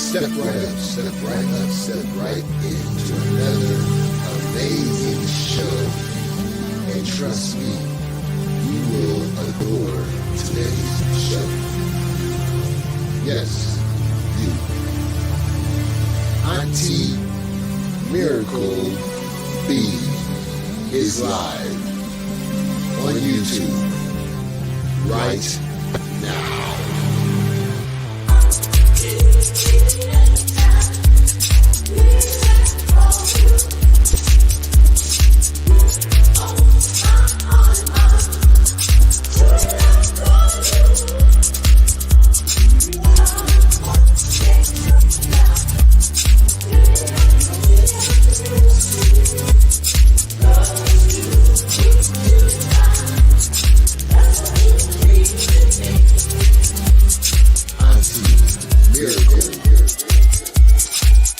Step right up, step right into another amazing show. And trust me, you will adore today's show. Yes, you. Auntie Miracle B is live on YouTube right now.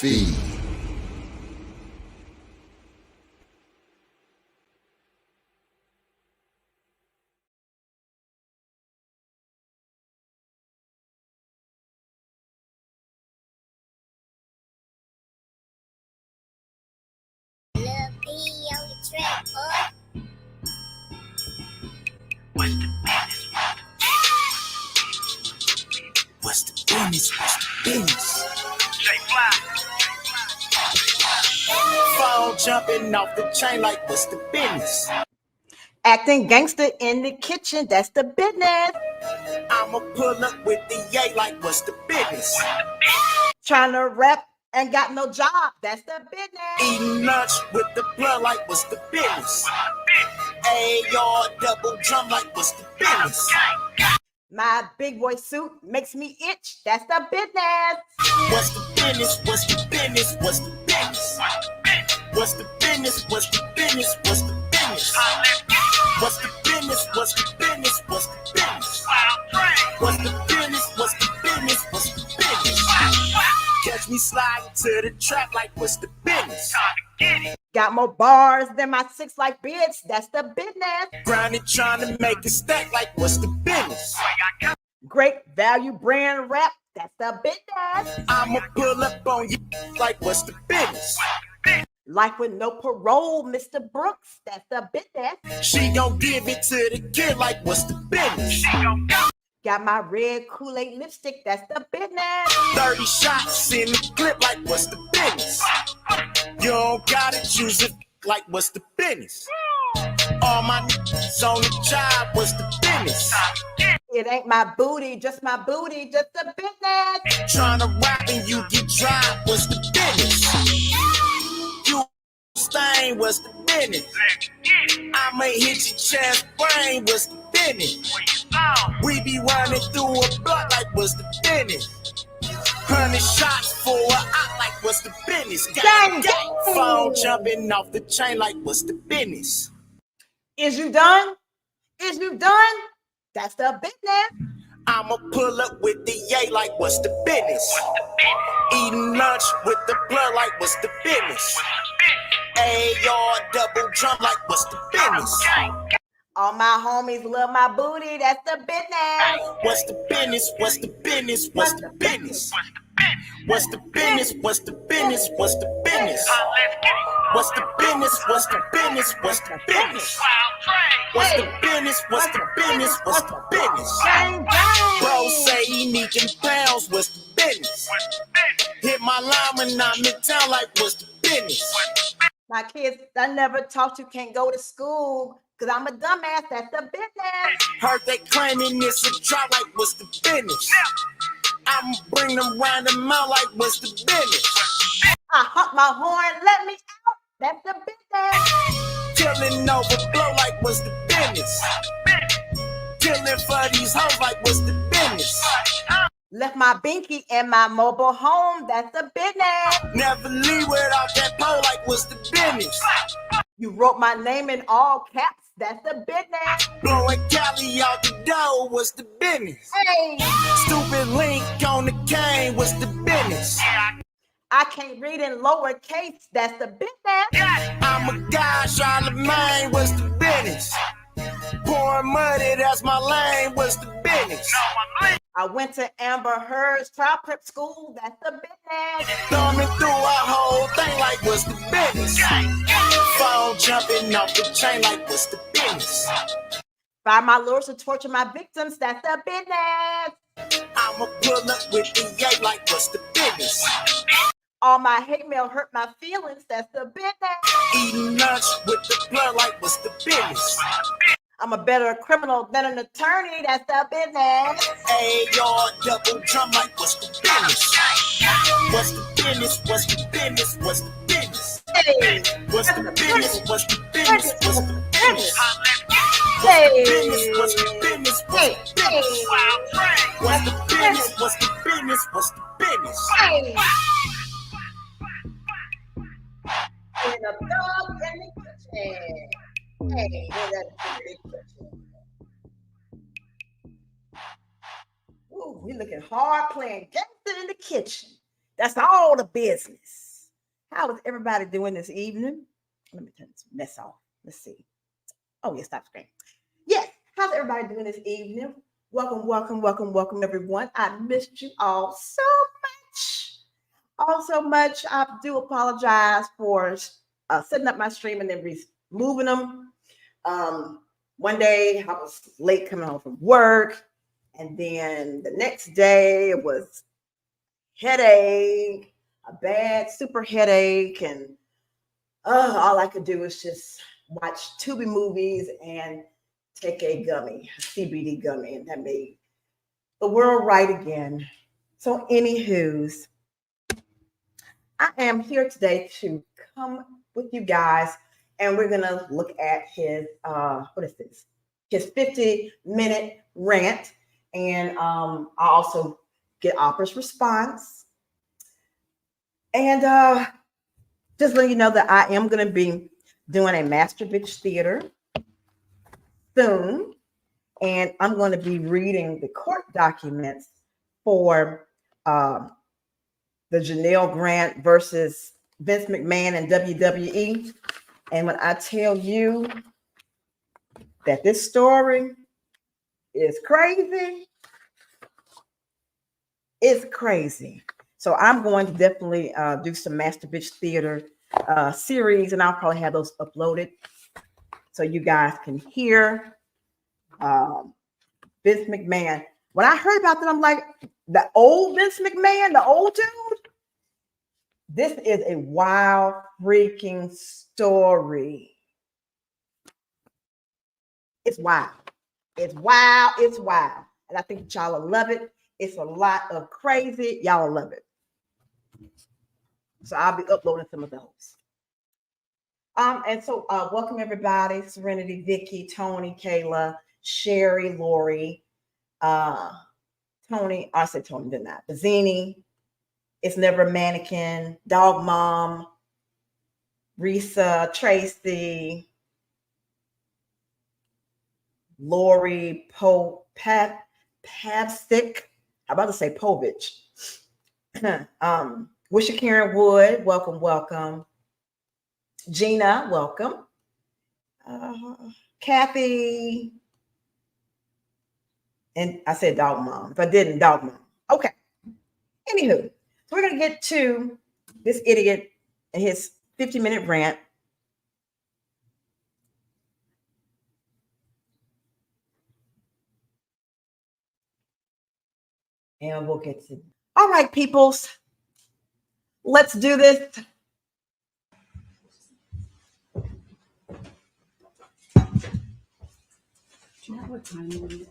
B. What's the business? What's the business? Phone jumping off the chain like what's the business? Acting gangster in the kitchen, that's the business. I'ma pull up with the yay like what's the business? Trying to rap and got no job, that's the business. Eating lunch with the blood like what's the business? AR double drum like what's the business? My big boy suit makes me itch, that's the business. What's the business? What's the business? What's the business? What's the business? What's the business? What's the business? What's the business? What's the business? What's the business? What's the business? What's the business? What's the business? Catch me sliding to the trap like what's the business? Got more bars than my 6 life bids, that's the business. Grinding trying to make it stack like what's the business? Great value brand rap, that's the business. I'ma pull up on you like what's the business? Life with no parole, Mr. Brooks, that's the business. She gon' give it to the kid like what's the business? Got my red Kool-Aid lipstick, that's the business. 30 shots in the clip like what's the business? You don't gotta choose it like what's the business? All my niggas on the job, what's the business? It ain't my booty, just the business. Tryna rap and you get dry, what's the business? You stain, what's the business? I'ma hit your chest brain, what's the business? We be running through a block like what's the business? 100 shots for a op like what's the business? Gang, gang. Phone jumping off the chain like what's the business? Is you done? That's the business. I'ma pull up with the yay like what's the business? Eating lunch with the blood like what's the business? AR double drum like what's the business? All my homies love my booty, that's the business. What's the business? What's the business? What's the business? What's the business? What's the business? What's the business? What's the business? What's the business? What's the business? What's the business? What's the business? What's the business? Bro say he need them pounds, what's the business? Hit my line when I'm in town like what's the business? My kids I never talk to can't go to school because I'm a dumbass, that's the business. Heard they claiming it's a drop like what's the business? I'ma bring them round them out like what's the business? I honk my horn, let me out, that's the business. Killing overflow like what's the business? Killing for these hoes like what's the business? Left my binky in my mobile home, that's the business. Never leave without that pole like what's the business? You wrote my name in all caps, that's the business. Blowing Cali out the door, what's the business? Hey, Stupid link on the cane, what's the business? I can't read in lowercase, that's the business. I'm a guy, Charlemagne, what's the business? Pouring money, that's my lane, what's the business? I went to Amber Heard's trial prep school. That's the business. Thumbing through a whole thing like what's the business? Phone jumping off the chain like what's the business? Find my lures to torture my victims. That's the business. I'ma pull up with the yay like what's the business? All my hate mail hurt my feelings. That's the business. Eating lunch with the blood like what's the business? I'm a better criminal than an attorney. That's the business. AR double drum like what's the business? What's the business? What's the business? What's the business? Hey. What's the business? What's the business? What's the business? Hey. What's the business? What's the business? What's the business? What's the business? What's the business? Hey. In a dog in the kitchen. Hey, ooh, we looking hard playing gangster in the kitchen. That's all the business. How is everybody doing this evening? Let me turn this mess off. Let's see. Oh, yeah, stop screen. Yes, how's everybody doing this evening? Welcome, welcome, welcome, welcome, everyone. I missed you all so much. All so much. I do apologize for setting up my stream and then removing them. One day I was late coming home from work, and then the next day it was headache, a bad super headache, and all I could do was just watch Tubi movies and take a gummy, a CBD gummy, and that made the world right again. So anywho's, I am here today to come with you guys, and we're gonna look at his what is this? His 50-minute rant, and I also get Opera's response. And just letting you know that I am gonna be doing a Master Bitch Theater soon, and I'm going to be reading the court documents for the Janelle Grant versus Vince McMahon and WWE. And when I tell you that this story is crazy, it's crazy. So I'm going to definitely do some Master Bitch Theater series, and I'll probably have those uploaded so you guys can hear Vince McMahon. When I heard about that, I'm like, the old Vince McMahon, the old dude. This is a wild freaking story. It's wild. It's wild. It's wild. And I think y'all will love it. It's a lot of crazy. Y'all will love it. So I'll be uploading some of those. And so welcome everybody. Serenity, Vicky, Tony, Kayla, Sherry, Lori, Tony, I said Tony, did not. Bazzini, It's Never a Mannequin, Dog Mom, Risa, Tracy, Lori, Pavsik. I'm about to say Povich. Wisha Karen Wood, welcome, welcome. Gina, welcome. Kathy, and I said Dog Mom. If I didn't, Dog Mom. Okay. Anywho, so we're going to get to this idiot and his 50-minute rant. And we'll get to. All right, peoples. Let's do this. Do you know what time we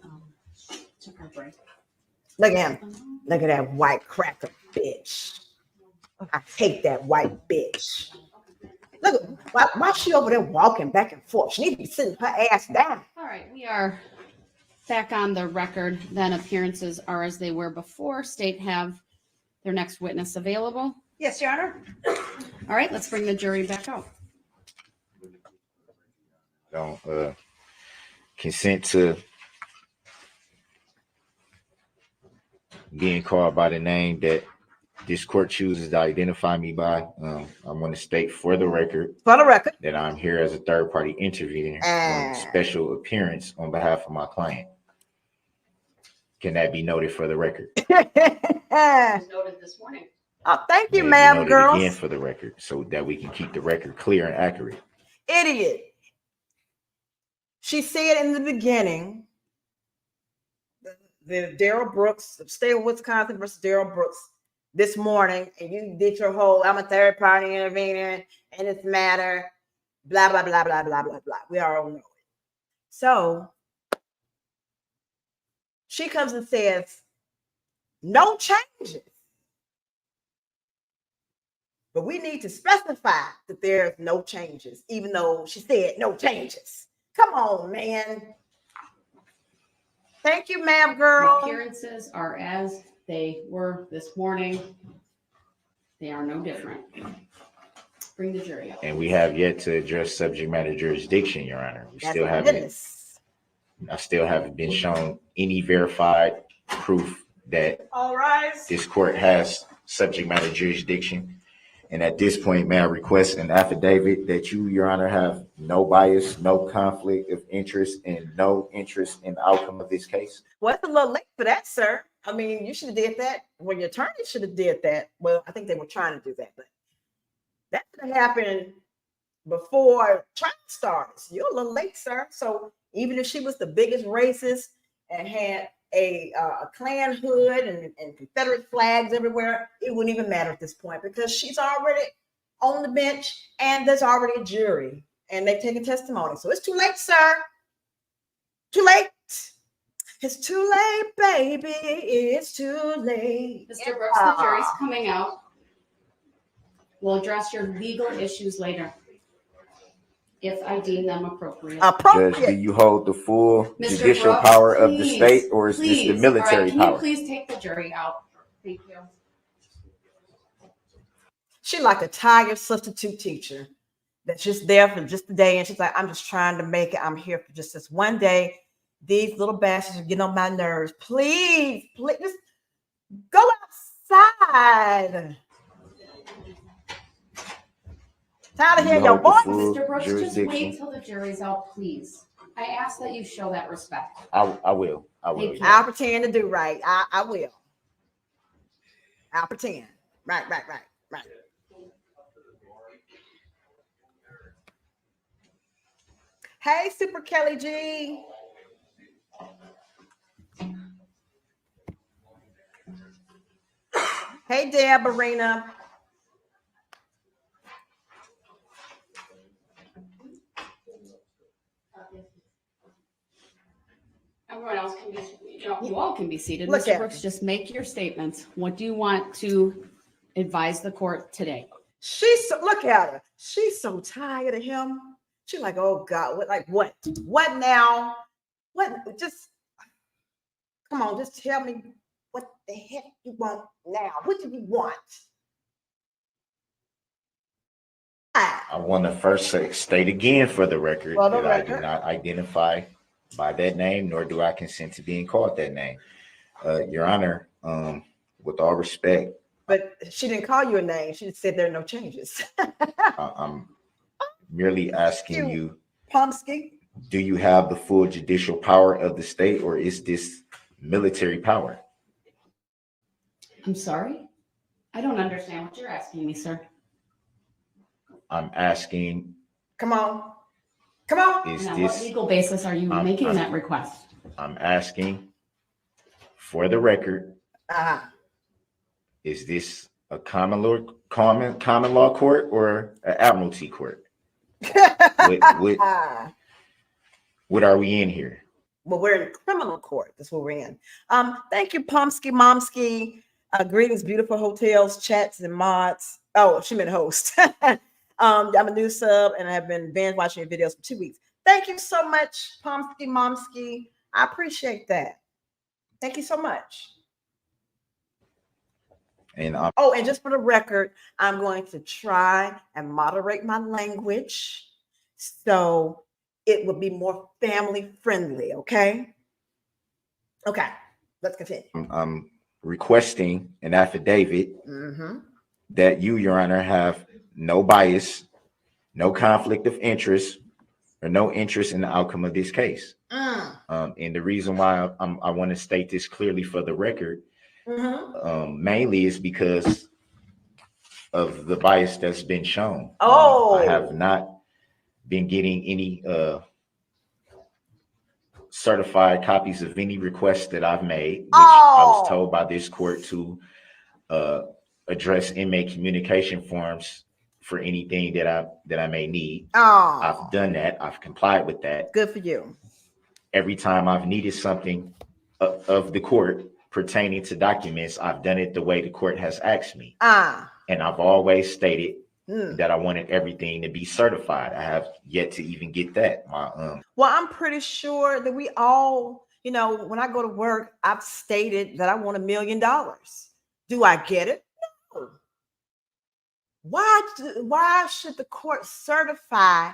took our break? Look at him. Look at that white cracker bitch. I hate that white bitch. Look, why is she over there walking back and forth? She needs to be sitting her ass down. All right, we are back on the record. Then appearances are as they were before. State have their next witness available. Yes, Your Honor. All right, let's bring the jury back out. Don't consent to being called by the name that this court chooses to identify me by. I want to state for the record that I'm here as a third-party intervener on special appearance on behalf of my client. Can that be noted for the record? Noted this morning. Oh, thank you, May it be ma'am, noted girls. again for the record, so that we can keep the record clear and accurate. Idiot. She said in the beginning, the Darrell Brooks, state of Wisconsin versus Darrell Brooks this morning, and you did your whole, I'm a third party intervener in this matter, blah, blah, blah, blah, blah, blah, blah. We all know it. So she comes and says, no changes. But we need to specify that there's no changes, even though she said no changes. Come on, man. Thank you, ma'am, girl. The appearances are as they were this morning. They are no different. Bring the jury up. And we have yet to address subject matter jurisdiction, Your Honor. I still haven't been shown any verified proof that this court has subject matter jurisdiction. And at this point, may I request an affidavit that you, Your Honor, have no bias, no conflict of interest, and no interest in the outcome of this case? Well, it's a little late for that, sir. I mean, you should have did that. Well, your attorney should have did that. Well, I think they were trying to do that, but that should have happened before trial starts. You're a little late, sir. So even if she was the biggest racist and had a Klan hood and Confederate flags everywhere, it wouldn't even matter at this point because she's already on the bench and there's already a jury and they've taken testimony. So it's too late, sir. Too late. It's too late, baby. It's too late. Mr. Brooks, the jury's coming out. We'll address your legal issues later, if I deem them appropriate. Judge, do you hold the full Mr. judicial Brooks, power of the please, state, or is this the military can power? you please take the jury out? Thank you. She like a tired substitute teacher that's just there for just a day, and she's like, I'm just trying to make it. I'm here for just this one day. These little bastards are getting on my nerves. Please, just go outside. Tired of hearing your voice. Mr. Brooks, just wait till the jury's out, please. I ask that you show that respect. I will. Thank you. I'll pretend to do right. I will. I'll pretend. Right. Hey, Super Kelly G. Hey, Deb Arena. Everyone else can be, you all can be seated. Look Mr. Brooks, just make your statements. What do you want to advise the court today? Look at her. She's so tired of him. She's like, oh God, what? What now? What? Just come on, just tell me what the heck you want now. What do you want? I want to first state again for the record that I do not identify by that name, nor do I consent to being called that name. Your Honor, with all respect. But she didn't call you a name. She just said there are no changes. I'm merely asking you, Pomsky, do you have the full judicial power of the state, or is this military power? I'm sorry? I don't understand what you're asking me, sir. I'm asking. Come on. What legal basis are you making that request? I'm asking for the record. Is this a common law court or an admiralty court? What are we in here? Well, we're in criminal court. That's what we're in. Thank you, Pomsky Momsky. Greetings, beautiful hotels, chats, and mods. Oh, she meant host. I'm a new sub and I've been binge watching your videos for 2 weeks. Thank you so much, Pomsky Momsky. I appreciate that. Thank you so much. And and just for the record, I'm going to try and moderate my language so it will be more family friendly. Okay, let's continue. I'm requesting an affidavit that you, Your Honor, have no bias, no conflict of interest, or no interest in the outcome of this case. And the reason why I want to state this clearly for the record, mainly is because of the bias that's been shown. I have not been getting any certified copies of any requests that I've made, which I was told by this court to address inmate communication forms for anything that I may need. I've done that. I've complied with that. Good for you. Every time I've needed something of the court pertaining to documents, I've done it the way the court has asked me. And I've always stated that I wanted everything to be certified. I have yet to even get that. Well, I'm pretty sure that we all, when I go to work, I've stated that I want $1 million. Do I get it? No. Why should the court certify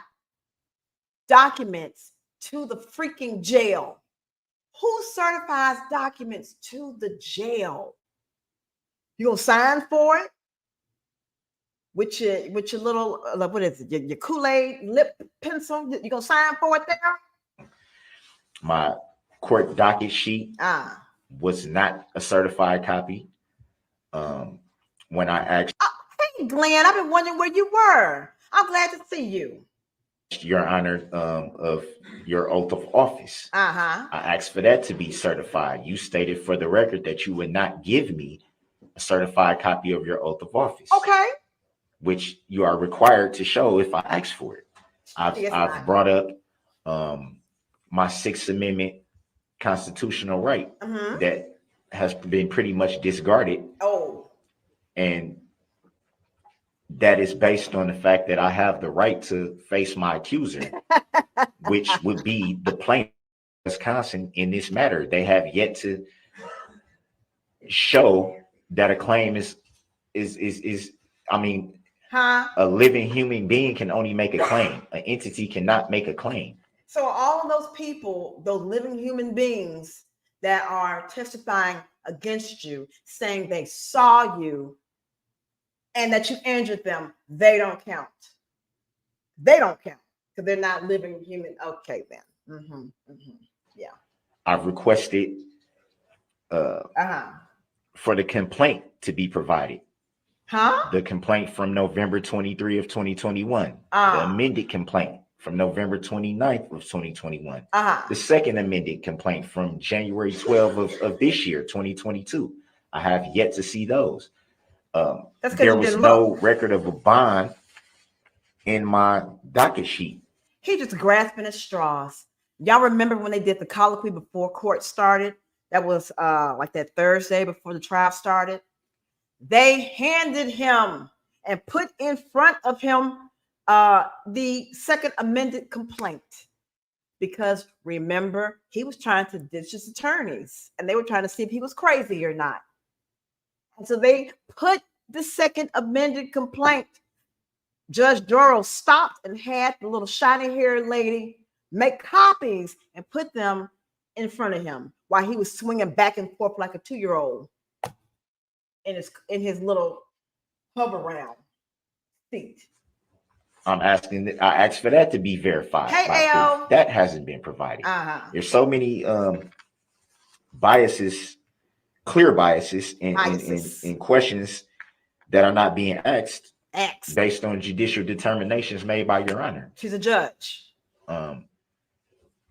documents to the freaking jail? Who certifies documents to the jail? You gonna sign for it with your little what is it? Your Kool-Aid lip pencil? You gonna sign for it there? My court docket sheet was not a certified copy. When I asked, hey Glenn, I've been wondering where you were. I'm glad to see you. Your Honor, of your oath of office. I asked for that to be certified. You stated for the record that you would not give me a certified copy of your oath of office. Okay. Which you are required to show if I ask for it. I've brought up my Sixth Amendment constitutional right that has been pretty much discarded. And that is based on the fact that I have the right to face my accuser, which would be the plaintiff of Wisconsin in this matter. They have yet to show that a claim is a living human being can only make a claim. An entity cannot make a claim. So all of those people, those living human beings that are testifying against you, saying they saw you and that you injured them, they don't count. They don't count because they're not living human. Okay, then. Yeah. I've requested for the complaint to be provided. The complaint from November 23 of 2021. The amended complaint from November 29th of 2021. The second amended complaint from January 12 of this year, 2022. I have yet to see those. There was no record of a bond in my docket sheet. He just grasping at straws. Y'all remember when they did the colloquy before court started? That was like that Thursday before the trial started. They handed him and put in front of him the second amended complaint. Because remember, he was trying to ditch his attorneys and they were trying to see if he was crazy or not. And so they put the second amended complaint. Judge Darrell stopped and had the little shiny-haired lady make copies and put them in front of him while he was swinging back and forth like a 2-year-old in his little hover round seat. I asked for that to be verified. Hey, AO. That hasn't been provided. There's so many biases, clear biases in questions that are not being asked based on judicial determinations made by Your Honor. She's a judge.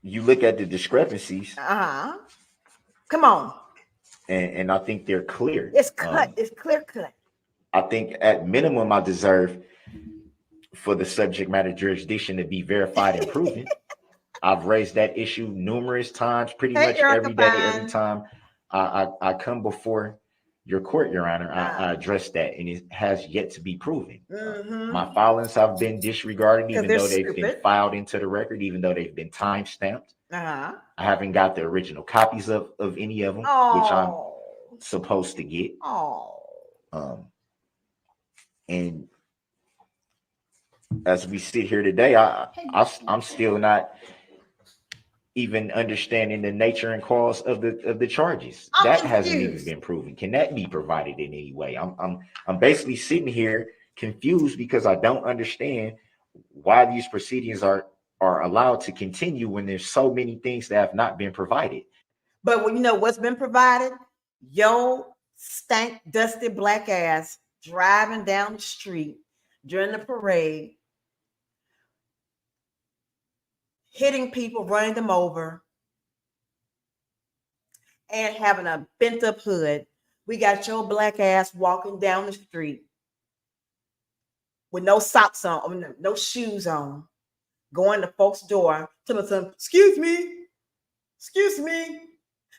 You look at the discrepancies. Come on. And I think they're clear. It's cut. It's clear cut. I think at minimum I deserve for the subject matter jurisdiction to be verified and proven. I've raised that issue numerous times, pretty much every day, every time I come before your court, Your Honor. I address that, and it has yet to be proven. My filings have been disregarded, even though they've been filed into the record, even though they've been time stamped. I haven't got the original copies of any of them, which I'm supposed to get. And as we sit here today, I'm still not even understanding the nature and cause of the charges. That hasn't even been proven. Can that be provided in any way? I'm basically sitting here confused because I don't understand why these proceedings are are allowed to continue when there's so many things that have not been provided. But when you know what's been provided, yo stank, dusty black ass driving down the street during the parade, hitting people, running them over, and having a bent up hood. We got your black ass walking down the street with no socks on, no shoes on, going to folks' door, telling them, excuse me,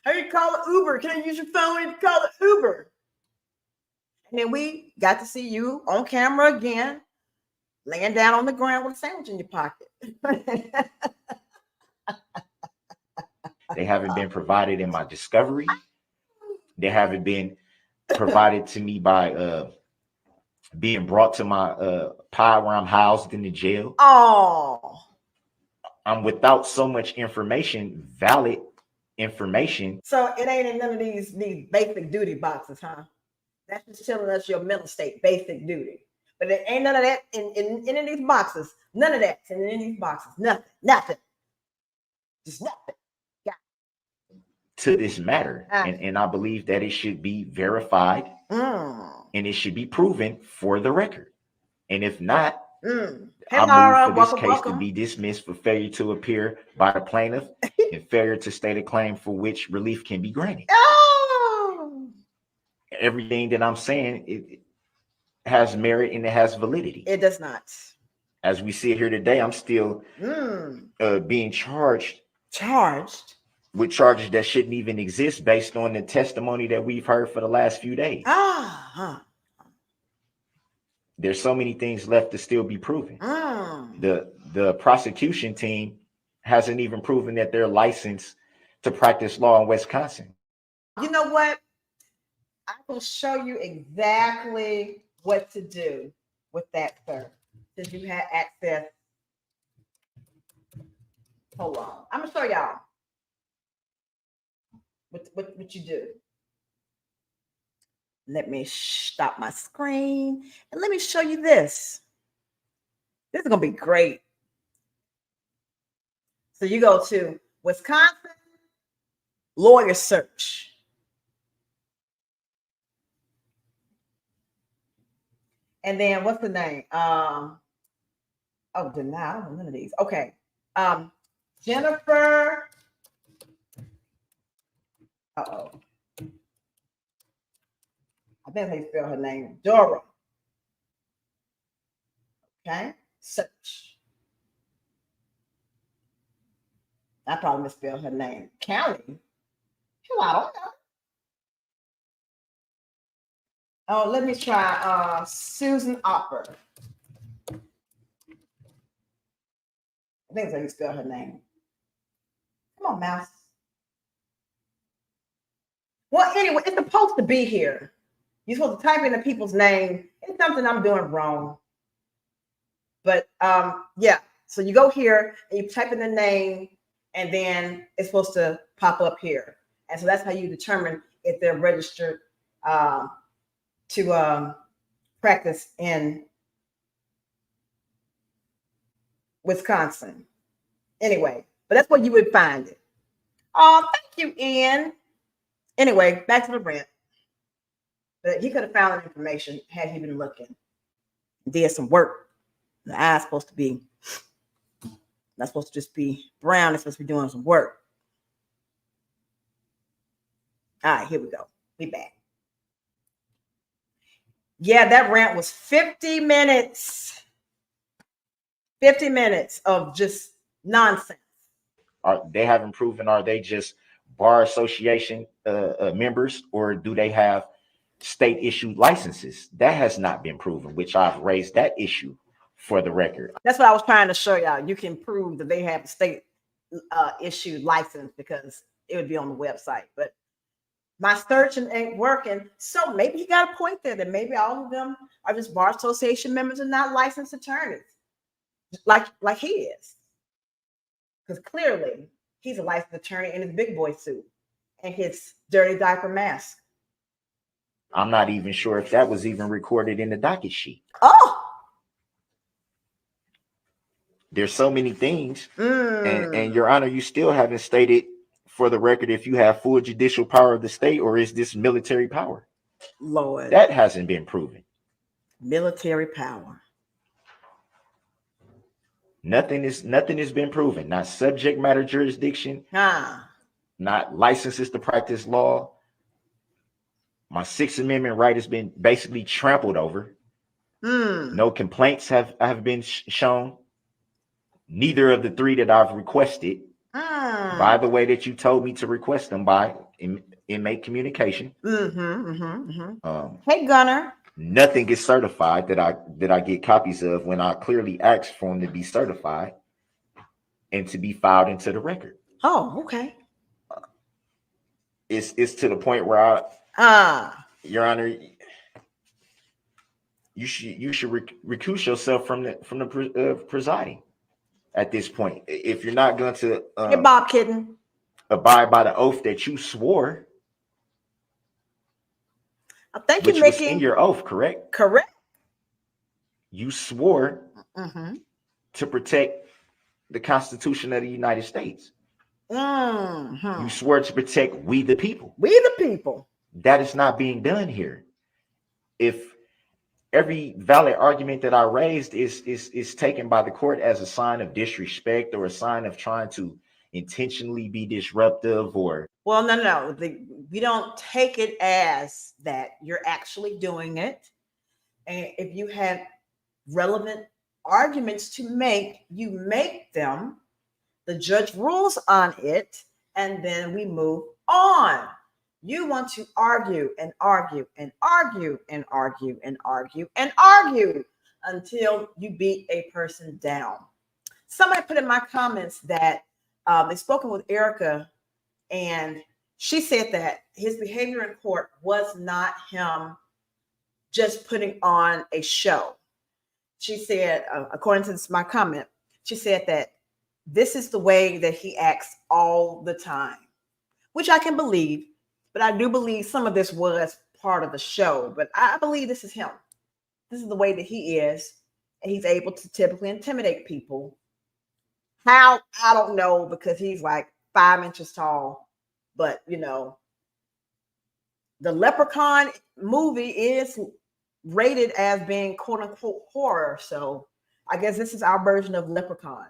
how you call it Uber? Can I use your phone and call it Uber? And then we got to see you on camera again, laying down on the ground with a sandwich in your pocket. They haven't been provided in my discovery. They haven't been provided to me by being brought to my pod where I'm housed in the jail. Oh, I'm without so much information, valid information. So it ain't in none of these basic duty boxes, huh? That's just telling us your mental state, basic duty. But it ain't none of that in any of these boxes. None of that's in any of these boxes. Nothing. Just nothing. To this matter. And I believe that it should be verified and it should be proven for the record. And if not, I move for this case to be dismissed for failure to appear by the plaintiff and failure to state a claim for which relief can be granted. Oh. Everything that I'm saying, it has merit and it has validity. It does not. As we see it here today, I'm still being charged with charges that shouldn't even exist based on the testimony that we've heard for the last few days. There's so many things left to still be proven. The prosecution team hasn't even proven that they're licensed to practice law in Wisconsin. You know what? I will show you exactly what to do with that, sir, since you had access. Hold on. I'm going to show y'all what you do. Let me stop my screen and let me show you this. This is going to be great. So you go to Wisconsin lawyer search. And then what's the name? Oh, denial. I don't know none of these. Okay. Jennifer. Uh-oh. I think how you spell her name. Darrell. Okay. Search. I probably misspelled her name. County. Hell, I don't know. Oh, let me try Susan Opper. I think that's how you spell her name. Come on, mouse. Well, anyway, it's supposed to be here. You're supposed to type in the people's name. It's something I'm doing wrong. But yeah, so you go here and you type in the name, and then it's supposed to pop up here. And so that's how you determine if they're registered to practice in Wisconsin. Anyway, but that's where you would find it. Oh, thank you, Ian. Anyway, back to the rant. But he could have found that information had he been looking. Did some work. The eye's supposed to be not supposed to just be brown. It's supposed to be doing some work. All right, here we go. We back. Yeah, that rant was 50 minutes. 50 minutes of just nonsense. They haven't proven, are they just bar association members, or do they have state issued licenses? That has not been proven, which I've raised that issue for the record. That's what I was trying to show y'all. You can prove that they have a state issued license because it would be on the website. But my searching ain't working. So maybe he got a point there that maybe all of them are just bar association members and not licensed attorneys, like he is. Because clearly he's a licensed attorney in his big boy suit and his dirty diaper mask. I'm not even sure if that was even recorded in the docket sheet. Oh, There's so many things. And Your Honor, you still haven't stated for the record if you have full judicial power of the state or is this military power? Lord. That hasn't been proven. Military power. Nothing has been proven. Not subject matter jurisdiction. Not licenses to practice law. My Sixth Amendment right has been basically trampled over. No complaints have been shown. Neither of the three that I've requested, by the way that you told me to request them by inmate communication. Hey, Gunner. Nothing gets certified that I get copies of when I clearly asked for them to be certified and to be filed into the record. Oh, okay. It's to the point where Your Honor, you should recuse yourself from the presiding at this point. If you're not going to hey, Bob Kitten, abide by the oath that you swore. I think which you're making was in your oath, correct? Correct. You swore to protect the Constitution of the United States. You swore to protect we the people. We the people. That is not being done here. If every valid argument that I raised is taken by the court as a sign of disrespect or a sign of trying to intentionally be disruptive or no, we don't take it as that. You're actually doing it, and if you have relevant arguments to make, you make them. The judge rules on it, and then we move on. You want to argue and argue and argue and argue and argue and argue until you beat a person down. Somebody put in my comments that they've spoken with Erica, and she said that his behavior in court was not him just putting on a show. She said, according to my comment, she said that this is the way that he acts all the time, which I can believe. But I do believe some of this was part of the show. But I believe this is him. This is the way that he is. And he's able to typically intimidate people. How? I don't know, because he's like 5 inches tall. But, you know, the Leprechaun movie is rated as being quote unquote horror. So I guess this is our version of Leprechaun,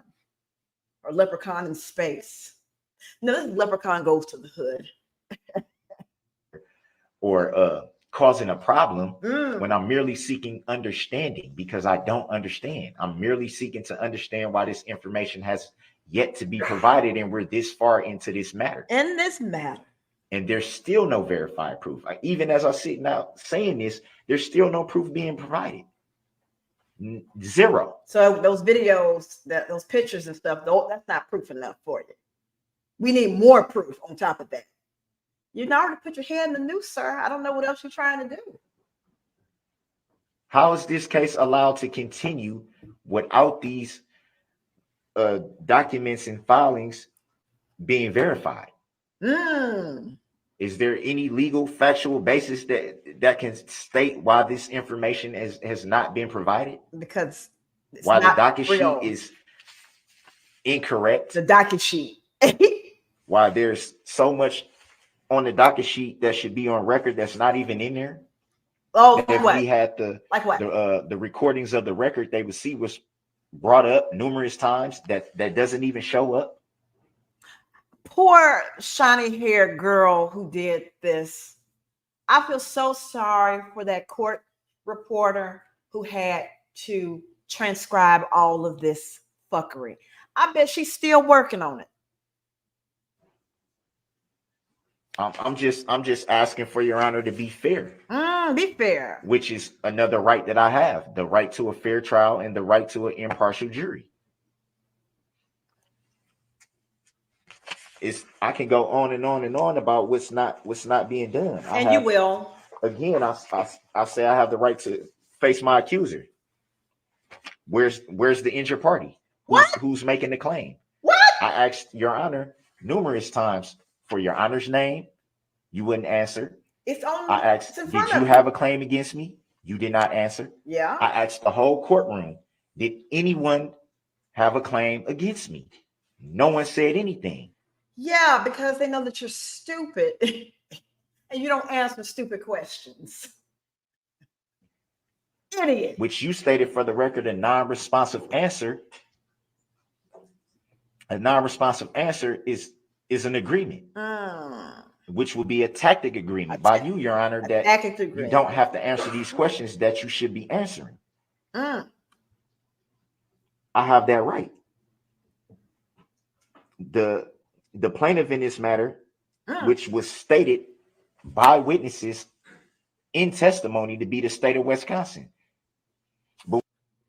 or Leprechaun in space. No, this Leprechaun goes to the hood. Or causing a problem when I'm merely seeking understanding, because I don't understand. I'm merely seeking to understand why this information has yet to be provided, and we're this far into this matter. And there's still no verified proof. Even as I sit now saying this, there's still no proof being provided. Zero. So those videos, those pictures and stuff, that's not proof enough for you. We need more proof on top of that. You know, already put your head in the noose, sir. I don't know what else you're trying to do. How is this case allowed to continue without these documents and filings being verified? Is there any legal factual basis that can state why this information has not been provided? Because why the docket sheet is incorrect? The docket sheet. Why there's so much on the docket sheet that should be on record that's not even in there. Oh, if what? We had the recordings of the record, they would see was brought up numerous times that doesn't even show up. Poor shiny haired girl who did this. I feel so sorry for that court reporter who had to transcribe all of this fuckery. I bet she's still working on it. I'm just asking for Your Honor to be fair. Be fair. Which is another right that I have, the right to a fair trial and the right to an impartial jury. I can go on and on and on about what's not being done. You will. Again, I say I have the right to face my accuser. Where's the injured party? Who's making the claim? What? I asked Your Honor numerous times for Your Honor's name. You wouldn't answer. I asked, did you have a claim against me? You did not answer. Yeah. I asked the whole courtroom, did anyone have a claim against me. No one said anything. Yeah, because they know that you're stupid and you don't answer stupid questions. Idiot. Which you stated for the record, a non-responsive answer. A non-responsive answer is an agreement, which would be a tactic agreement by you, Your Honor, that you don't have to answer these questions that you should be answering. I have that right. The plaintiff in this matter, which was stated by witnesses in testimony to be the state of Wisconsin. But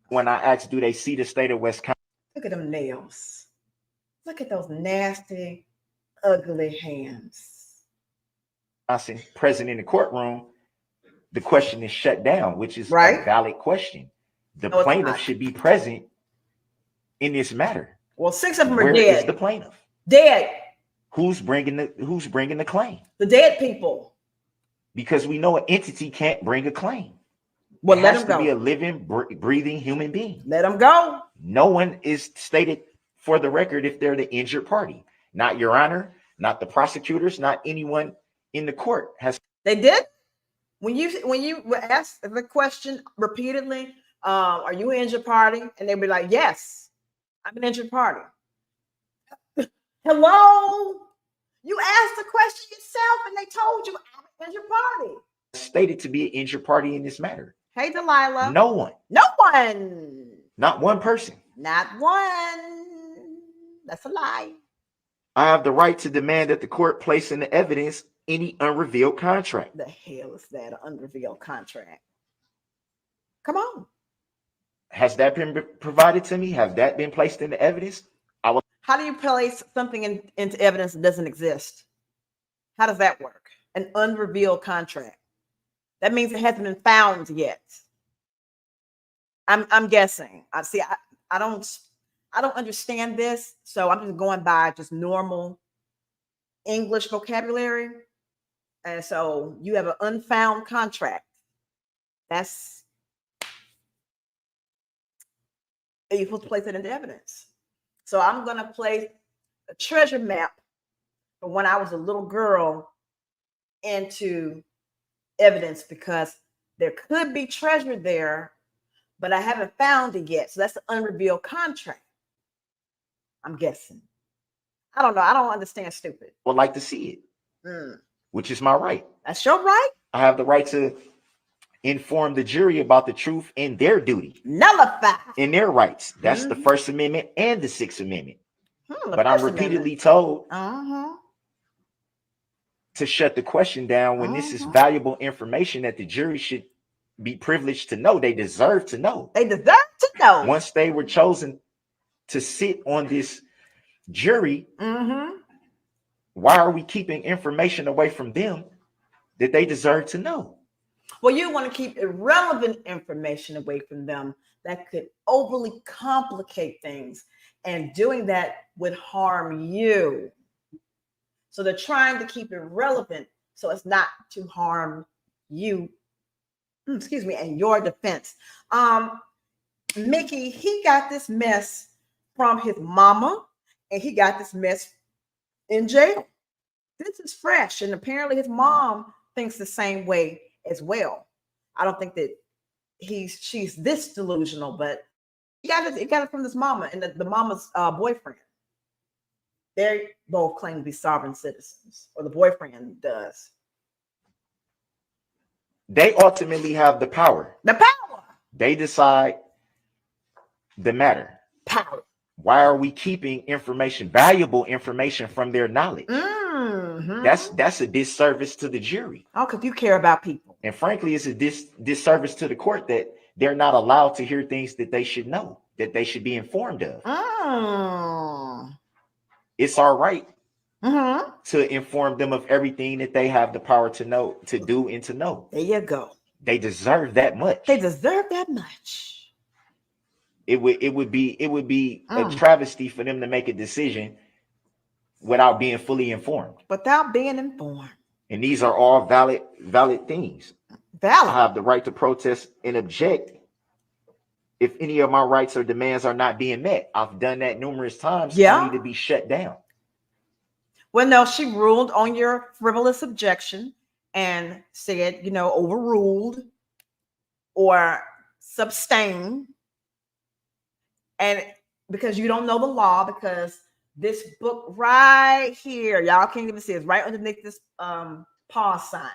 when I asked, do they see the state of Wisconsin? Look at them nails. Look at those nasty, ugly hands. Present in the courtroom, the question is shut down, which is right? A valid question. The plaintiff should be present in this matter. Well, 6 of them are Where dead. is the plaintiff? Dead. Who's bringing the claim? The dead people. Because we know an entity can't bring a claim. Well, let them go. It has to be a living, breathing human being. Let them go. No one is stated for the record if they're the injured party. Not Your Honor, not the prosecutors, not anyone in the court has. They did? When you ask the question repeatedly, are you an injured party? And they'd be like, yes, I'm an injured party. Hello? You asked the question yourself and they told you I'm an injured party. Stated to be an injured party in this matter. Hey, Delilah. No one. No one. Not one person. Not one. That's a lie. I have the right to demand that the court place in the evidence any unrevealed contract. The hell is that, an unrevealed contract? Come on. Has that been provided to me? Has that been placed in the evidence? How do you place something into evidence that doesn't exist? How does that work? An unrevealed contract. That means it hasn't been found yet. I'm guessing. I don't understand this, so I'm just going by just normal English vocabulary. And so you have an unfound contract. That's, you're supposed to place it into evidence. So I'm going to place a treasure map from when I was a little girl into evidence because there could be treasure there, but I haven't found it yet. So that's an unrevealed contract. I'm guessing. I don't know. I don't understand stupid. Would like to see it, which is my right. That's your right. I have the right to inform the jury about the truth and their duty. Nullify. In their rights. That's the First Amendment and the Sixth Amendment. But I'm repeatedly told to shut the question down when this is valuable information that the jury should be privileged to know. They deserve to know. They deserve to know. Once they were chosen to sit on this jury, why are we keeping information away from them that they deserve to know? Well, you want to keep irrelevant information away from them that could overly complicate things, and doing that would harm you. So they're trying to keep it relevant so it's not to harm you, and your defense. Mickey, he got this mess from his mama, and he got this mess in jail. This is fresh, and apparently his mom thinks the same way as well. I don't think that she's this delusional, but he got it from this mama and the mama's boyfriend. They both claim to be sovereign citizens, or the boyfriend does. They ultimately have the power. The power. They decide the matter. Power. Why are we keeping information, valuable information, from their knowledge? That's a disservice to the jury. Oh, because you care about people. And frankly, it's a disservice to the court that they're not allowed to hear things that they should know, that they should be informed of. It's our right to inform them of everything that they have the power to know, to do, and to know. There you go. They deserve that much. They deserve that much. It would be a travesty for them to make a decision without being fully informed. Without being informed. And these are all valid things. Valid. I have the right to protest and object if any of my rights or demands are not being met. I've done that numerous times, Yeah. only to be shut down. Well, no, she ruled on your frivolous objection and said, overruled or substain. And because you don't know the law, because this book right here, y'all can't even see it's right underneath this pause sign.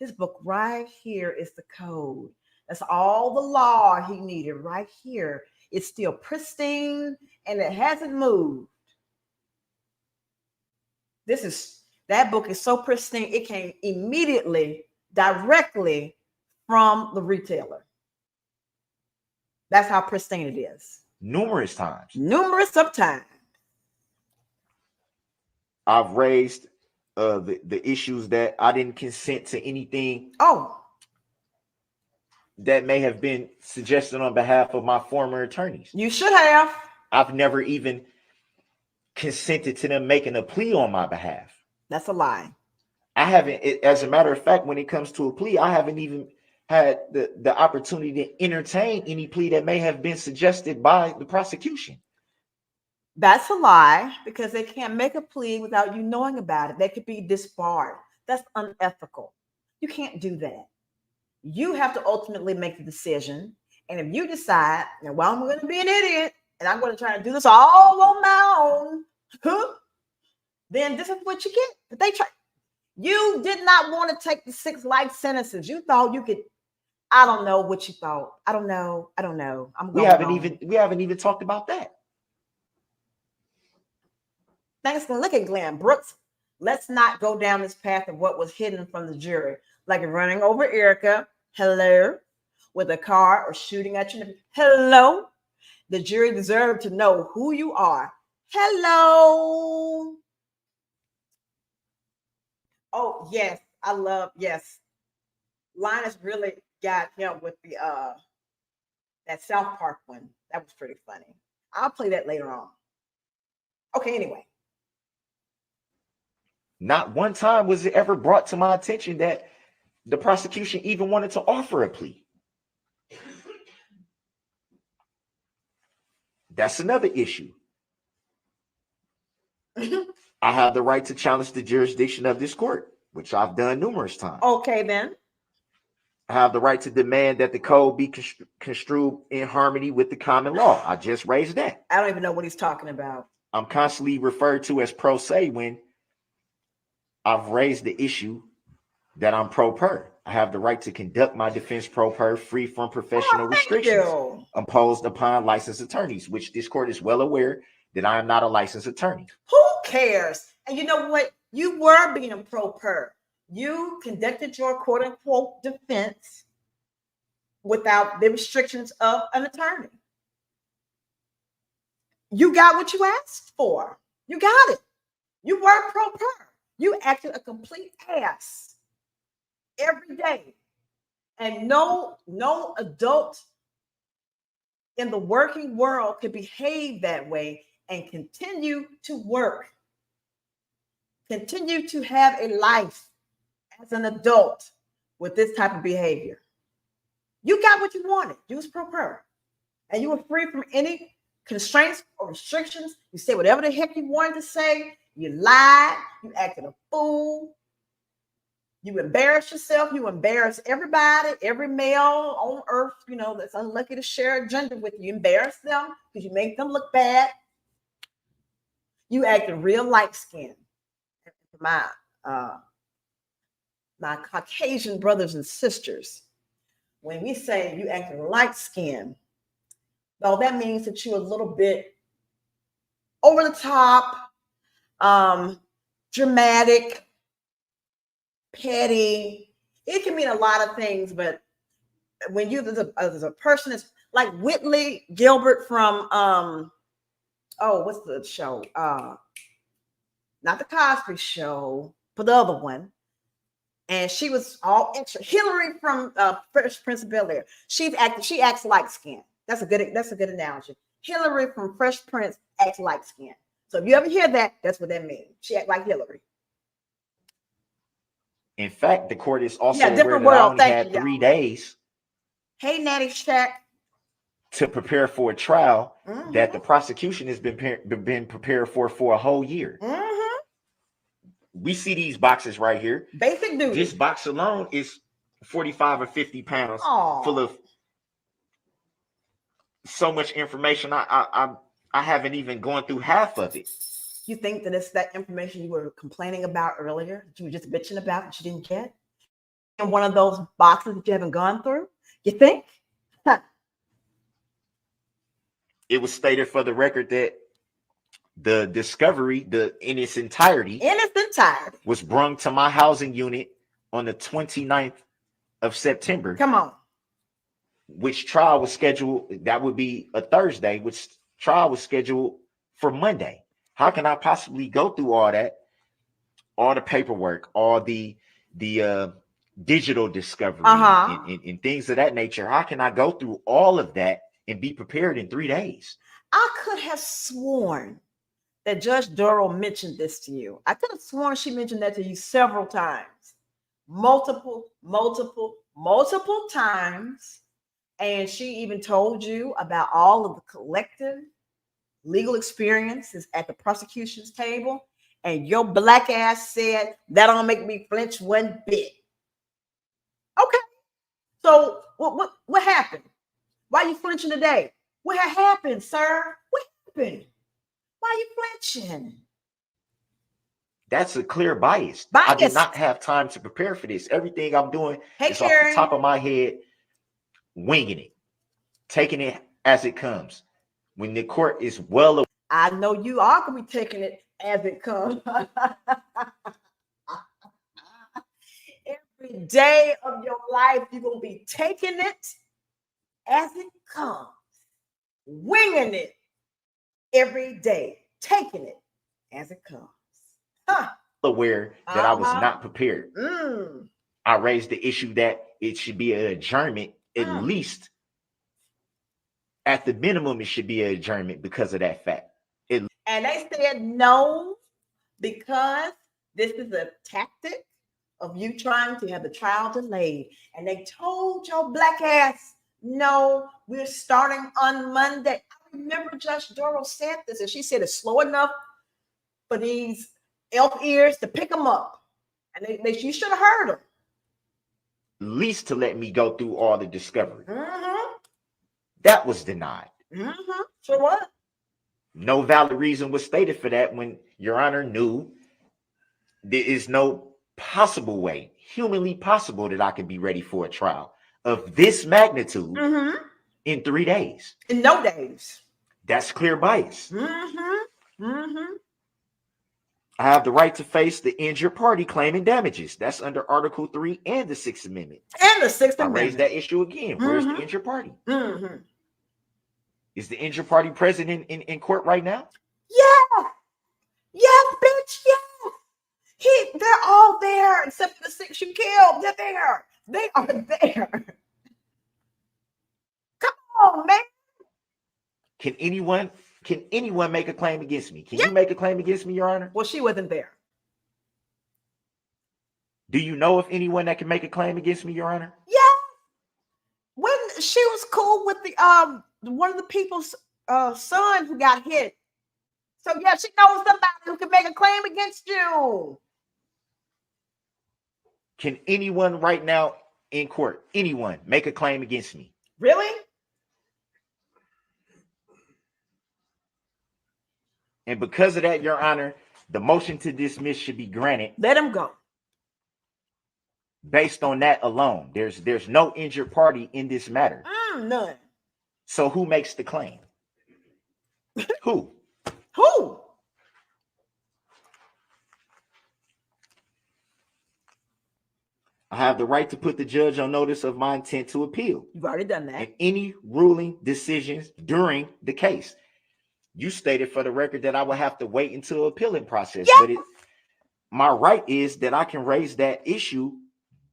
This book right here is the code. That's all the law he needed right here. It's still pristine and it hasn't moved. That book is so pristine, it came immediately, directly from the retailer. That's how pristine it is. Numerous times. Numerous of times. I've raised the issues that I didn't consent to anything that may have been suggested on behalf of my former attorneys. You should have. I've never even consented to them making a plea on my behalf. That's a lie. I haven't, as a matter of fact, when it comes to a plea, I haven't even had the opportunity to entertain any plea that may have been suggested by the prosecution. That's a lie, because they can't make a plea without you knowing about it. They could be disbarred. That's unethical. You can't do that. You have to ultimately make the decision. And if you decide, now, well, I'm going to be an idiot and I'm going to try to do this all on my own, then this is what you get. But you did not want to take the 6 life sentences. You thought you could. I don't know what you thought. I don't know. We haven't even talked about that. Thanks for looking, Glenn Brooks. Let's not go down this path of what was hidden from the jury, like running over Erica, hello, with a car, or shooting at you, hello. The jury deserved to know who you are. Hello. Oh, yes, yes. Linus really got him with the that South Park one. That was pretty funny. I'll play that later on. Okay, anyway. Not one time was it ever brought to my attention that the prosecution even wanted to offer a plea. That's another issue. I have the right to challenge the jurisdiction of this court, which I've done numerous times. Okay, then. I have the right to demand that the code be construed in harmony with the common law. I just raised that. I don't even know what he's talking about. I'm constantly referred to as pro se when I've raised the issue that I'm pro per. I have the right to conduct my defense pro per, free from professional restrictions imposed upon licensed attorneys, which this court is well aware that I am not a licensed attorney. Who cares? And you know what? You were being pro per. You conducted your quote unquote defense without the restrictions of an attorney. You got what you asked for. You got it. You were pro per. You acted a complete ass every day. And no adult in the working world could behave that way and continue to work, continue to have a life as an adult with this type of behavior. You got what you wanted. You was pro per. And you were free from any constraints or restrictions. You said whatever the heck you wanted to say. You lied. You acted a fool. You embarrassed yourself. You embarrassed everybody, every male on earth, that's unlucky to share a gender with you. You embarrassed them because you make them look bad. You acted real light-skinned. My Caucasian brothers and sisters, when we say you acted light-skinned, though, that means that you're a little bit over the top, dramatic, petty. It can mean a lot of things, but when you as a person is like Whitley Gilbert from what's the show? Not the Cosby Show, but the other one. And she was all extra. Hillary from Fresh Prince of Bel-Air. She acts light skin. That's a good analogy. Hillary from Fresh Prince acts light skin. So if you ever hear that, that's what that means. She act like Hillary. In fact, the court is also different aware that world. I only had 3 days. Hey, Natty Shack. to prepare for a trial Mhm. that the prosecution has been prepared for a whole year. Mhm. We see these boxes right here. Basic duty. This box alone is 45 or 50 pounds full of so much information. I haven't even gone through half of it. You think that it's that information you were complaining about earlier, that you were just bitching about that you didn't get? In one of those boxes that you haven't gone through? You think? Huh. It was stated for the record that the discovery, in its entirety, was brung to my housing unit on the 29th of September. Come on. Which trial was scheduled, that would be a Thursday, which trial was scheduled for Monday. How can I possibly go through all that, all the paperwork, all the digital discovery and things of that nature? How can I go through all of that and be prepared in 3 days? I could have sworn that Judge Darrell mentioned this to you. I could have sworn she mentioned that to you several times, multiple times. And she even told you about all of the collective legal experiences at the prosecution's table. And your black ass said, that don't make me flinch one bit. Okay. So what happened? Why are you flinching today? What happened, sir? What happened? Why are you flinching? That's a clear bias. I did not have time to prepare for this. Everything I'm doing is off the top of my head, winging it, taking it as it comes. When the court is well aware. I know you are going to be taking it as it comes. Every day of your life, you're going to be taking it as it comes, winging it every day, taking it as it comes. Aware that I was not prepared. I raised the issue that it should be an adjournment, at least at the minimum, it should be an adjournment because of that fact. And they said no, because this is a tactic of you trying to have the trial delayed. And they told your black ass, no, we're starting on Monday. I remember Judge Darrell said this, and she said it's slow enough for these elf ears to pick them up. And you should have heard them. At least to let me go through all the discovery. That was denied. Sure was. No valid reason was stated for that when Your Honor knew there is no possible way, humanly possible, that I could be ready for a trial of this magnitude in 3 days. In no days. That's clear bias. I have the right to face the injured party claiming damages. That's under Article 3 and the 6th Amendment. And the 6th Amendment. I raised that issue again. Where's the injured party? Is the injured party present in court right now? Yeah. Yeah, bitch. Yeah. They're all there except for the 6 you killed. They're there. They are there. Come on, man. Can anyone make a claim against me? Can you make a claim against me, Your Honor? Well, she wasn't there. Do you know of anyone that can make a claim against me, Your Honor? Yeah. When she was cool with the one of the people's son who got hit. So yeah, she knows somebody who can make a claim against you. Can anyone right now in court, anyone, make a claim against me? Really? And because of that, Your Honor, the motion to dismiss should be granted. Let him go. Based on that alone, there's no injured party in this matter. None. So who makes the claim? Who? Who? I have the right to put the judge on notice of my intent to appeal. You've already done that. And any ruling decisions during the case. You stated for the record that I would have to wait until appealing process, but my right is that I can raise that issue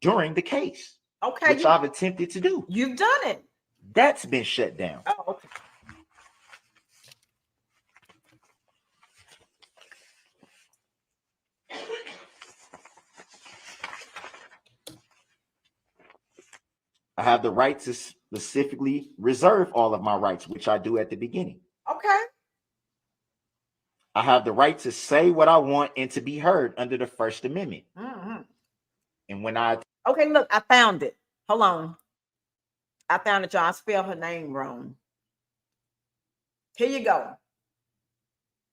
during the case. Okay. Which I've attempted to do. You've done it. That's been shut down. Oh, okay. I have the right to specifically reserve all of my rights, which I do at the beginning. Okay. I have the right to say what I want and to be heard under the First Amendment. Mm-hmm. And when I okay, look, I found it. Hold on. I found it, y'all. I spelled her name wrong. Here you go.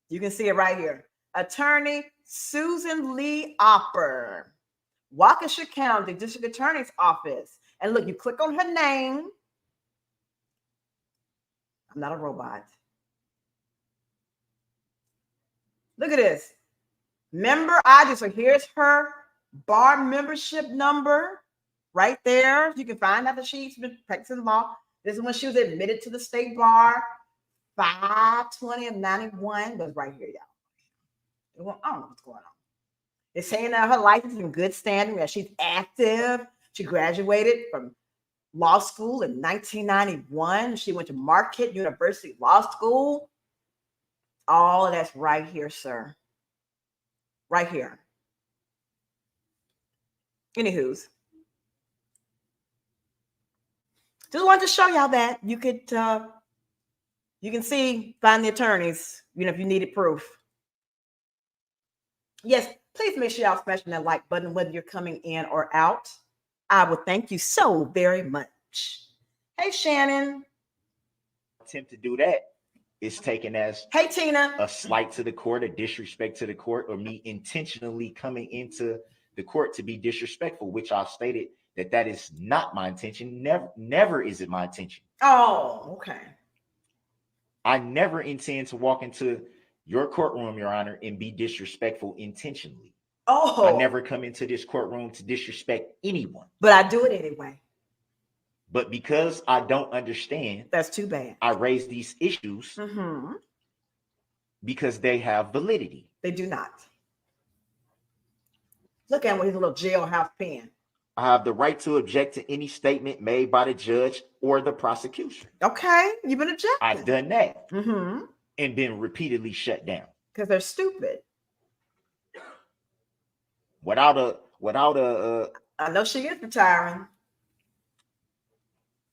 You can see it right here. Attorney Susan Lee Opper, Waukesha County District Attorney's Office. And look, you click on her name. I'm not a robot. Look at this. Member ID. So here's her bar membership number right there. You can find out that she's been practicing law. This is when she was admitted to the state bar. 5/20 of 91. That's right here, y'all. I don't know what's going on. It's saying that her life is in good standing, that she's active. She graduated from law school in 1991. She went to Marquette University Law School. All of that's right here, sir. Right here. Anywho's. Just wanted to show y'all that you could, you can see, find the attorneys, if you needed proof. Yes, please make sure y'all smashing that like button, whether you're coming in or out. I would thank you so very much. Hey, Shannon. attempt to do that is taken as Hey, Tina. a slight to the court, a disrespect to the court, or me intentionally coming into the court to be disrespectful, which I've stated that is not my intention. Never is it my intention. Oh, okay. I never intend to walk into your courtroom, Your Honor, and be disrespectful intentionally. Oh. I never come into this courtroom to disrespect anyone. But I do it anyway. But because I don't understand, that's too bad. I raise these issues because they have validity. They do not. Look at him with his little jailhouse pen. I have the right to object to any statement made by the judge or the prosecution. Okay, you've been objecting. I've done that and been repeatedly shut down. Because they're stupid. Without a I know she is retiring.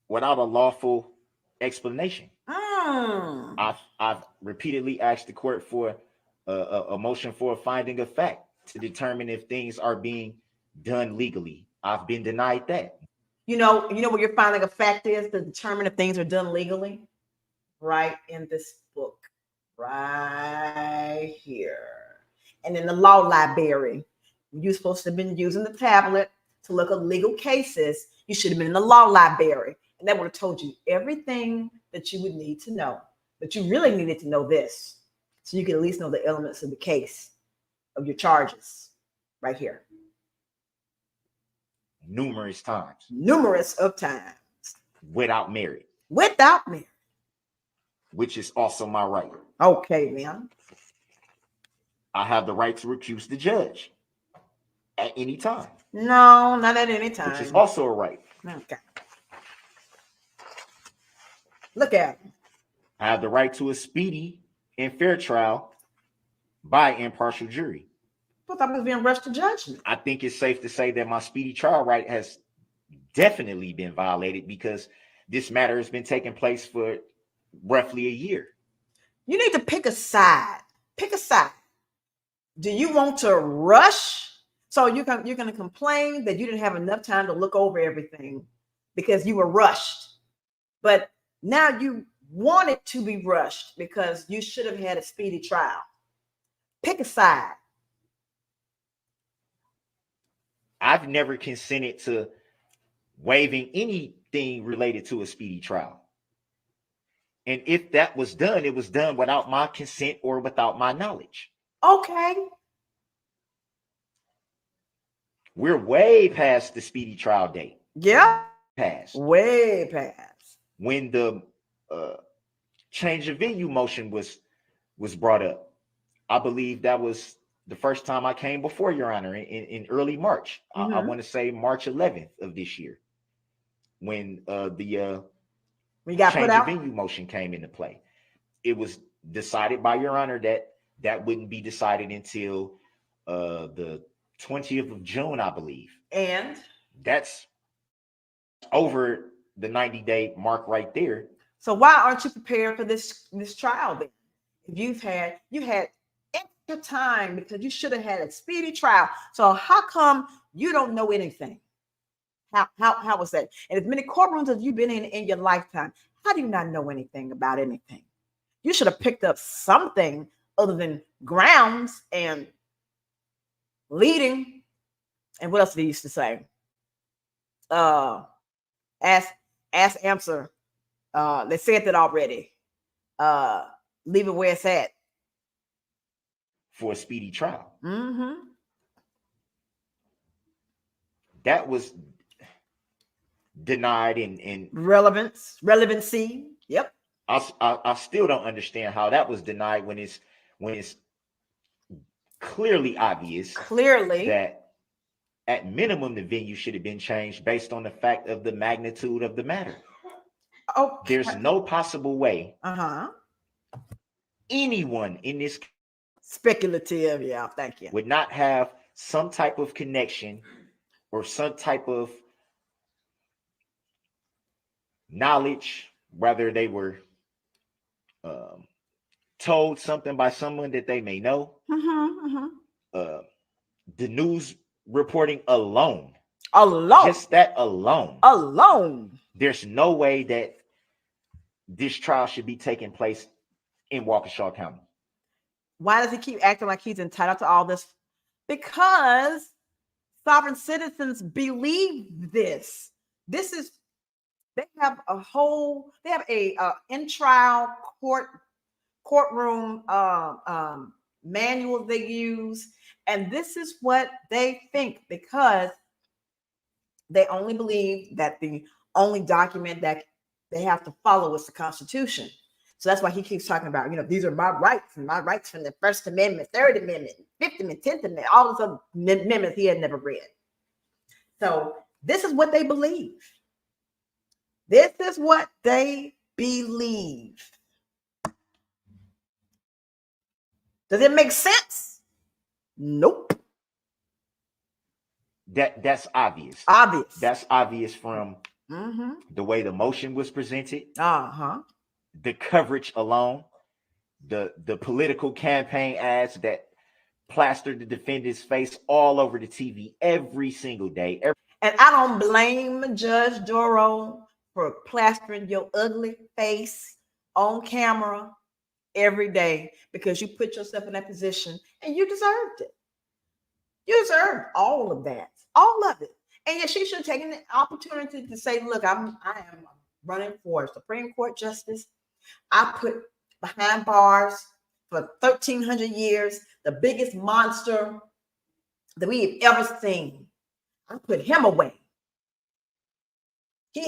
Without a lawful explanation. I've repeatedly asked the court for a motion for a finding of fact to determine if things are being done legally. I've been denied that. You know what your finding of fact is to determine if things are done legally? Right in this book. Right here. And in the law library, you're supposed to have been using the tablet to look at legal cases. You should have been in the law library. And that would have told you everything that you would need to know. But you really needed to know this, so you can at least know the elements of the case, of your charges, right here. Numerous times. Numerous of times. Without merit. Without merit. Which is also my right. Okay, man. I have the right to recuse the judge at any time. No, not at any time. Which is also a right. Okay. Look at him. I have the right to a speedy and fair trial by impartial jury. I thought I was being rushed to judgment. I think it's safe to say that my speedy trial right has definitely been violated because this matter has been taking place for roughly a year. You need to pick a side. Pick a side. Do you want to rush? So you're going to complain that you didn't have enough time to look over everything because you were rushed. But now you want it to be rushed because you should have had a speedy trial. Pick a side. I've never consented to waiving anything related to a speedy trial. And if that was done, it was done without my consent or without my knowledge. Okay. We're way past the speedy trial date. Yeah. Past. Way past. When the change of venue motion was brought up, I believe that was the first time I came before Your Honor in early March. I want to say March 11th of this year, when we got change put out. Of venue motion came into play. It was decided by Your Honor that wouldn't be decided until the 20th of June, I believe. And that's over the 90-day mark right there. So why aren't you prepared for this trial then? If you had extra time, because you should have had a speedy trial. So how come you don't know anything? How was that? And as many courtrooms as you've been in your lifetime, how do you not know anything about anything? You should have picked up something other than grounds and leading. And what else did he used to say? Ask, answer. They said that already. Leave it where it's at. For a speedy trial. Mm-hmm. That was denied in relevancy. Yep. I still don't understand how that was denied when it's clearly obvious that at minimum the venue should have been changed based on the fact of the magnitude of the matter. Oh, there's no possible way anyone in this speculative, thank you, would not have some type of connection or some type of knowledge, whether they were told something by someone that they may know. The news reporting alone, just that alone, there's no way that this trial should be taking place in Waukesha County. Why does he keep acting like he's entitled to all this? Because sovereign citizens believe this. They have a in trial courtroom manual they use, and this is what they think, because they only believe that the only document that they have to follow is the Constitution. So that's why he keeps talking about, these are my rights, and my rights from the First Amendment, Third Amendment, Fifth Amendment, 10th Amendment, all those other amendments he had never read. So this is what they believe. This is what they believe. Does it make sense? Nope. That's obvious. That's obvious from the way the motion was presented. The coverage alone, the political campaign ads that plastered the defendant's face all over the TV every single day. And I don't blame Judge Darrell for plastering your ugly face on camera every day, because you put yourself in that position and you deserved it. You deserved all of that, all of it. And yet she should have taken the opportunity to say, look, I am running for Supreme Court justice. I put behind bars for 1,300 years, the biggest monster that we have ever seen. I put him away. He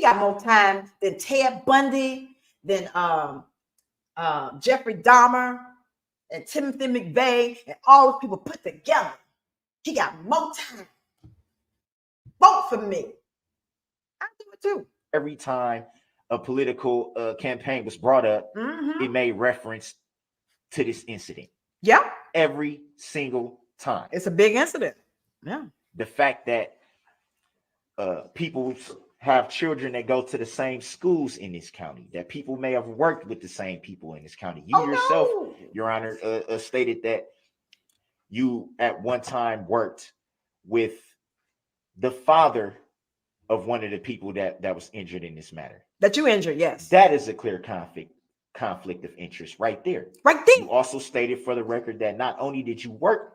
got more time than Ted Bundy, than Jeffrey Dahmer, and Timothy McVeigh, and all those people put together. He got more time. Vote for me. I do it too. Every time a political campaign was brought up, it made reference to this incident. Yeah. Every single time. It's a big incident. Yeah. The fact that people have children that go to the same schools in this county, that people may have worked with the same people in this county. You yourself, Your Honor, stated that you at one time worked with the father of one of the people that was injured in this matter. That you injured, yes. That is a clear conflict of interest right there. Right there. You also stated for the record that not only did you work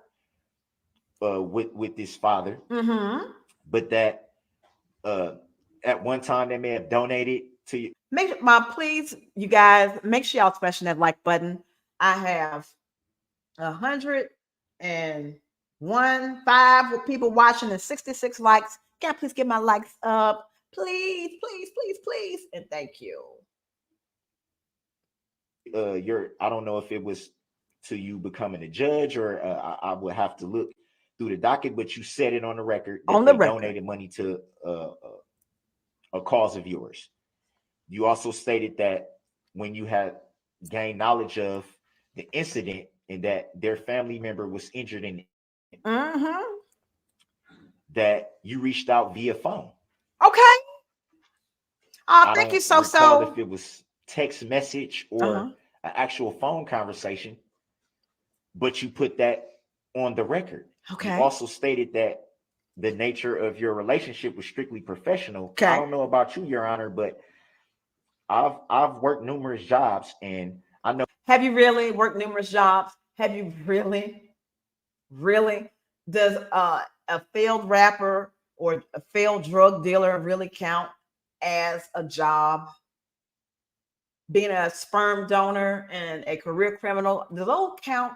with this father, but that at one time they may have donated to you. Please, you guys, make sure y'all smashing that like button. I have 101.5 with people watching and 66 likes. Can I please get my likes up? Please, please, please, please. And thank you. I don't know if it was to you becoming a judge, or I would have to look through the docket, but you said it on the record that they donated money to a cause of yours. You also stated that when you had gained knowledge of the incident and that their family member was injured in it, that you reached out via phone. Okay. Oh, I thank you, don't recall so. if it was text message or an actual phone conversation, but you put that on the record. You Okay. also stated that the nature of your relationship was strictly professional. Okay. I don't know about you, Your Honor, but I've worked numerous jobs, and I know. Have you really worked numerous jobs? Have you really? Does a failed rapper or a failed drug dealer really count as a job? Being a sperm donor and a career criminal, do those count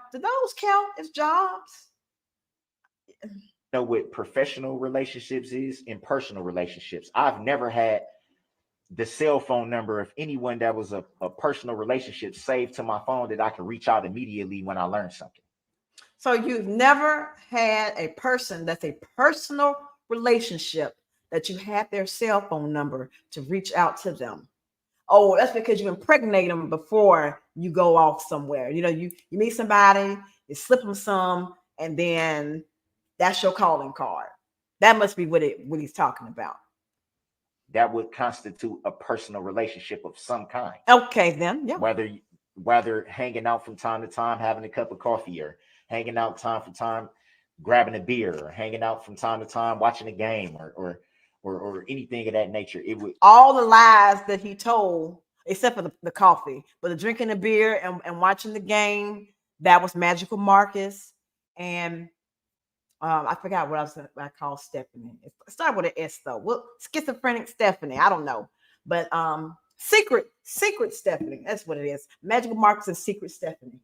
as jobs? Know what professional relationships is and personal relationships. I've never had the cell phone number of anyone that was a personal relationship saved to my phone that I can reach out immediately when I learn something. So you've never had a person that's a personal relationship that you had their cell phone number to reach out to them. Oh, that's because you impregnate them before you go off somewhere. You know, you meet somebody, you slip them some, and then that's your calling card. That must be what he's talking about. That would constitute a personal relationship of some kind. Okay, then, yeah. Whether hanging out from time to time, having a cup of coffee, or hanging out time for time, grabbing a beer, or hanging out from time to time, watching a game, or anything of that nature. It would all the lies that he told, except for the coffee, but the drinking the beer and watching the game, that was Magical Marcus. And I forgot what I called Stephanie. It started with an S though. Well, schizophrenic Stephanie. I don't know. But secret Stephanie. That's what it is. Magical Marcus and Secret Stephanie.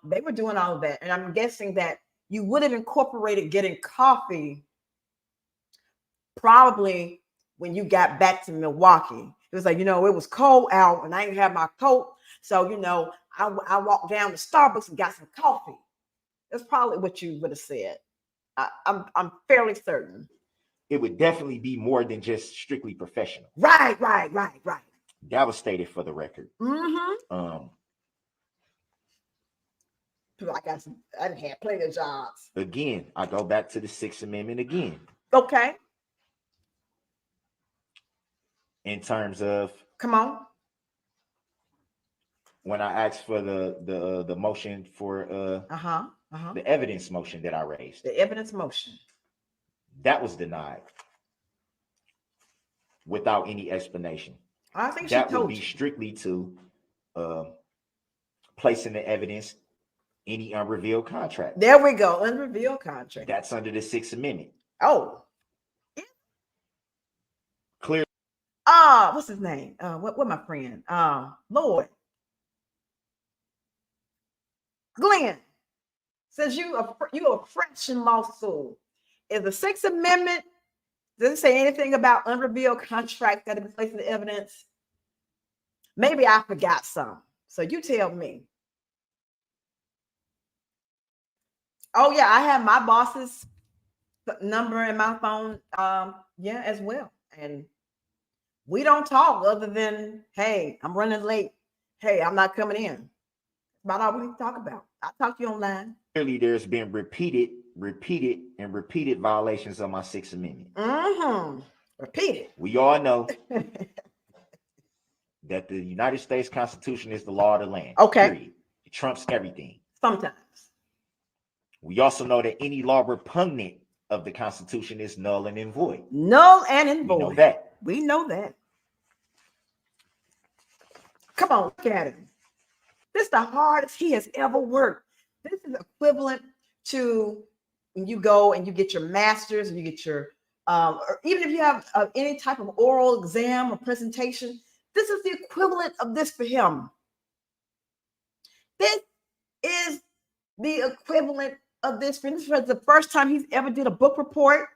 They were doing all of that. And I'm guessing that you would have incorporated getting coffee probably when you got back to Milwaukee. It was like, it was cold out and I didn't have my coat. So, I walked down to Starbucks and got some coffee. That's probably what you would have said. I'm fairly certain. It would definitely be more than just strictly professional. Right. That was stated for the record. Mm-hmm. I didn't have plenty of jobs. Again, I go back to the Sixth Amendment again. Okay. In terms of, come on. When I asked for the motion for the evidence motion that I raised. The evidence motion. That was denied without any explanation. I think that would be strictly to place in the evidence any unrevealed contract. There we go, unrevealed contract. That's under the Sixth Amendment. Oh. Clear. What's his name? What my friend? Lord. Glenn, says you are fresh in law school. Is the Sixth Amendment, does it say anything about unrevealed contract that is placed in the evidence? Maybe I forgot some. So you tell me. Oh yeah, I have my boss's number in my phone, as well. And we don't talk other than, hey, I'm running late. Hey, I'm not coming in. That's about all we talk about. I'll talk to you online. Clearly, there's been repeated violations of my Sixth Amendment. Mm-hmm. Repeated. We all know that the United States Constitution is the law of the land. Okay. Period. It trumps everything. Sometimes. We also know that any law repugnant of the Constitution is null and void. Null and void. We know that. We know that. Come on, look at him. This is the hardest he has ever worked. This is equivalent to when you go and you get your master's and you get your, or even if you have any type of oral exam or presentation, this is the equivalent of this for him. This is the equivalent of this for him. This was the first time he's ever did a book report.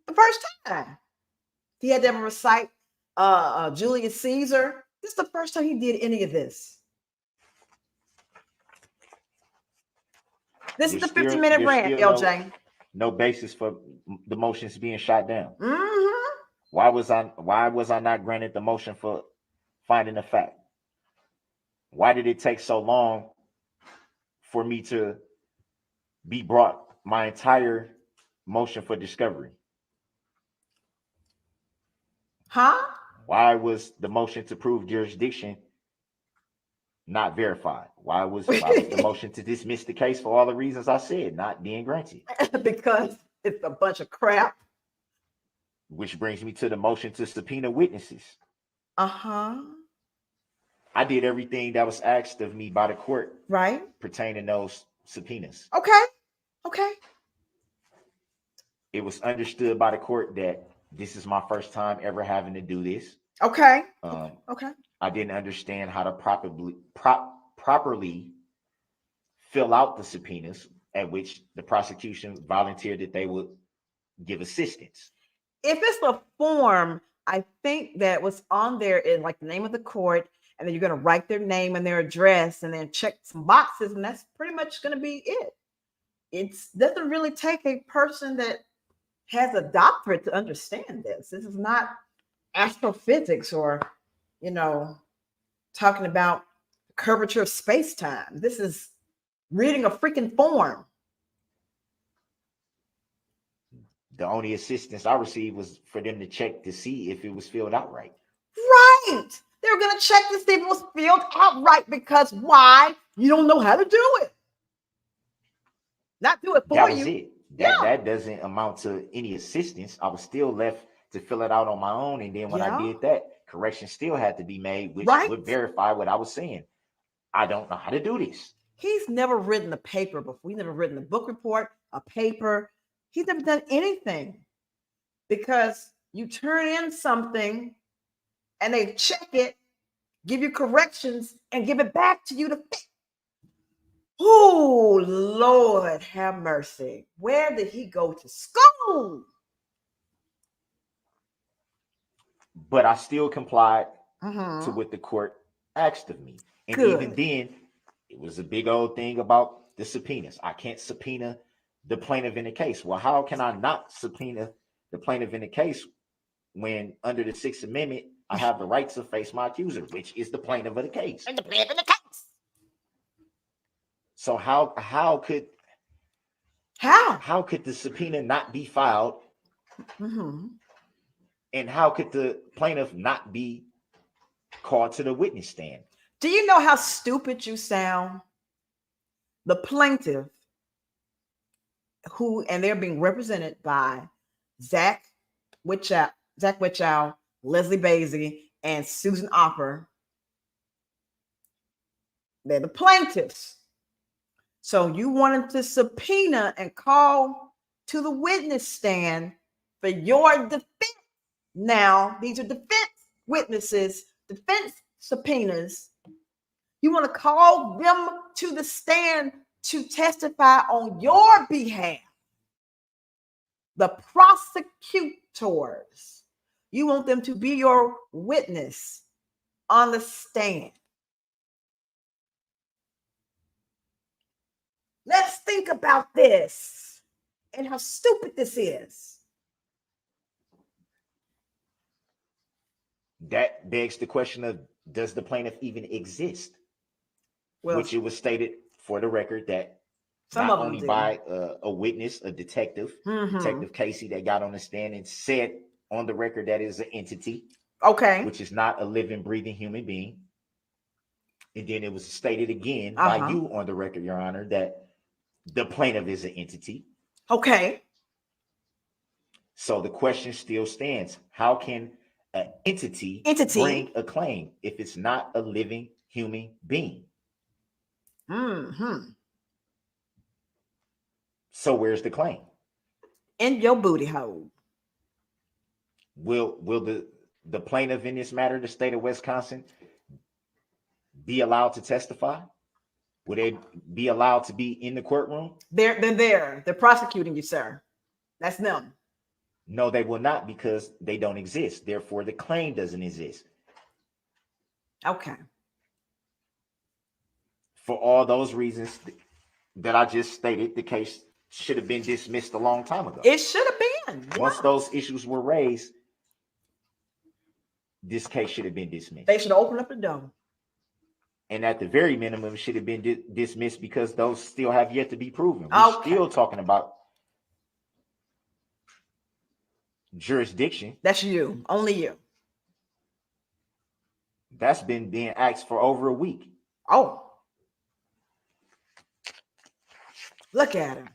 The first time. He had to ever recite Julius Caesar. This is the first time he did any of this. This is the 50-minute rant, LJ. No basis for the motions being shot down. Mm-hmm. Why was I not granted the motion for finding a fact? Why did it take so long for me to be brought my entire motion for discovery? Huh? Why was the motion to prove jurisdiction not verified? Why was the motion to dismiss the case for all the reasons I said not being granted? Because it's a bunch of crap. Which brings me to the motion to subpoena witnesses. Uh-huh. I did everything that was asked of me by the court Right. pertaining those subpoenas. Okay. It was understood by the court that this is my first time ever having to do this. Okay. I didn't understand how to properly fill out the subpoenas, at which the prosecution volunteered that they would give assistance. If it's a form, I think that was on there in like the name of the court, and then you're going to write their name and their address and then check some boxes, and that's pretty much going to be it. It doesn't really take a person that has a doctorate to understand this. This is not astrophysics or, talking about the curvature of space-time. This is reading a freaking form. The only assistance I received was for them to check to see if it was filled out right. Right. They were going to check to see if it was filled out right, because why? You don't know how to do it. Not do it for you. That was it. That doesn't amount to any assistance. I was still left to fill it out on my own. And then when I did that, correction still had to be made, which would verify what I was saying. I don't know how to do this. He's never written a paper before. He's never written a book report, a paper. He's never done anything, because you turn in something and they check it, give you corrections, and give it back to you to fix. Oh, Lord have mercy. Where did he go to school? But I still complied to what the court asked of me. And even then, it was a big old thing about the subpoenas. I can't subpoena the plaintiff in the case. Well, how can I not subpoena the plaintiff in the case when under the Sixth Amendment, I have the right to face my accuser, which is the plaintiff of the case? And the plaintiff in the case. So how could the subpoena not be filed? And how could the plaintiff not be called to the witness stand? Do you know how stupid you sound? The plaintiff, and they're being represented by Zach Witchow, Leslie Basie, and Susan Opper. They're the plaintiffs. So you wanted to subpoena and call to the witness stand for your defense. Now, these are defense witnesses, defense subpoenas. You want to call them to the stand to testify on your behalf. The prosecutors, you want them to be your witness on the stand. Let's think about this and how stupid this is. That begs the question of, does the plaintiff even exist? Well, which it was stated for the record that some not of only them by a witness, a detective, Detective Casey, that got on the stand and said on the record that is an entity, which is not a living, breathing human being. And then it was stated again by you on the record, Your Honor, that the plaintiff is an entity. So the question still stands: how can an entity bring a claim if it's not a living human being? So where's the claim? In your booty hole. Will the plaintiff in this matter, the state of Wisconsin, be allowed to testify? Will they be allowed to be in the courtroom? They're there. They're prosecuting you, sir. That's them. No, they will not, because they don't exist. Therefore, the claim doesn't exist. Okay. For all those reasons that I just stated, the case should have been dismissed a long time ago. It should have been. Once those issues were raised, this case should have been dismissed. They should open up the door. And at the very minimum, it should have been dismissed because those still have yet to be proven. We're still talking about jurisdiction. That's you. Only you. That's been being asked for over a week. Oh, look at him.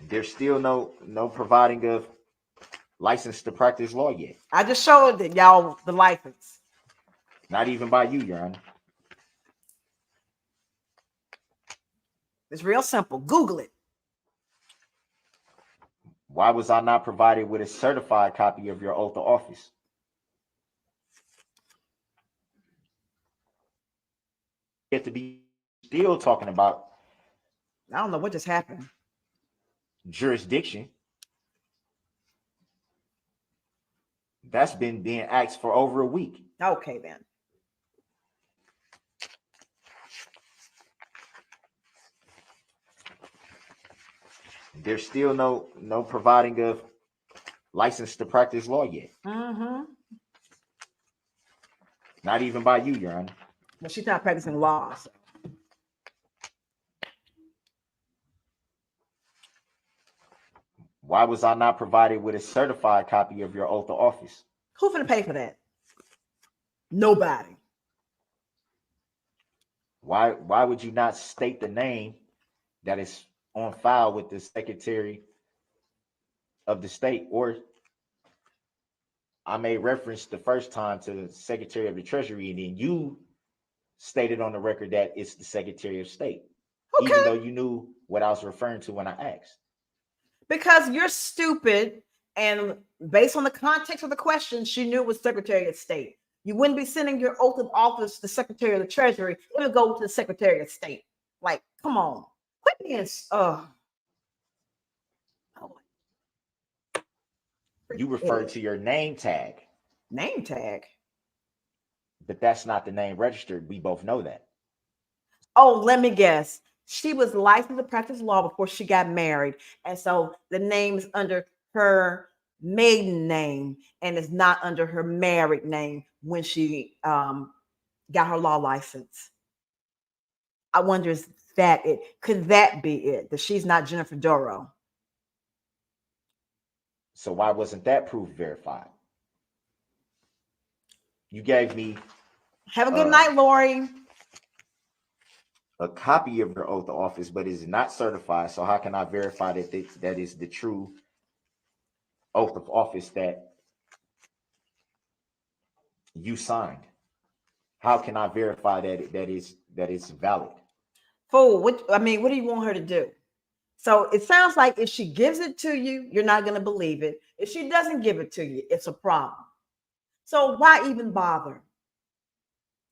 There's still no providing of license to practice law yet. I just showed that y'all the license. Not even by you, Your Honor. It's real simple. Google it. Why was I not provided with a certified copy of your oath of office? You have to be still talking about I don't know what just happened. jurisdiction. That's been being asked for over a week. Okay, then. There's still no providing of license to practice law yet. Mm-hmm. Not even by you, Your Honor. Well, she's not practicing law. So. Why was I not provided with a certified copy of your oath of office? Who's gonna pay for that? Nobody. Why would you not state the name that is on file with the Secretary of the State? Or I made reference the first time to the Secretary of the Treasury, and then you stated on the record that it's the Secretary of State, Okay. even though you knew what I was referring to when I asked. Because you're stupid, and based on the context of the question, she knew it was Secretary of State. You wouldn't be sending your oath of office to the Secretary of the Treasury. It would go to the Secretary of State. Like, come on. Quit being, You referred to your name tag. Name tag? But that's not the name registered. We both know that. Oh, let me guess. She was licensed to practice law before she got married. And so the name is under her maiden name and is not under her married name when she got her law license. I wonder, is that it? Could that be it? That she's not Jennifer Darrell? So why wasn't that proof verified? You gave me Have a good night, Lori. A copy of your oath of office, but is not certified. So how can I verify that that is the true oath of office that you signed? How can I verify that it's valid? Fool, what do you want her to do? So it sounds like if she gives it to you, you're not going to believe it. If she doesn't give it to you, it's a problem. So why even bother?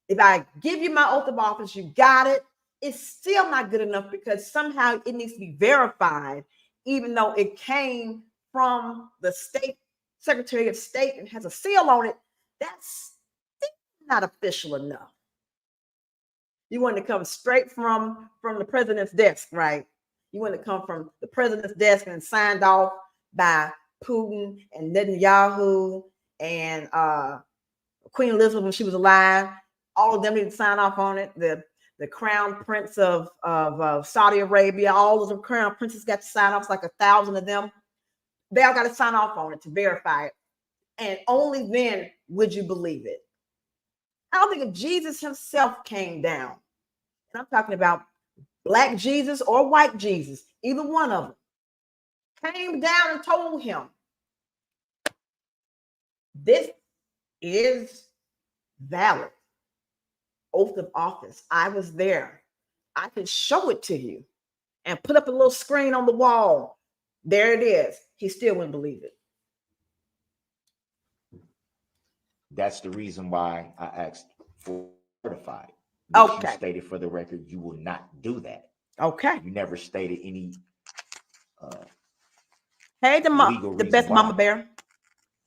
If I give you my oath of office, you got it. It's still not good enough because somehow it needs to be verified, even though it came from the state Secretary of State and has a seal on it. That's not official enough. You want to come straight from the president's desk, right? You want to come from the president's desk and signed off by Putin and Netanyahu and Queen Elizabeth when she was alive. All of them need to sign off on it. The crown prince of Saudi Arabia, all of the crown princes got to sign off. It's like 1,000 of them. They all got to sign off on it to verify it. And only then would you believe it. I don't think if Jesus himself came down, and I'm talking about Black Jesus or white Jesus, either one of them, came down and told him, this is valid. Oath of office. I was there. I can show it to you and put up a little screen on the wall. There it is. He still wouldn't believe it. That's the reason why I asked for certified. Okay. You stated for the record you will not do that. Okay. You never stated any hey, the best why. mama bear.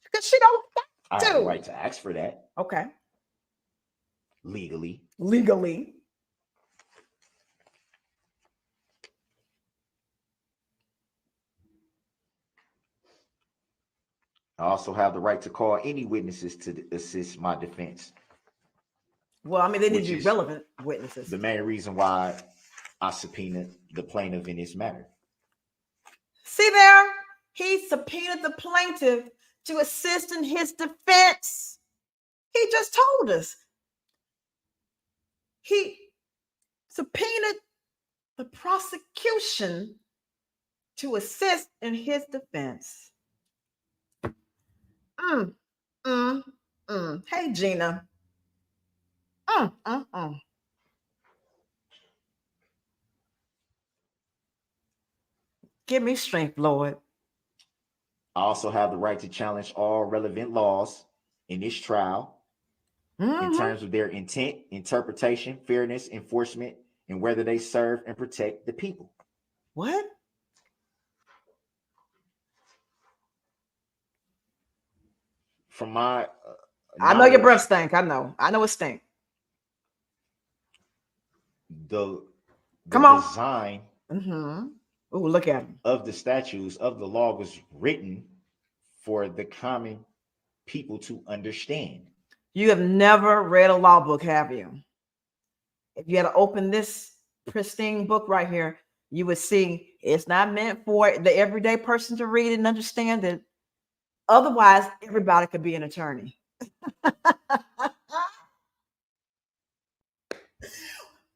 Because she don't I have the right to ask for that. Okay. Legally. I also have the right to call any witnesses to assist my defense. Well, I mean, they need to be relevant witnesses. The main reason why I subpoenaed the plaintiff in this matter. See there? He subpoenaed the plaintiff to assist in his defense. He just told us. He subpoenaed the prosecution to assist in his defense. Hey, Gina. Give me strength, Lord. I also have the right to challenge all relevant laws in this trial in terms of their intent, interpretation, fairness, enforcement, and whether they serve and protect the people. What? From my I know your breath stink. I know it stink. The Come on. design Oh, look at him. of the statutes of the law was written for the common people to understand. You have never read a law book, have you? If you had to open this pristine book right here, you would see it's not meant for the everyday person to read and understand it. Otherwise, everybody could be an attorney.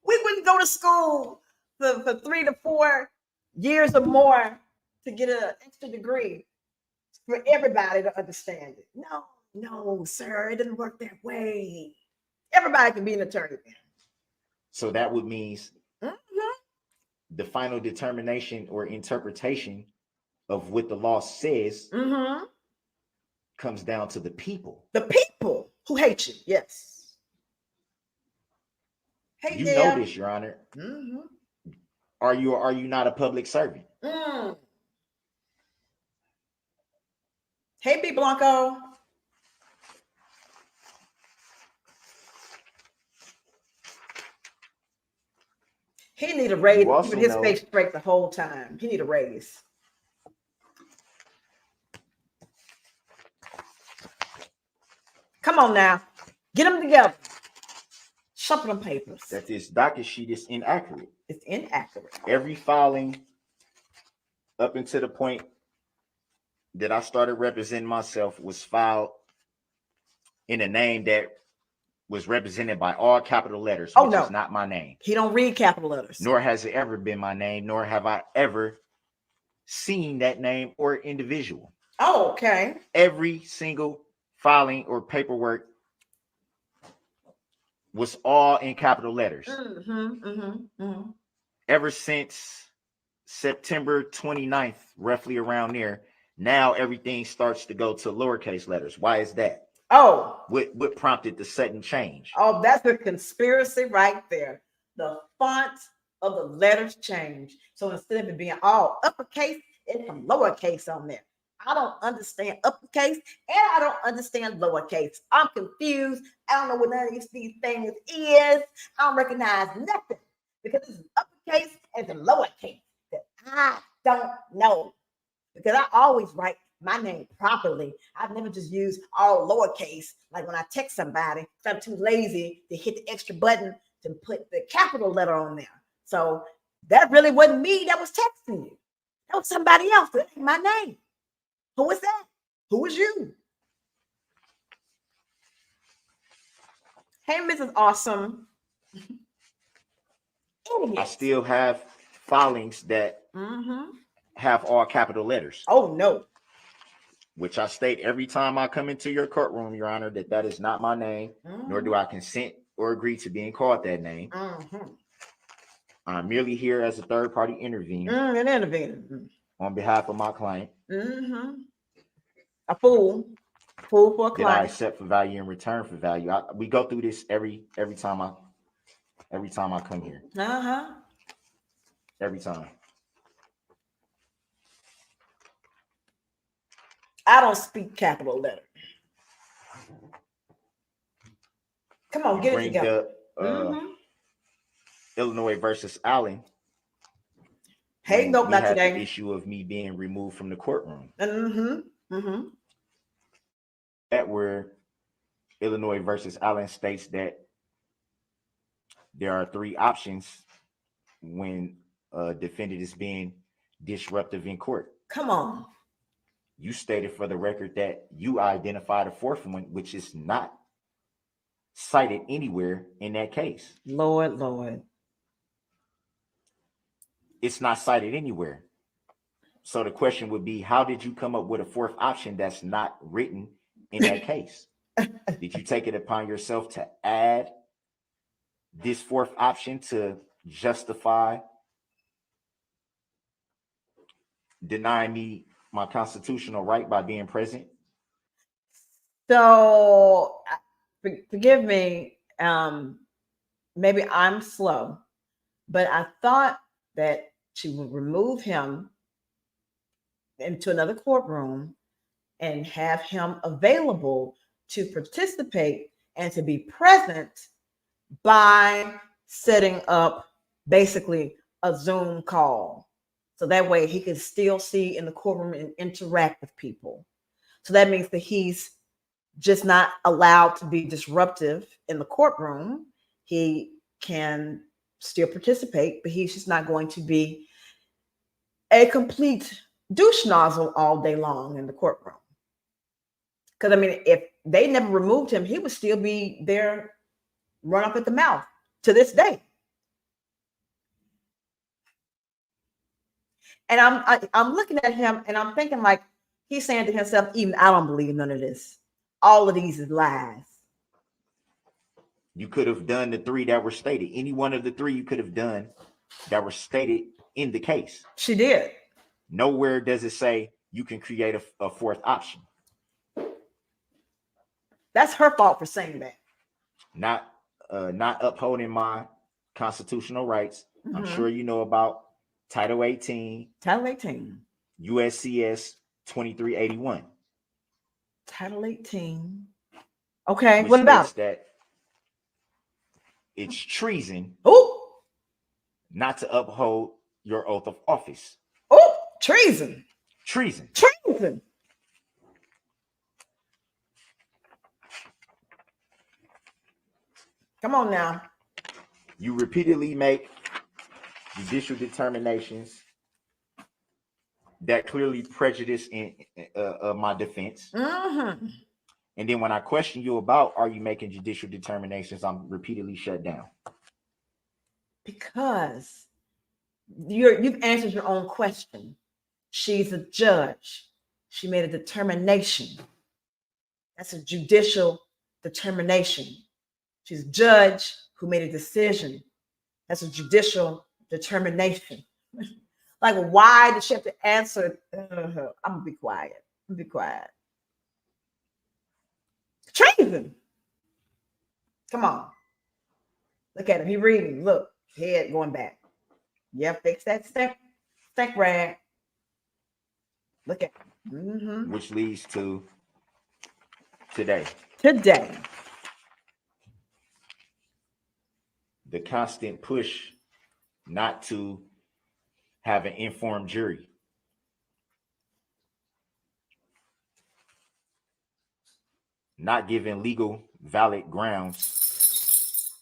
We wouldn't go to school for 3 to 4 years or more to get an extra degree for everybody to understand it. No, sir, it doesn't work that way. Everybody can be an attorney. So that would mean the final determination or interpretation of what the law says comes down to the people. The people who hate you, yes. Hey, you Darrell. know this, Your Honor. Are you not a public servant? Hey, B. Blanco. He need a raise. Keeping his face straight the whole time. He need a raise. Come on now. Get them together. Shuffle them papers. That this docket sheet is inaccurate. It's inaccurate. Every filing up until the point that I started representing myself was filed in a name that was represented by all capital letters, which is not my name. He don't read capital letters. Nor has it ever been my name, nor have I ever seen that name or individual. Oh, okay. Every single filing or paperwork was all in capital letters. Ever since September 29th, roughly around there, now everything starts to go to lowercase letters. Why is that? Oh. What prompted the sudden change? Oh, that's a conspiracy right there. The font of the letters change. So instead of it being all uppercase, it's some lowercase on there. I don't understand uppercase and I don't understand lowercase. I'm confused. I don't know what none of these things is. I don't recognize nothing because it's uppercase and the lowercase that I don't know. Because I always write my name properly. I've never just used all lowercase. Like when I text somebody, I'm too lazy to hit the extra button to put the capital letter on there. So that really wasn't me that was texting you. That was somebody else. That ain't my name. Who was that? Who was you? Hey, Mrs. Awesome. I still have filings that have all capital letters. Oh, no. Which I state every time I come into your courtroom, Your Honor, that is not my name, nor do I consent or agree to being called that name. I'm merely here as a third-party intervener. An intervener. On behalf of my client. A fool for a client. That I accept for value in return for value. We go through this every time I come here. Every time. I don't speak capital letter. Come on, get it together. Illinois versus Allen. Hey, nope, not today. The issue of me being removed from the courtroom. That where Illinois versus Allen states that there are 3 options when a defendant is being disruptive in court. Come on. you stated for the record that you identified a fourth one, which is not cited anywhere in that case. Lord. It's not cited anywhere. So the question would be, how did you come up with a fourth option that's not written in that case? Did you take it upon yourself to add this fourth option to justify denying me my constitutional right by being present? So forgive me, maybe I'm slow, but I thought that she would remove him into another courtroom and have him available to participate and to be present by setting up basically a Zoom call. So that way he could still see in the courtroom and interact with people. So that means that he's just not allowed to be disruptive in the courtroom. He can still participate, but he's just not going to be a complete douche nozzle all day long in the courtroom. Because, I mean, if they never removed him, he would still be there, run up at the mouth to this day. And I'm looking at him and I'm thinking, like, he's saying to himself, even I don't believe none of this. All of these is lies. You could have done the three that were stated. Any one of the three you could have done that were stated in the case. She did. Nowhere does it say you can create a fourth option. That's her fault for saying that. Not upholding my constitutional rights. Mm-hmm. I'm sure you know about Title 18. Title 18. USCS 2381. Title 18. Okay, what about that? It's treason. Oh, not to uphold your oath of office. Oh, treason. Treason. Treason. Come on now. You repeatedly make judicial determinations that clearly prejudice in my defense. Mm-hmm. And then when I question you about, are you making judicial determinations, I'm repeatedly shut down. Because you've answered your own question. She's a judge. She made a determination. That's a judicial determination. She's a judge who made a decision. That's a judicial determination. Like, why did she have to answer? I'm gonna be quiet. Treason. Come on. Look at him. He reading. Look, head going back. Yeah, fix that stink rag. Look at him. Mm-hmm. Which leads to today. The constant push not to have an informed jury. Not giving legal valid grounds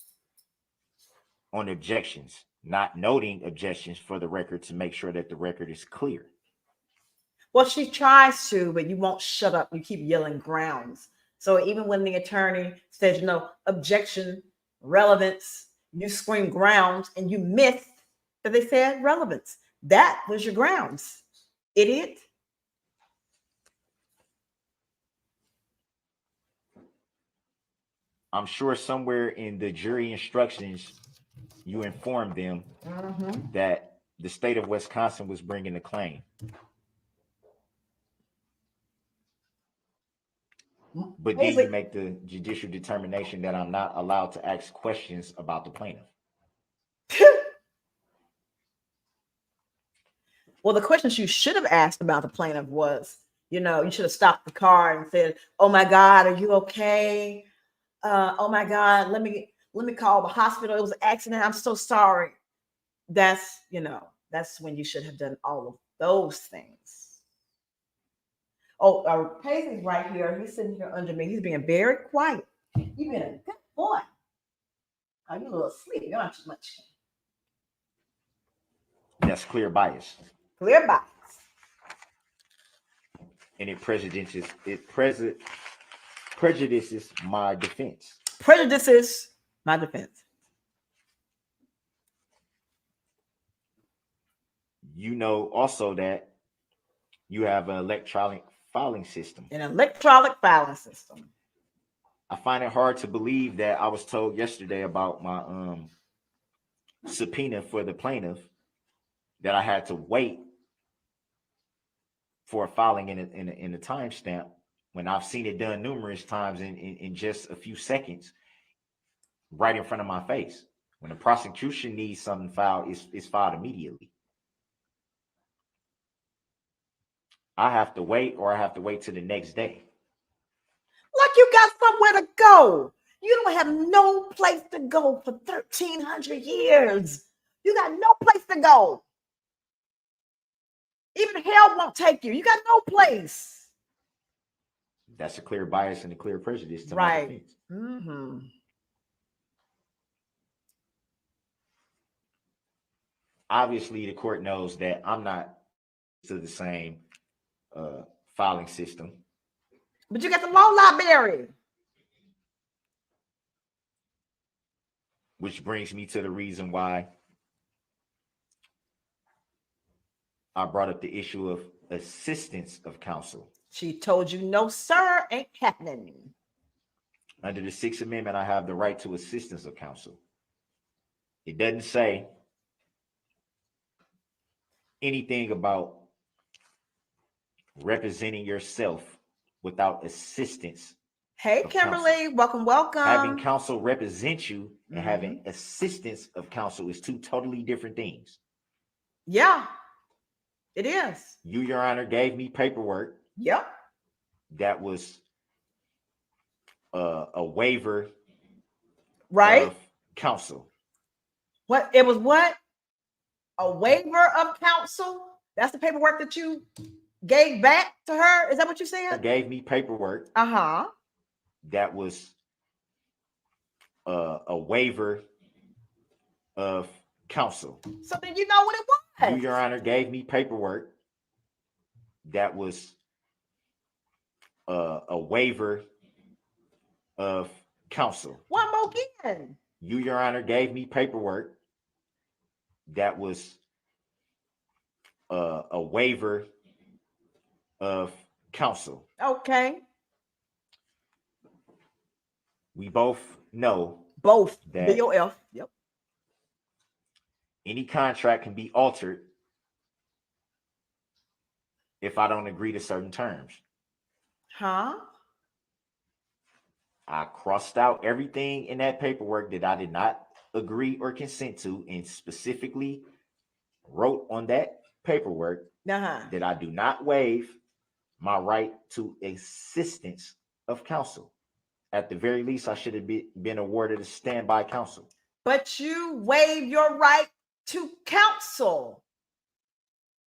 on objections, not noting objections for the record to make sure that the record is clear. Well, she tries to, but you won't shut up. You keep yelling grounds. So even when the attorney says, objection, relevance, you scream grounds and you missed that they said relevance. That was your grounds, idiot. I'm sure somewhere in the jury instructions, you informed them that the state of Wisconsin was bringing a claim. But then you make the judicial determination that I'm not allowed to ask questions about the plaintiff. Well, the questions you should have asked about the plaintiff was, you should have stopped the car and said, "Oh my God, are you okay? Oh my God, let me call the hospital. It was an accident. I'm so sorry." That's when you should have done all of those things. Oh, Paisley's right here. He's sitting here under me. He's being very quiet. You've been a good boy. Oh, you're a little asleep. You don't have too much. That's clear bias. Clear bias. and it prejudices my defense. Prejudices my defense. You know also that you have an electronic filing system. An electronic filing system. I find it hard to believe that I was told yesterday about my subpoena for the plaintiff that I had to wait for a filing in a timestamp when I've seen it done numerous times in just a few seconds right in front of my face. When the prosecution needs something filed, it's filed immediately. I have to wait, or I have to wait till the next day. Like you got somewhere to go. You don't have no place to go for 1,300 years. You got no place to go. Even hell won't take you. You got no place. That's a clear bias and a clear prejudice to my Right. defense. Mm-hmm. Obviously, the court knows that I'm not to the same filing system. But you got the law library. Which brings me to the reason why I brought up the issue of assistance of counsel. She told you, no, sir, ain't happening. Under the Sixth Amendment, I have the right to assistance of counsel. It doesn't say anything about representing yourself without assistance. Hey, Kimberly, welcome. Having counsel represent you and Mm-hmm. having assistance of counsel is two totally different things. Yeah, it is. You, Your Honor, gave me paperwork. Yep. That was a waiver, right, of counsel. What it was? What? A waiver of counsel? That's the paperwork that you gave back to her? Is that what you said? Gave me paperwork. Uh-huh. That was a waiver of counsel. So then you know what it was. You, Your Honor, gave me paperwork. That was a waiver of counsel. One more again. You, Your Honor, gave me paperwork. That was a waiver of counsel. Okay. We both know that BOF. Yep. Any contract can be altered if I don't agree to certain terms. Huh? I crossed out everything in that paperwork that I did not agree or consent to, and specifically wrote on that paperwork that I do not waive my right to assistance of counsel. At the very least, I should have been awarded a standby counsel. But you waive your right to counsel.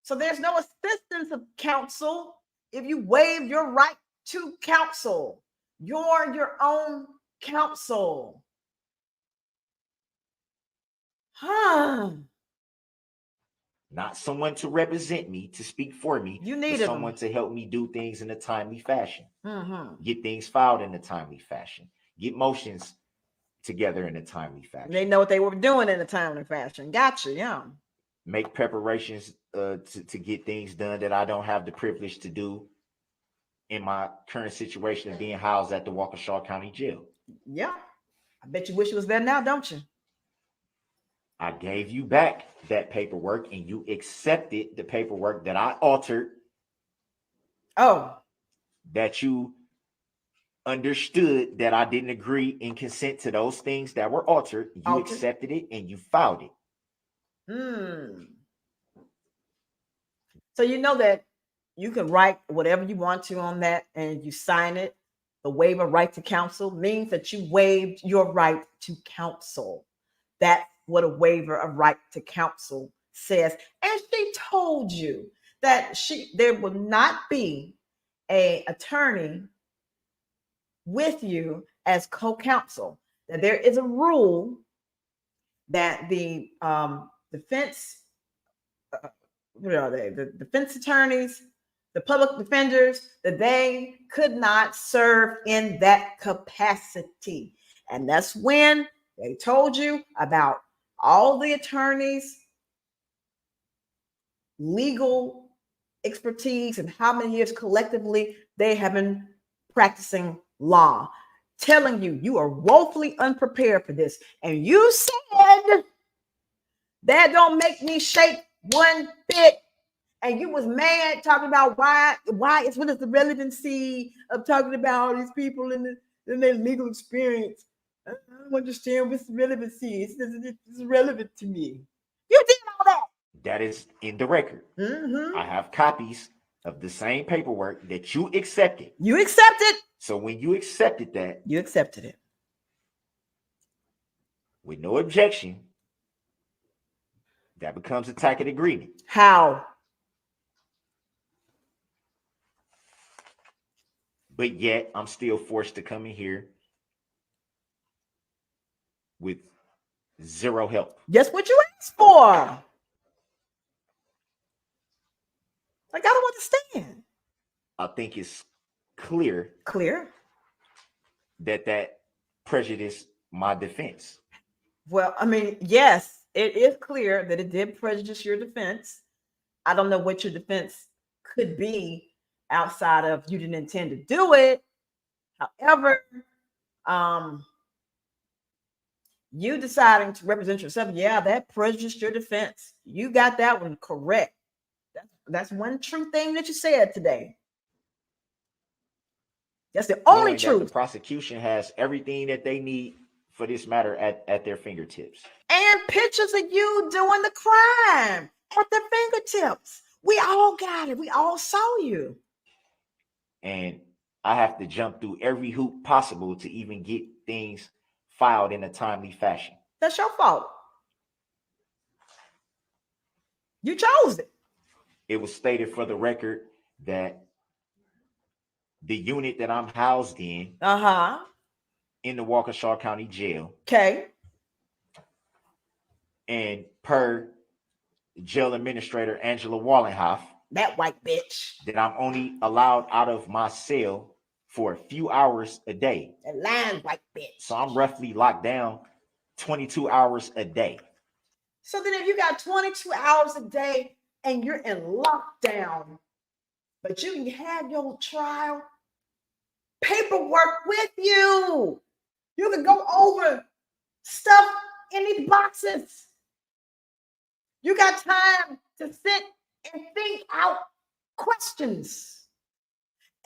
So there's no assistance of counsel if you waive your right to counsel. You're your own counsel. Not someone to represent me, to speak for me. You need someone to help me do things in a timely fashion. Mm-hmm. Get things filed in a timely fashion. Get motions together in a timely fashion. They know what they were doing in a timely fashion. Gotcha, yeah. Make preparations to get things done that I don't have the privilege to do in my current situation of being housed at the Waukesha County Jail. Yeah. I bet you wish you was there now, don't you? I gave you back that paperwork and you accepted the paperwork that I altered. Oh. That you understood that I didn't agree and consent to those things that were altered. You accepted it and you filed it. So you know that you can write whatever you want to on that and you sign it. The waiver right to counsel means that you waived your right to counsel. That's what a waiver of right to counsel says. And she told you that there will not be an attorney with you as co-counsel. That there is a rule that the defense, what are they? The defense attorneys the public defenders, that they could not serve in that capacity. And that's when they told you about all the attorneys' legal expertise and how many years collectively they have been practicing law, telling you you are woefully unprepared for this. And you said that don't make me shake one bit. And you was mad talking about why is what is the relevancy of talking about these people in their legal experience. I don't understand what's the relevancy. It's relevant to me. You did all that. That is in the record. Mm-hmm. I have copies of the same paperwork that you accepted. You accepted. So when you accepted that, you accepted it with no objection, that becomes a tacit agreement. How? But yet, I'm still forced to come in here with zero help. That's what you asked for. Like, I don't understand. I think it's clear that prejudiced my defense. Well, I mean, yes, it is clear that it did prejudice your defense. I don't know what your defense could be outside of you didn't intend to do it. However, you deciding to represent yourself, yeah, that prejudiced your defense. You got that one correct. That's one true thing that you said today. That's the only truth. The prosecution has everything that they need for this matter at their fingertips. And pictures of you doing the crime at their fingertips. We all got it. We all saw you. And I have to jump through every hoop possible to even get things filed in a timely fashion. That's your fault. You chose it. It was stated for the record that the unit that I'm housed in, in the Waukesha County Jail, okay, and per jail administrator Angela Wallenhoff, that white bitch, that I'm only allowed out of my cell for a few hours a day. That lying white bitch. So I'm roughly locked down 22 hours a day. So then if you got 22 hours a day and you're in lockdown, but you can have your trial paperwork with you, you can go over stuff in these boxes. You got time to sit and think out questions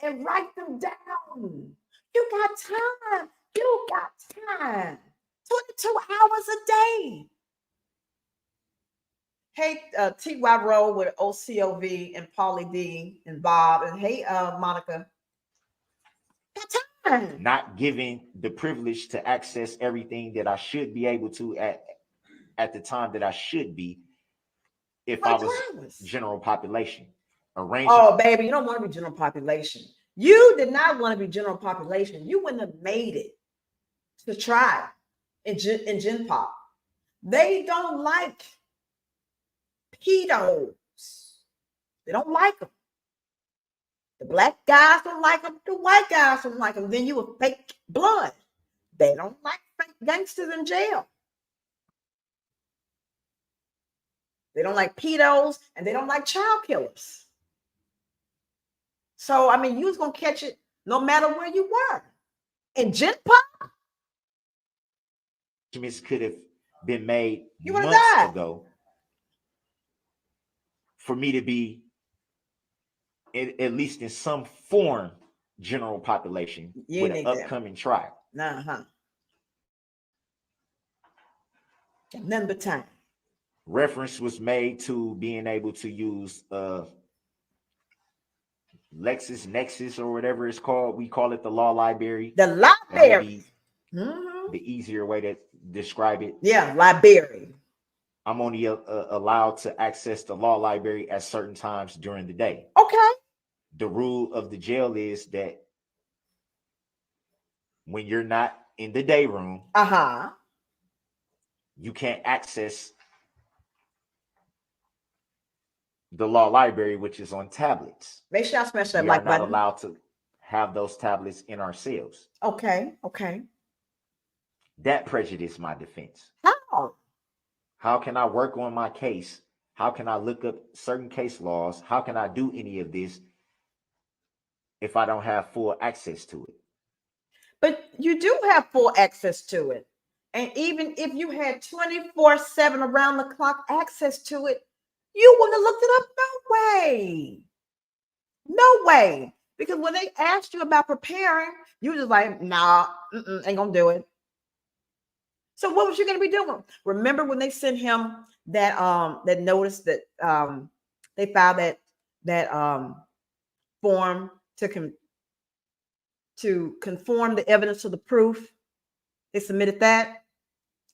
and write them down. You got time. You got time. 22 hours a day. Hey, T.Y. Rowe with OCOV and Pauly D and Bob. And hey, Monica. Got time. Not given the privilege to access everything that I should be able to at the time that I should be if I was general population. Oh, baby, you don't want to be general population. You did not want to be general population. You wouldn't have made it to trial in Gen Pop. They don't like pedos. They don't like them. The black guys don't like them. The white guys don't like them. Then you were fake blood. They don't like fake gangsters in jail. They don't like pedos and they don't like child killers. So, I mean, you was going to catch it no matter where you were. In Gen Pop, could have been made months ago for me to be at least in some form general population with an upcoming trial. Nothing but time. Reference was made to being able to use LexisNexis or whatever it's called. We call it the law library. The library. The easier way to describe it. Yeah, library. I'm only allowed to access the law library at certain times during the day. Okay. The rule of the jail is that when you're not in the day room, you can't access the law library, which is on tablets. Make sure I smash that We like are not button. allowed to have those tablets in our cells. Okay. That prejudiced my defense. How? How can I work on my case? How can I look up certain case laws? How can I do any of this if I don't have full access to it? But you do have full access to it. And even if you had 24/7 around the clock access to it, you wouldn't have looked it up. No way. No way. Because when they asked you about preparing, you were just like, nah, ain't gonna do it. So what was you gonna be doing? Remember when they sent him that that notice that they filed that form to conform the evidence to the proof? They submitted that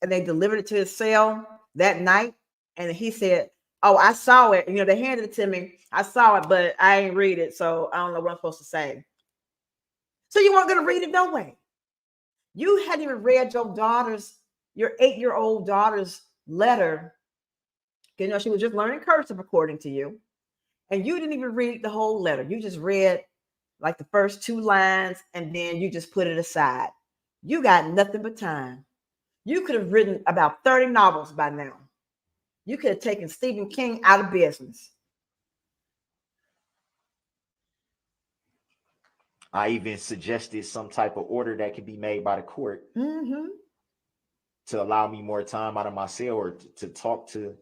and they delivered it to his cell that night. And he said, oh, I saw it. They handed it to me. I saw it, but I ain't read it. So I don't know what I'm supposed to say. So you weren't going to read it no way. You hadn't even read your 8-year-old daughter's letter. She was just learning cursive according to you. And you didn't even read the whole letter. You just read like the first 2 lines and then you just put it aside. You got nothing but time. You could have written about 30 novels by now. You could have taken Stephen King out of business. I even suggested some type of order that could be made by the court to allow me more time out of my cell, or to talk to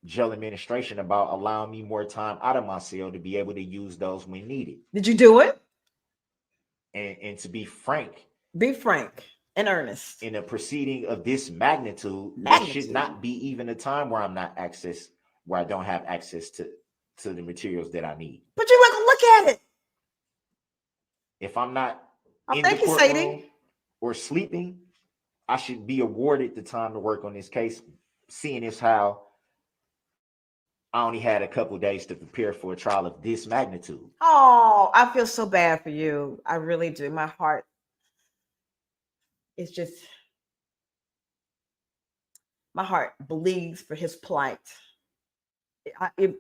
jail administration about allowing me more time out of my cell to be able to use those when needed. Did you do it? And to be frank and earnest, in a proceeding of this magnitude, there should not be even a time where I don't have access to the materials that I need. But you weren't gonna look at it. If I'm not in the courtroom or sleeping, I should be awarded the time to work on this case, seeing as how I only had a couple days to prepare for a trial of this magnitude. Oh, I feel so bad for you. I really do. My heart is just, my heart bleeds for his plight.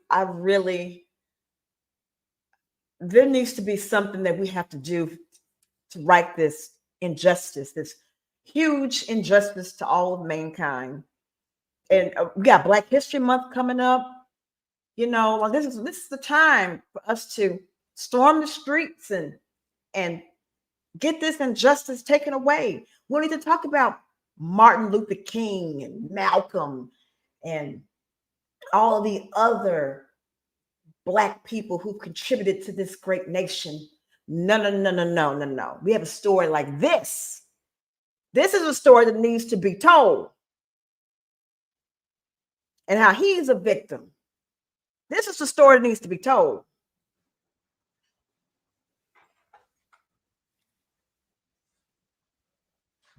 I really, there needs to be something that we have to do to right this injustice, this huge injustice to all of mankind. And we got Black History Month coming up. This is the time for us to storm the streets and get this injustice taken away. We need to talk about Martin Luther King and Malcolm and all of the other Black people who contributed to this great nation. No. We have a story like this. This is a story that needs to be told. And how he's a victim. This is the story that needs to be told.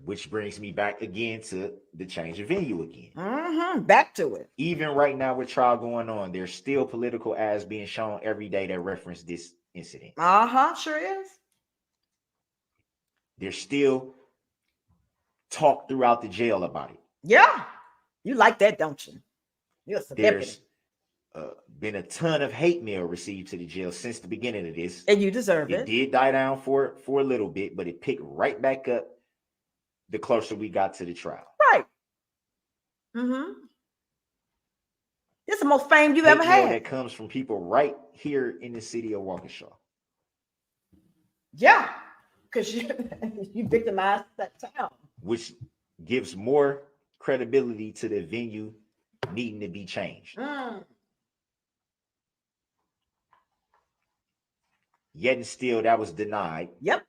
Which brings me back again to the change of venue again. Back to it. Even right now with trial going on, there's still political ads being shown every day that reference this incident. Sure is. There's still talk throughout the jail about it. Yeah. You like that, don't you? You're a celebrity. There's been a ton of hate mail received to the jail since the beginning of this. And you deserve it. It did die down for a little bit, but it picked right back up the closer we got to the trial. Right. This is the most fame you've ever had. That comes from people right here in the city of Waukesha. Yeah, because you victimized that town. Which gives more credibility to the venue needing to be changed. Yet and still, that was denied. Yep.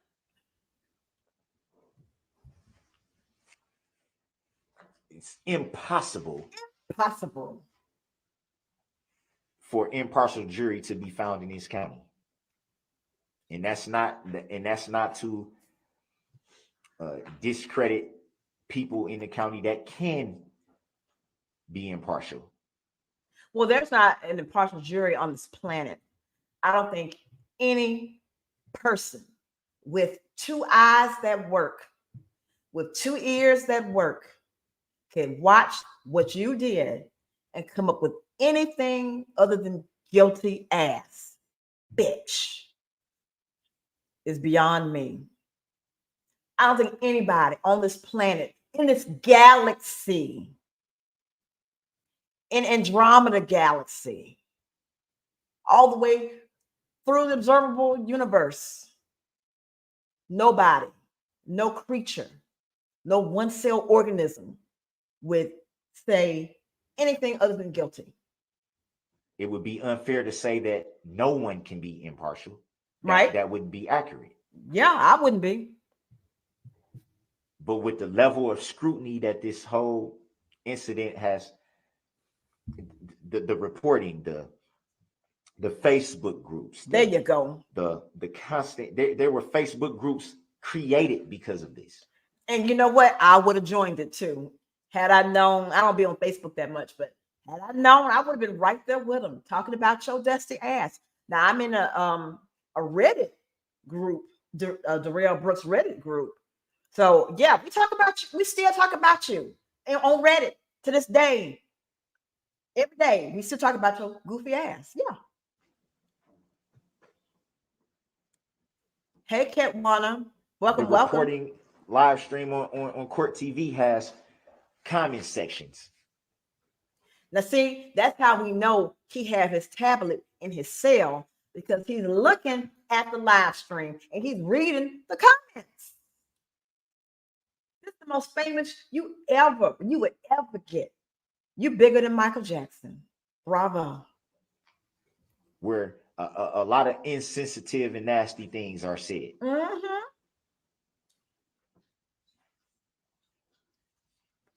It's impossible for impartial jury to be found in this county. And that's not to discredit people in the county that can be impartial. Well, there's not an impartial jury on this planet. I don't think any person with 2 eyes that work, with 2 ears that work, can watch what you did and come up with anything other than guilty ass bitch is beyond me. I don't think anybody on this planet, in this galaxy, in Andromeda galaxy, all the way through the observable universe, nobody, no creature, no one cell organism would say anything other than guilty. It would be unfair to say that no one can be impartial. Right? That wouldn't be accurate. Yeah, I wouldn't be. But with the level of scrutiny that this whole incident has, the reporting, the Facebook groups, There you go. The constant, there were Facebook groups created because of this. And you know what? I would have joined it too. Had I known, I don't be on Facebook that much, but had I known, I would have been right there with them talking about your dusty ass. Now I'm in a Reddit group, Darrell Brooks Reddit group. So yeah, we talk about you. We still talk about you and on Reddit to this day. Every day we still talk about your goofy ass. Yeah. Hey, Catwana. Welcome, The welcome. reporting live stream on Court TV has comment sections. Now, see, that's how we know he had his tablet in his cell, because he's looking at the live stream and he's reading the comments. This is the most famous you would ever get. You bigger than Michael Jackson. Bravo. Where a lot of insensitive and nasty things are said. Mm-hmm.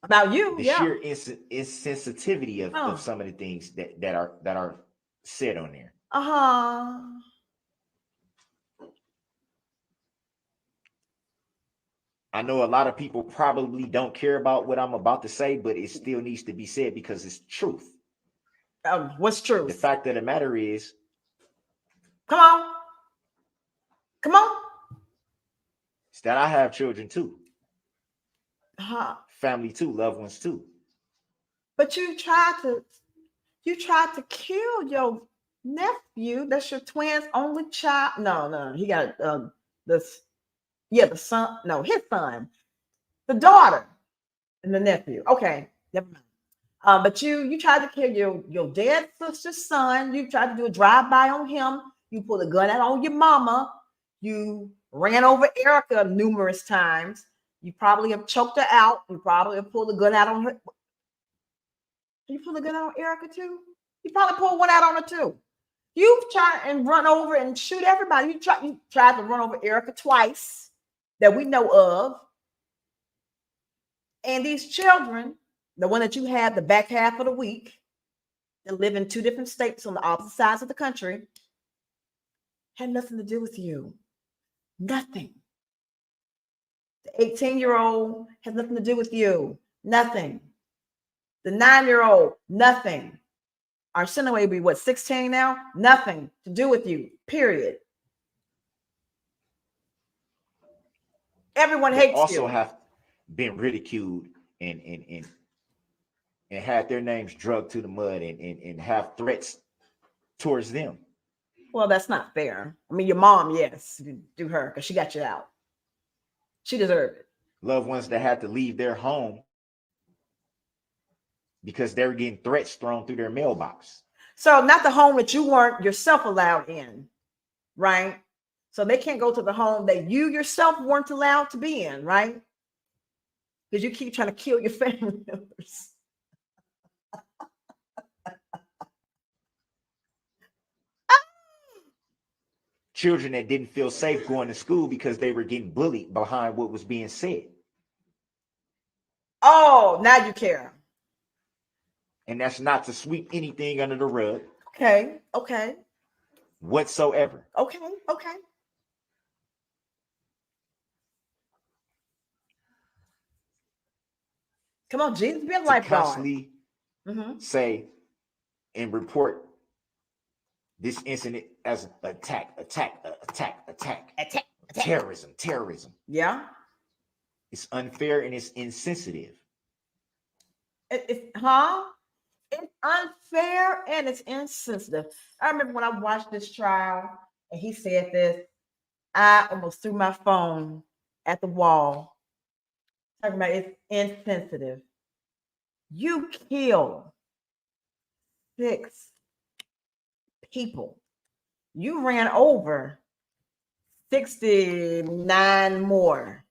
About you, The yeah. sheer insensitivity of some of the things that are said on there. I know a lot of people probably don't care about what I'm about to say, but it still needs to be said because it's truth. What's truth? The fact of the matter is, come on, it's that I have children too. Family too, loved ones too. But you tried to kill your nephew. That's your twin's only child. No, he got the son. No, his son, the daughter, and the nephew. Okay, never mind. But you tried to kill your dead sister's son. You tried to do a drive-by on him. You pulled a gun out on your mama. You ran over Erica numerous times. You probably have choked her out. You probably have pulled a gun out on her. You pulled a gun out on Erica too? You probably pulled one out on her too. You've tried and run over and shoot everybody. You tried to run over Erica twice that we know of. And these children, the one that you had the back half of the week, that live in 2 different states on the opposite sides of the country, had nothing to do with you. Nothing. The 18-year-old has nothing to do with you. Nothing. The 9-year-old, nothing. Arsenio will be what, 16 now? Nothing to do with you, period. Everyone hates also you. Also have been ridiculed and had their names drugged to the mud and have threats towards them. Well, that's not fair. I mean, your mom, yes, do her because she got you out. She deserved it. Loved ones that had to leave their home because they were getting threats thrown through their mailbox. So not the home that you weren't yourself allowed in, right? So they can't go to the home that you yourself weren't allowed to be in, right? Because you keep trying to kill your family members. Children that didn't feel safe going to school because they were getting bullied behind what was being said. Oh, now you care. And that's not to sweep anything under the rug. Okay. Whatsoever. Okay. Come on, Jesus, be a life constantly say and report this incident as attack. Terrorism. Yeah. It's unfair and it's insensitive. It's unfair and it's insensitive. I remember when I watched this trial and he said this, I almost threw my phone at the wall. Talking about it's insensitive. You killed 6 people. You ran over 69 more,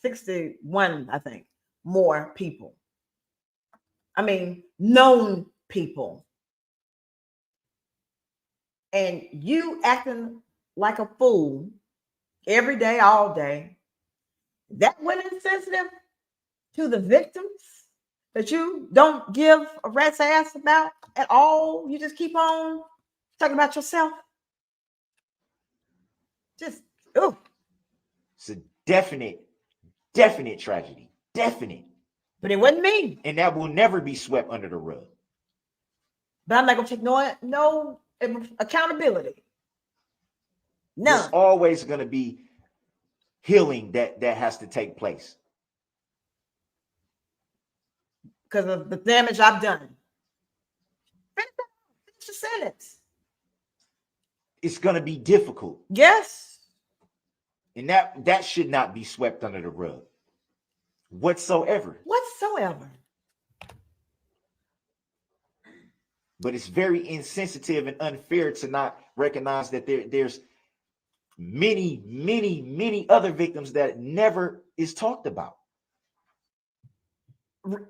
61, I think, more people. I mean, known people. And you acting like a fool every day, all day. That went insensitive to the victims that you don't give a rat's ass about at all. You just keep on talking about yourself. Just, oh. It's a definite tragedy. Definite. But it wasn't me. And that will never be swept under the rug. But I'm not gonna take no accountability. None. There's always gonna be healing that has to take place. Because of the damage I've done. Finish the sentence. It's gonna be difficult. Yes. And that should not be swept under the rug. Whatsoever. But it's very insensitive and unfair to not recognize that there's many other victims that never is talked about.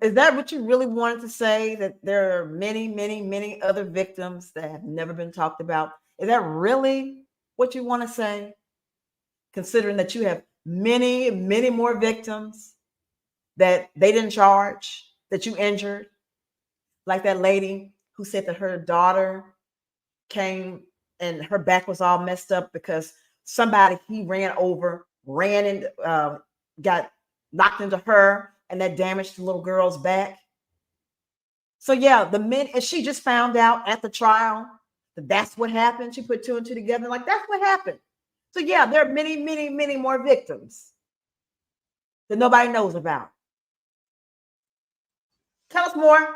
Is that what you really wanted to say? That there are many other victims that have never been talked about? Is that really what you want to say? Considering that you have many more victims that they didn't charge, that you injured, like that lady who said that her daughter came and her back was all messed up because somebody he ran over, got knocked into her, and that damaged the little girl's back. So yeah, the men, and she just found out at the trial that that's what happened. She put 2 and 2 together, like that's what happened. So yeah, there are many more victims that nobody knows about. Tell us more.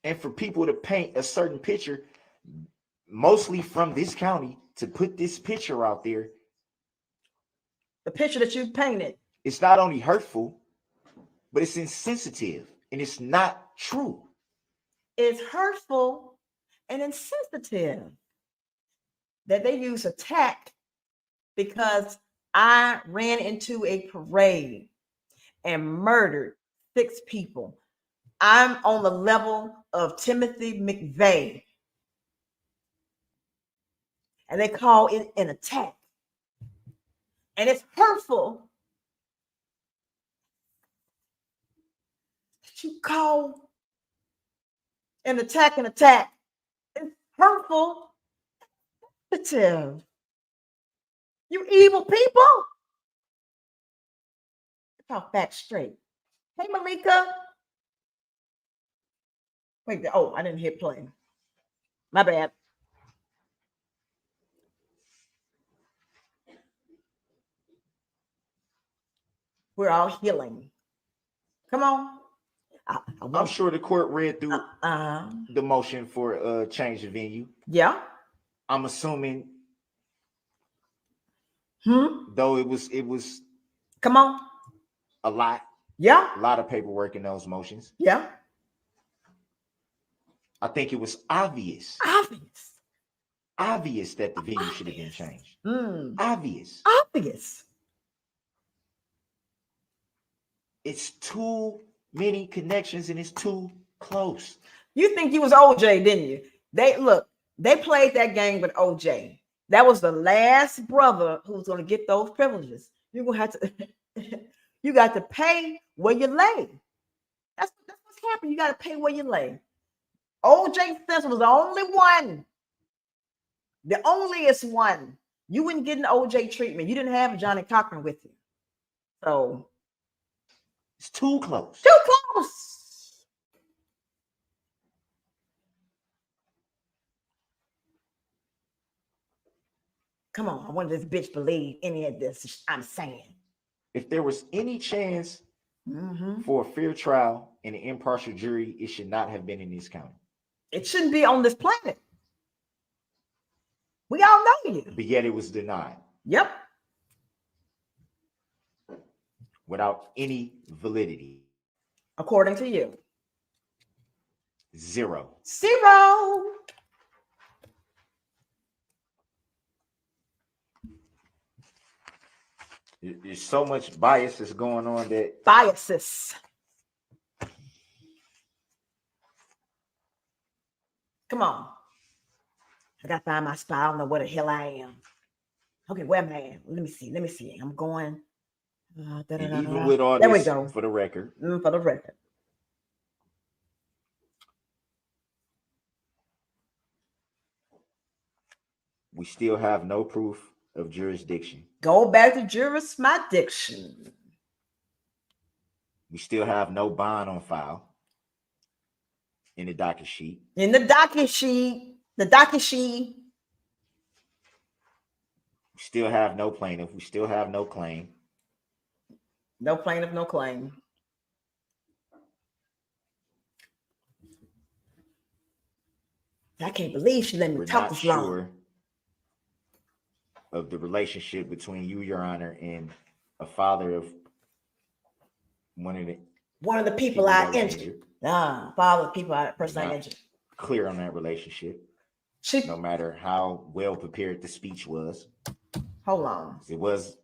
And for people to paint a certain picture, mostly from this county, to put this picture out there, the picture that you painted, it's not only hurtful, but it's insensitive and it's not true. It's hurtful and insensitive that they use attack because I ran into a parade and murdered 6 people. I'm on the level of Timothy McVeigh. And they call it an attack. And it's hurtful that you call an attack an attack. It's hurtful. You evil people. Talk back straight. Hey, Malika. Wait, oh, I didn't hit play. My bad. We're all healing. Come on. I'm sure the court read through the motion for change of venue. Yeah. I'm assuming. Though it was. Come on. A lot. Yeah. A lot of paperwork in those motions. Yeah. I think it was obvious that the venue should have been changed. Obvious. It's too many connections and it's too close. You think you was OJ, didn't you? They played that game with OJ. That was the last brother who was going to get those privileges. You're going to have to, you got to pay where you lay. That's what's happening. You got to pay where you lay. OJ Simpson was the only one. The onlyest one. You wouldn't get an OJ treatment. You didn't have Johnny Cochran with you. So it's too close. Too close. Come on, I wonder if this bitch believe any of this I'm saying. If there was any chance for a fair trial and an impartial jury, it should not have been in this county. It shouldn't be on this planet. We all know you. But yet it was denied. Yep. Without any validity. According to you. Zero. There's so much bias that's going on that. Biases. Come on. I gotta find my spot. I don't know where the hell I am. Okay, where am I? Let me see. I'm going. Even with all there this, we go. For the record. For the record. We still have no proof of jurisdiction. Go back to jurisdiction. We still have no bond on file in the docket sheet. The docket sheet. We still have no plaintiff. We still have no claim. No plaintiff, no claim. I can't believe she let me talk this long. We're not sure of the relationship between you, Your Honor, and a father of one of the people I injured. Father of people person I injured. Clear on that relationship. No matter how well prepared the speech was. Hold on. It was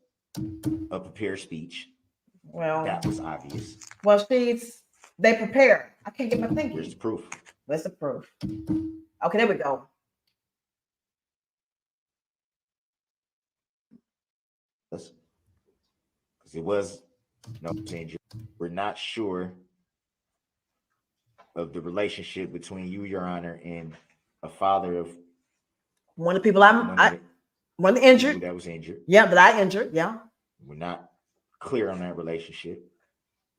a prepared speech. Well, that was obvious. Well, they prepared. I can't get my thinking. Where's the proof? Where's the proof? Okay, there we go. Because it was no danger. We're not sure of the relationship between you, Your Honor, and a father of one of the people one of the injured that was injured. Yeah, that I injured. Yeah. We're not clear on that relationship.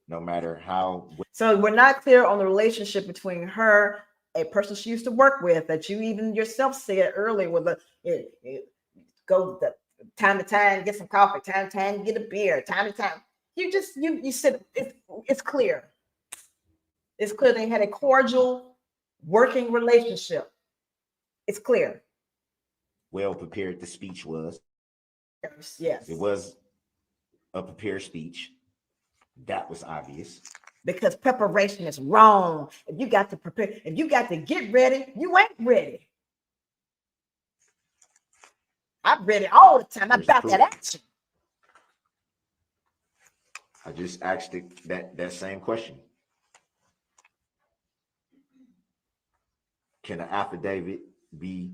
No matter how. So we're not clear on the relationship between her, a person she used to work with, that you even yourself said earlier, with go the time to time, get some coffee, time to time, get a beer, time to time. You said it's clear. It's clear they had a cordial working relationship. It's clear. Well prepared the speech was. Yes. It was a prepared speech. That was obvious. Because preparation is wrong. If you got to prepare, if you got to get ready, you ain't ready. I'm ready all the time. I'm about that action. I just asked that same question. Can an affidavit be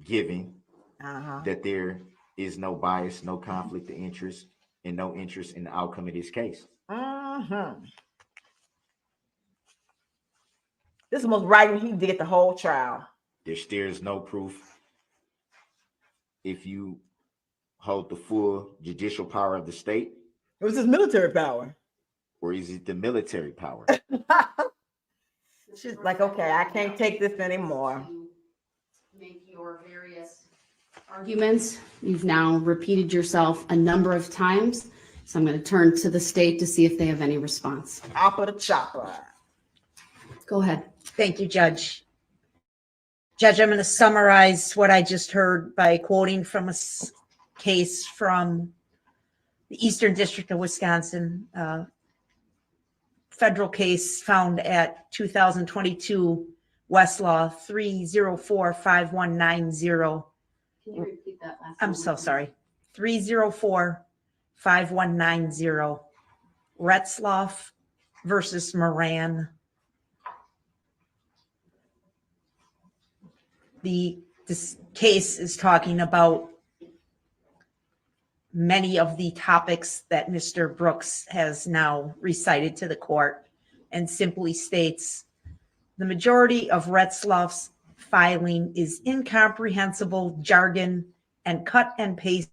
given that there is no bias, no conflict of interest, and no interest in the outcome of this case? This is the most writing he did the whole trial. There's no proof. If you hold the full judicial power of the state, it was his military power, or is it the military power? She's like, okay, I can't take this anymore. Make your various arguments. You've now repeated yourself a number of times, so I'm going to turn to the state to see if they have any response. I'll put a chopper. Go ahead. Thank you, Judge. Judge, I'm going to summarize what I just heard by quoting from a case from the Eastern District of Wisconsin, federal case found at 2022 Westlaw 3045190. Can you repeat that last? I'm so sorry. 3045190. Retzloff versus Moran. This case is talking about many of the topics that Mr. Brooks has now recited to the court, and simply states the majority of Retzloff's filing is incomprehensible jargon and cut and paste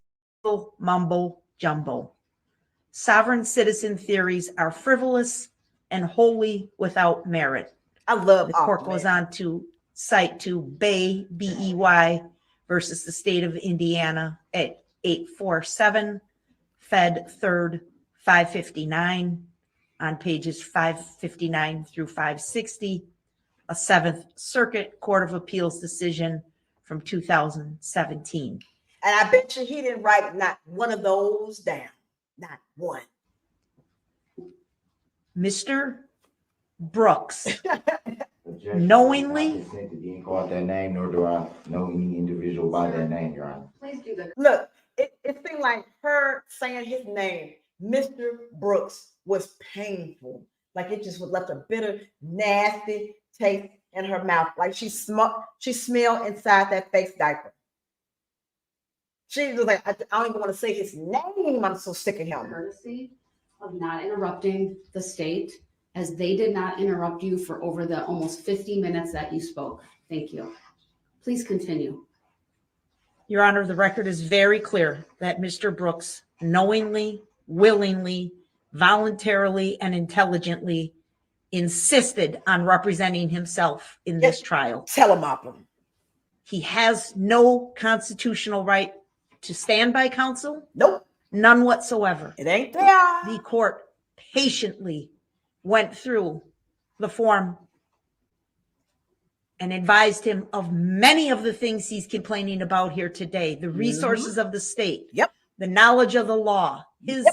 mumbo jumbo. Sovereign citizen theories are frivolous and wholly without merit. I love the court goes on to cite to Bay, B-E-Y, versus the state of Indiana at 847 Fed 3rd 559 on pages 559 through 560, a Seventh Circuit Court of Appeals decision from 2017. And I bet you he didn't write not one of those down. Not one. Mr. Brooks Objection. knowingly. Not consent to being called that name, nor do I know any individual by that name, Your Honor. Please do the. Look, it seemed like her saying his name, Mr. Brooks, was painful. Like it just was left a bitter, nasty taste in her mouth. Like she smelled inside that face diaper. She was like, I don't even want to say his name. I'm so sick of him. Courtesy of not interrupting the state, as they did not interrupt you for over the almost 50 minutes that you spoke. Thank you. Please continue. Your Honor, the record is very clear that Mr. Brooks knowingly, willingly, voluntarily, and intelligently insisted on representing himself in this trial. Tell him up him. He has no constitutional right to stand by counsel. Nope. None whatsoever. It ain't there. The court patiently went through the form and advised him of many of the things he's complaining about here today. The resources of the state. Yep. The knowledge of the law. His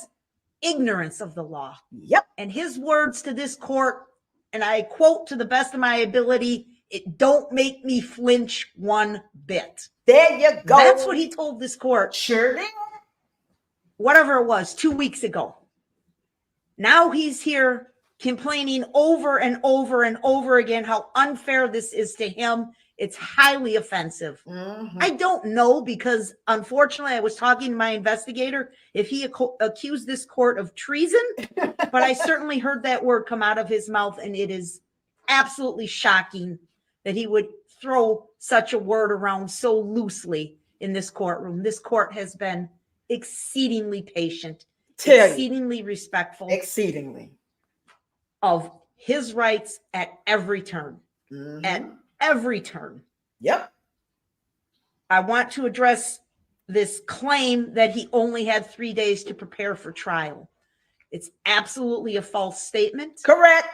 ignorance of the law. Yep. And his words to this court, and I quote to the best of my ability, "It don't make me flinch one bit." There you go. That's what he told this court. Sure did. Whatever it was, 2 weeks ago. Now he's here complaining over and over and over again how unfair this is to him. It's highly offensive. Mm-hmm. I don't know, because unfortunately I was talking to my investigator if he accused this court of treason, but I certainly heard that word come out of his mouth, and it is absolutely shocking that he would throw such a word around so loosely in this courtroom. This court has been exceedingly patient, exceedingly respectful, exceedingly of his rights at every turn. At every turn. Yep. I want to address this claim that he only had 3 days to prepare for trial. It's absolutely a false statement. Correct.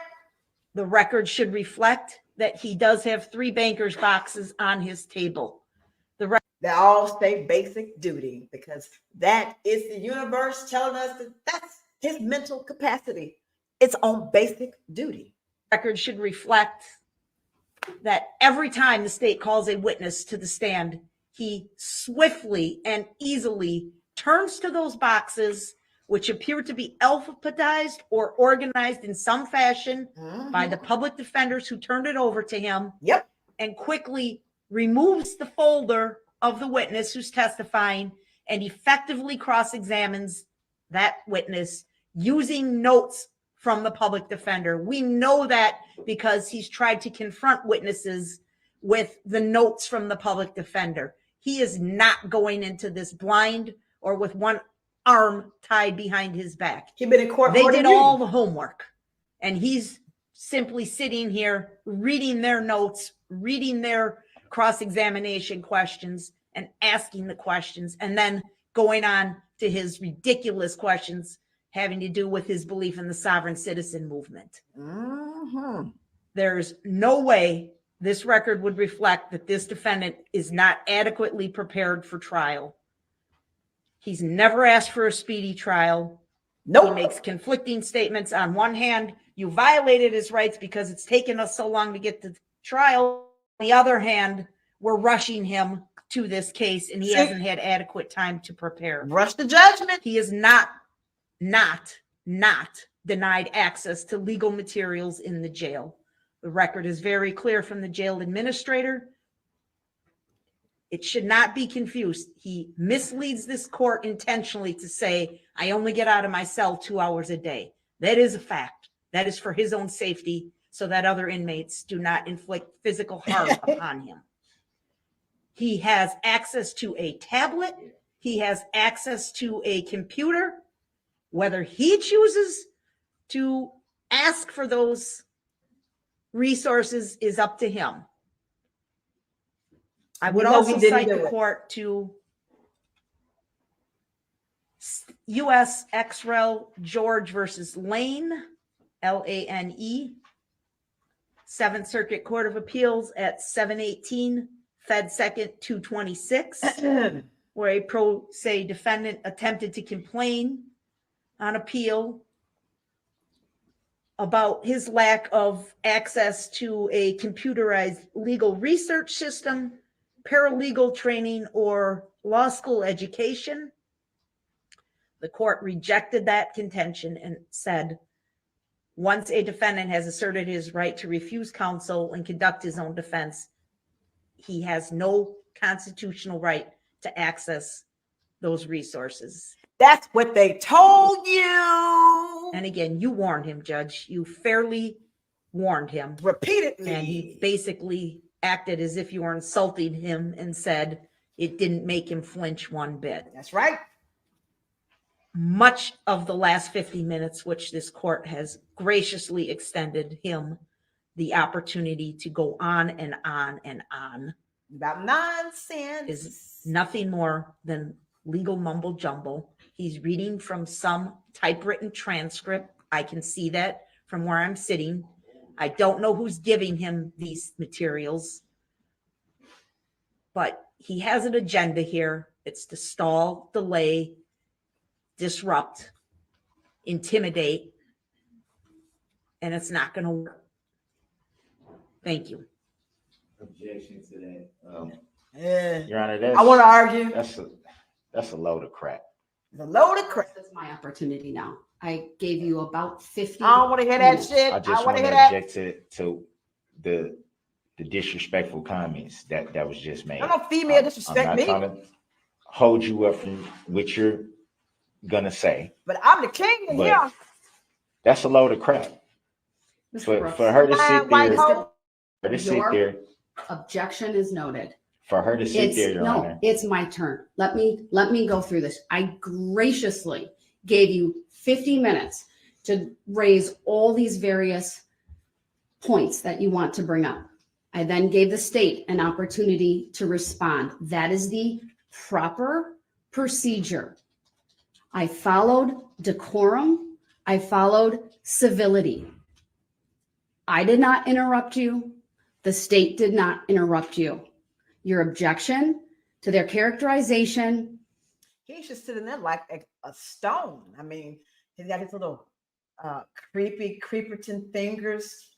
The record should reflect that he does have 3 banker's boxes on his table. They all say basic duty, because that is the universe telling us that that's his mental capacity. It's on basic duty. Record should reflect that every time the state calls a witness to the stand, he swiftly and easily turns to those boxes, which appear to be alphabetized or organized in some fashion by the public defenders who turned it over to him. Yep. And quickly removes the folder of the witness who's testifying and effectively cross-examines that witness using notes from the public defender. We know that because he's tried to confront witnesses with the notes from the public defender. He is not going into this blind or with one arm tied behind his back. He's been in court. They did all the homework, and he's simply sitting here reading their notes, reading their cross-examination questions, and asking the questions, and then going on to his ridiculous questions having to do with his belief in the sovereign citizen movement. There's no way this record would reflect that this defendant is not adequately prepared for trial. He's never asked for a speedy trial. Nope. He makes conflicting statements. On one hand, you violated his rights because it's taken us so long to get to trial. On the other hand, we're rushing him to this case, and he hasn't had adequate time to prepare. Rush the judgment. He is not denied access to legal materials in the jail. The record is very clear from the jail administrator. It should not be confused. He misleads this court intentionally to say, I only get out of my cell 2 hours a day. That is a fact. That is for his own safety, so that other inmates do not inflict physical harm upon him. He has access to a tablet. He has access to a computer. Whether he chooses to ask for those resources is up to him. I We would know he also didn't cite do the it. court to U.S. ex-rel George versus Lane, Lane, Seventh Circuit Court of Appeals at 718 Fed Second 226, where a pro se defendant attempted to complain on appeal about his lack of access to a computerized legal research system, paralegal training, or law school education. The court rejected that contention and said, once a defendant has asserted his right to refuse counsel and conduct his own defense, he has no constitutional right to access those resources. That's what they told you. And again, you warned him, Judge. You fairly warned him. Repeatedly. And he basically acted as if you were insulting him and said it didn't make him flinch one bit. That's right. Much of the last 50 minutes, which this court has graciously extended him the opportunity to go on and on and on About nonsense. is nothing more than legal mumble jumble. He's reading from some typewritten transcript. I can see that from where I'm sitting. I don't know who's giving him these materials, but he has an agenda here. It's to stall, delay, disrupt, intimidate, and it's not going to work. Thank you. Objection to that. Yeah. Your Honor, that's, I want to argue. that's a load of crap. The load of crap. That's my opportunity now. I gave you about 50. I don't want to hear that shit. I just want want to to hear that. object to the disrespectful comments that was just made. I don't female I'm disrespect not me, trying to hold you up from what you're gonna say, but I'm the king in but here. that's a load of crap. Mr. Brooks, For her to sit White there, hoe. for her to sit Your there, objection is noted. for her to sit there, Your Honor. It's my turn. Let me go through this. I graciously gave you 50 minutes to raise all these various points that you want to bring up. I then gave the state an opportunity to respond. That is the proper procedure. I followed decorum. I followed civility. I did not interrupt you. The state did not interrupt you. Your objection to their characterization. He's just sitting there like a stone. I mean, he's got his little creepy creeperton fingers,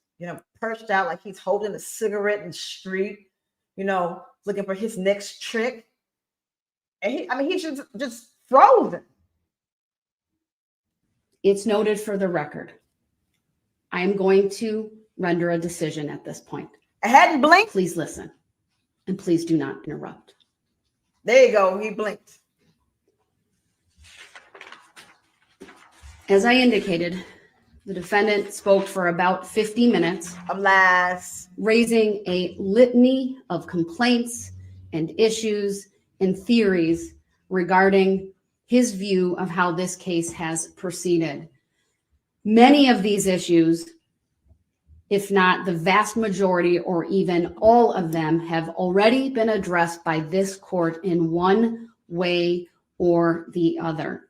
perched out like he's holding a cigarette in the street, looking for his next trick. And he's just frozen. It's noted for the record. I am going to render a decision at this point. I hadn't blinked. Please listen, and please do not interrupt. There you go. He blinked. As I indicated, the defendant spoke for about 50 minutes, I'm last. raising a litany of complaints and issues and theories regarding his view of how this case has proceeded. Many of these issues, if not the vast majority or even all of them, have already been addressed by this court in one way or the other.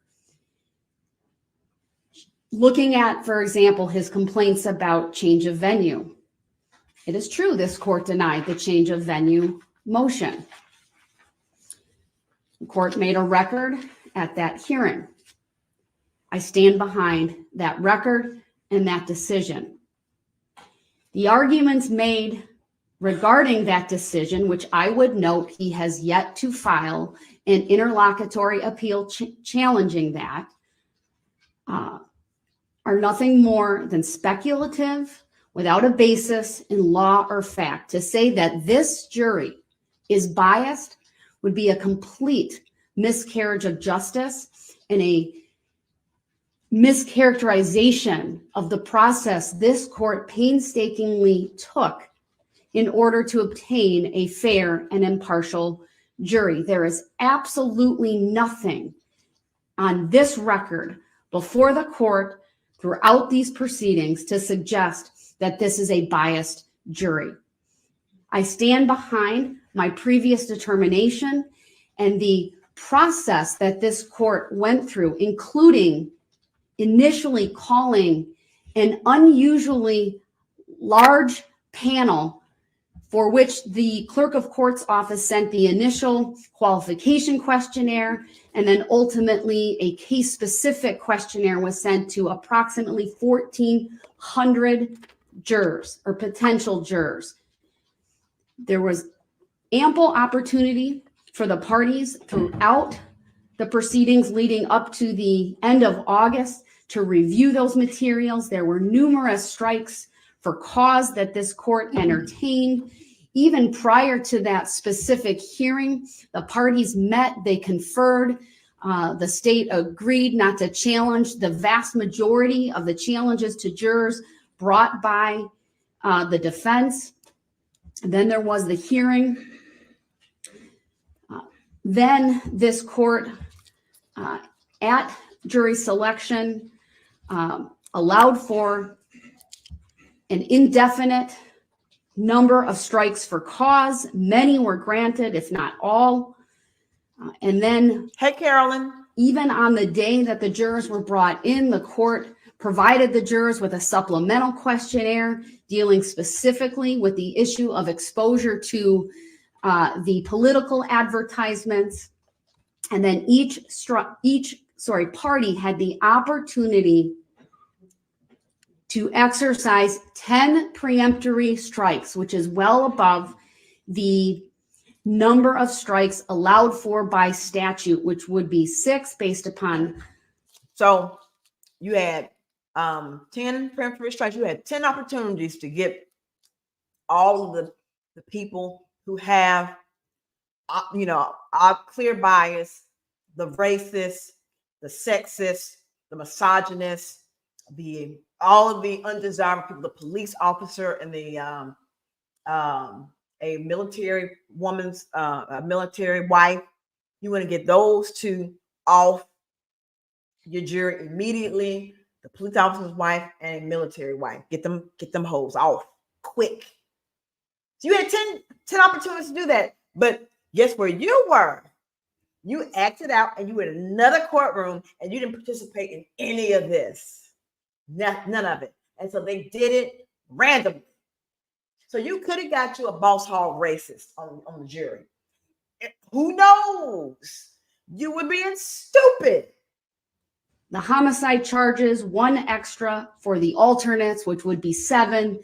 Looking at, for example, his complaints about change of venue. It is true this court denied the change of venue motion. The court made a record at that hearing. I stand behind that record and that decision. The arguments made regarding that decision, which I would note he has yet to file an interlocutory appeal challenging that, are nothing more than speculative without a basis in law or fact. To say that this jury is biased would be a complete miscarriage of justice and a mischaracterization of the process this court painstakingly took in order to obtain a fair and impartial jury. There is absolutely nothing on this record before the court throughout these proceedings to suggest that this is a biased jury. I stand behind my previous determination and the process that this court went through, including initially calling an unusually large panel for which the clerk of court's office sent the initial qualification questionnaire, and then ultimately a case-specific questionnaire was sent to approximately 1,400 jurors or potential jurors. There was ample opportunity for the parties throughout the proceedings leading up to the end of August to review those materials. There were numerous strikes for cause that this court entertained. Even prior to that specific hearing, the parties met, they conferred. The state agreed not to challenge the vast majority of the challenges to jurors brought by the defense. Then there was the hearing. Then this court, at jury selection, allowed for an indefinite number of strikes for cause. Many were granted, if not all. And then, Hey, Carolyn. even on the day that the jurors were brought in, the court provided the jurors with a supplemental questionnaire dealing specifically with the issue of exposure to the political advertisements. And then each party had the opportunity to exercise 10 preemptory strikes, which is well above the number of strikes allowed for by statute, which would be 6 based upon. So you had 10 preemptory strikes. You had 10 opportunities to get all of the people who have, clear bias, the racist, the sexist, the misogynist, all of the undesirable people, the police officer and the a military woman's a military wife. You want to get those two off your jury immediately. The police officer's wife and a military wife. Get them hoes off quick. So you had 10 opportunities to do that. But guess where you were? You acted out and you were in another courtroom and you didn't participate in any of this. None of it. And so they did it randomly. So you could have got you a boss hog racist on the jury. Who knows? You were being stupid. The homicide charges, 1 extra for the alternates, which would be 7.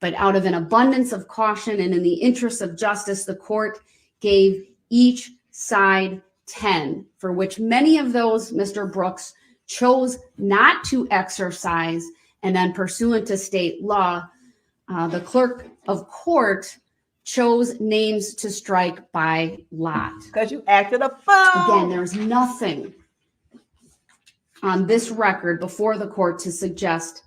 But out of an abundance of caution and in the interest of justice, the court gave each side 10, for which many of those Mr. Brooks chose not to exercise. And then pursuant to state law, the clerk of court chose names to strike by lot. Because you acted a fool. Again, there's nothing on this record before the court to suggest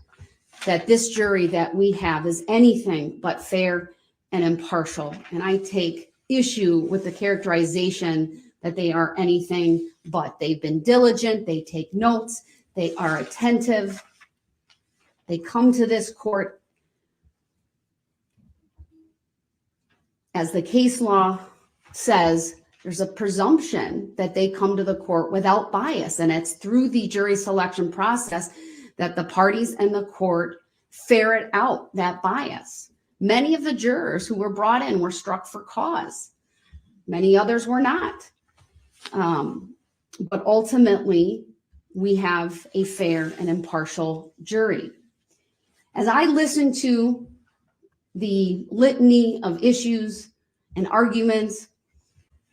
that this jury that we have is anything but fair and impartial. And I take issue with the characterization that they are anything but. They've been diligent, they take notes, they are attentive, they come to this court. As the case law says, there's a presumption that they come to the court without bias, and it's through the jury selection process that the parties and the court ferret out that bias. Many of the jurors who were brought in were struck for cause. Many others were not. But ultimately, we have a fair and impartial jury. As I listen to the litany of issues and arguments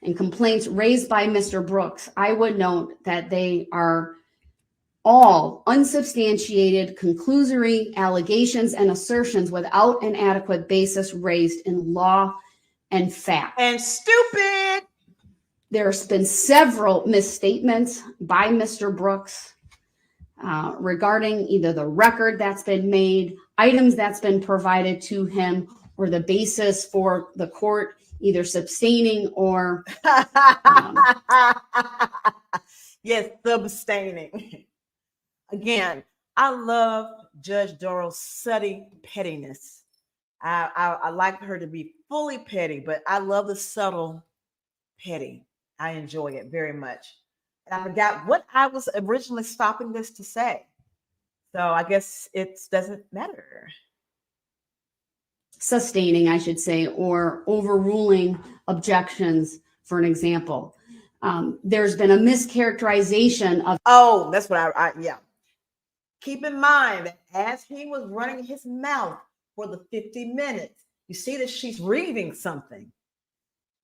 and complaints raised by Mr. Brooks, I would note that they are all unsubstantiated, conclusory allegations and assertions without an adequate basis raised in law and fact. And stupid. There's been several misstatements by Mr. Brooks regarding either the record that's been made, items that's been provided to him, or the basis for the court either sustaining or yes, abstaining. Again, I love Judge Darrell's subtle pettiness. I like her to be fully petty, but I love the subtle petty. I enjoy it very much. And I forgot what I was originally stopping this to say. So I guess it doesn't matter. Sustaining, I should say, or overruling objections, for an example. There's been a mischaracterization of. Oh, that's what yeah. Keep in mind that as he was running his mouth for the 50 minutes, you see that she's reading something.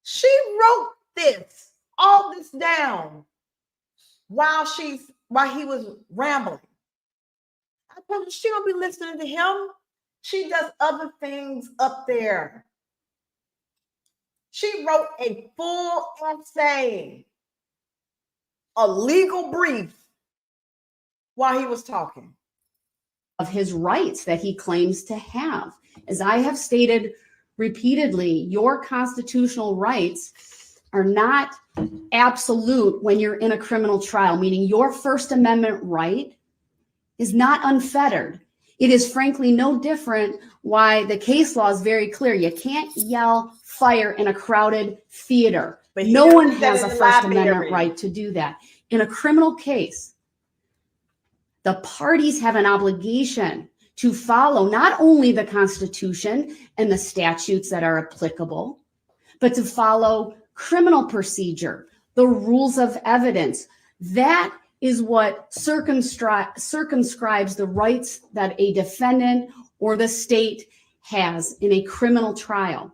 She wrote all this down while he was rambling. I told her she don't be listening to him. She does other things up there. She wrote a full essay, a legal brief, while he was talking. Of his rights that he claims to have. As I have stated repeatedly, your constitutional rights are not absolute when you're in a criminal trial, meaning your First Amendment right is not unfettered. It is frankly no different why the case law is very clear. You can't yell fire in a crowded theater. But no one has a First Amendment right to do that. In a criminal case, the parties have an obligation to follow not only the Constitution and the statutes that are applicable, but to follow criminal procedure, the rules of evidence. That is what circumscribes the rights that a defendant or the state has in a criminal trial.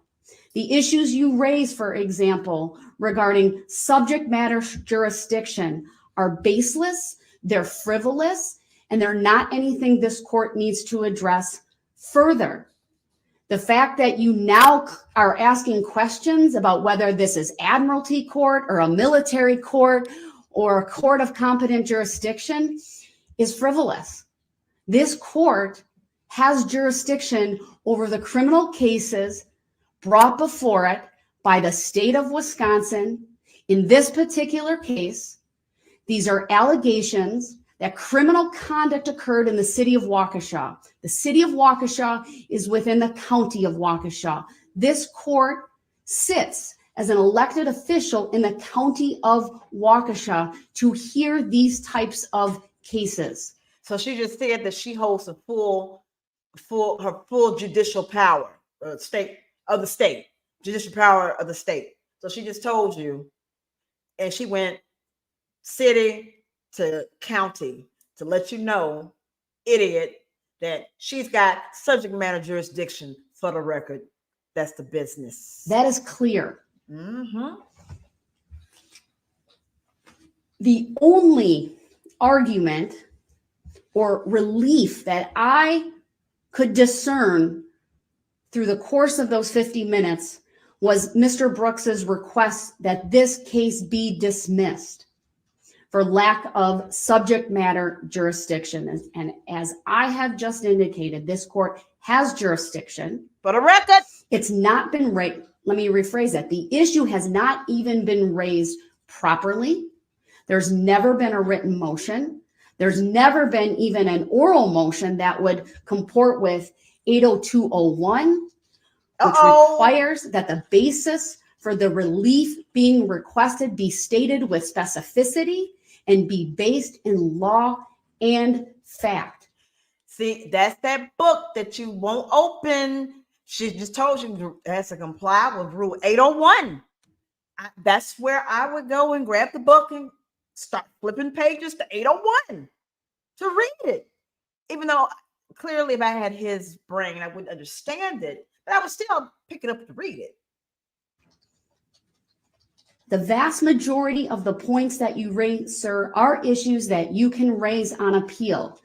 The issues you raise, for example, regarding subject matter jurisdiction are baseless, they're frivolous, and they're not anything this court needs to address further. The fact that you now are asking questions about whether this is admiralty court or a military court or a court of competent jurisdiction is frivolous. This court has jurisdiction over the criminal cases brought before it by the state of Wisconsin. In this particular case, these are allegations that criminal conduct occurred in the city of Waukesha. The city of Waukesha is within the county of Waukesha. This court sits as an elected official in the county of Waukesha to hear these types of cases. So she just said that she holds her full judicial power, judicial power of the state. So she just told you, and she went city to county to let you know, idiot, that she's got subject matter jurisdiction. For the record, that's the business. That is clear. Mm-hmm. The only argument or relief that I could discern through the course of those 50 minutes was Mr. Brooks's request that this case be dismissed for lack of subject matter jurisdiction. And as I have just indicated, this court has jurisdiction. For the record, it's not been raised. Let me rephrase that. The issue has not even been raised properly. There's never been a written motion. There's never been even an oral motion that would comport with 80201, which requires that the basis for the relief being requested be stated with specificity and be based in law and fact. See, that's that book that you won't open. She just told you it has to comply with Rule 801. That's where I would go and grab the book and start flipping pages to 801 to read it. Even though clearly if I had his brain, I wouldn't understand it, but I would still pick it up to read it. The vast majority of the points that you raise, sir, are issues that you can raise on appeal.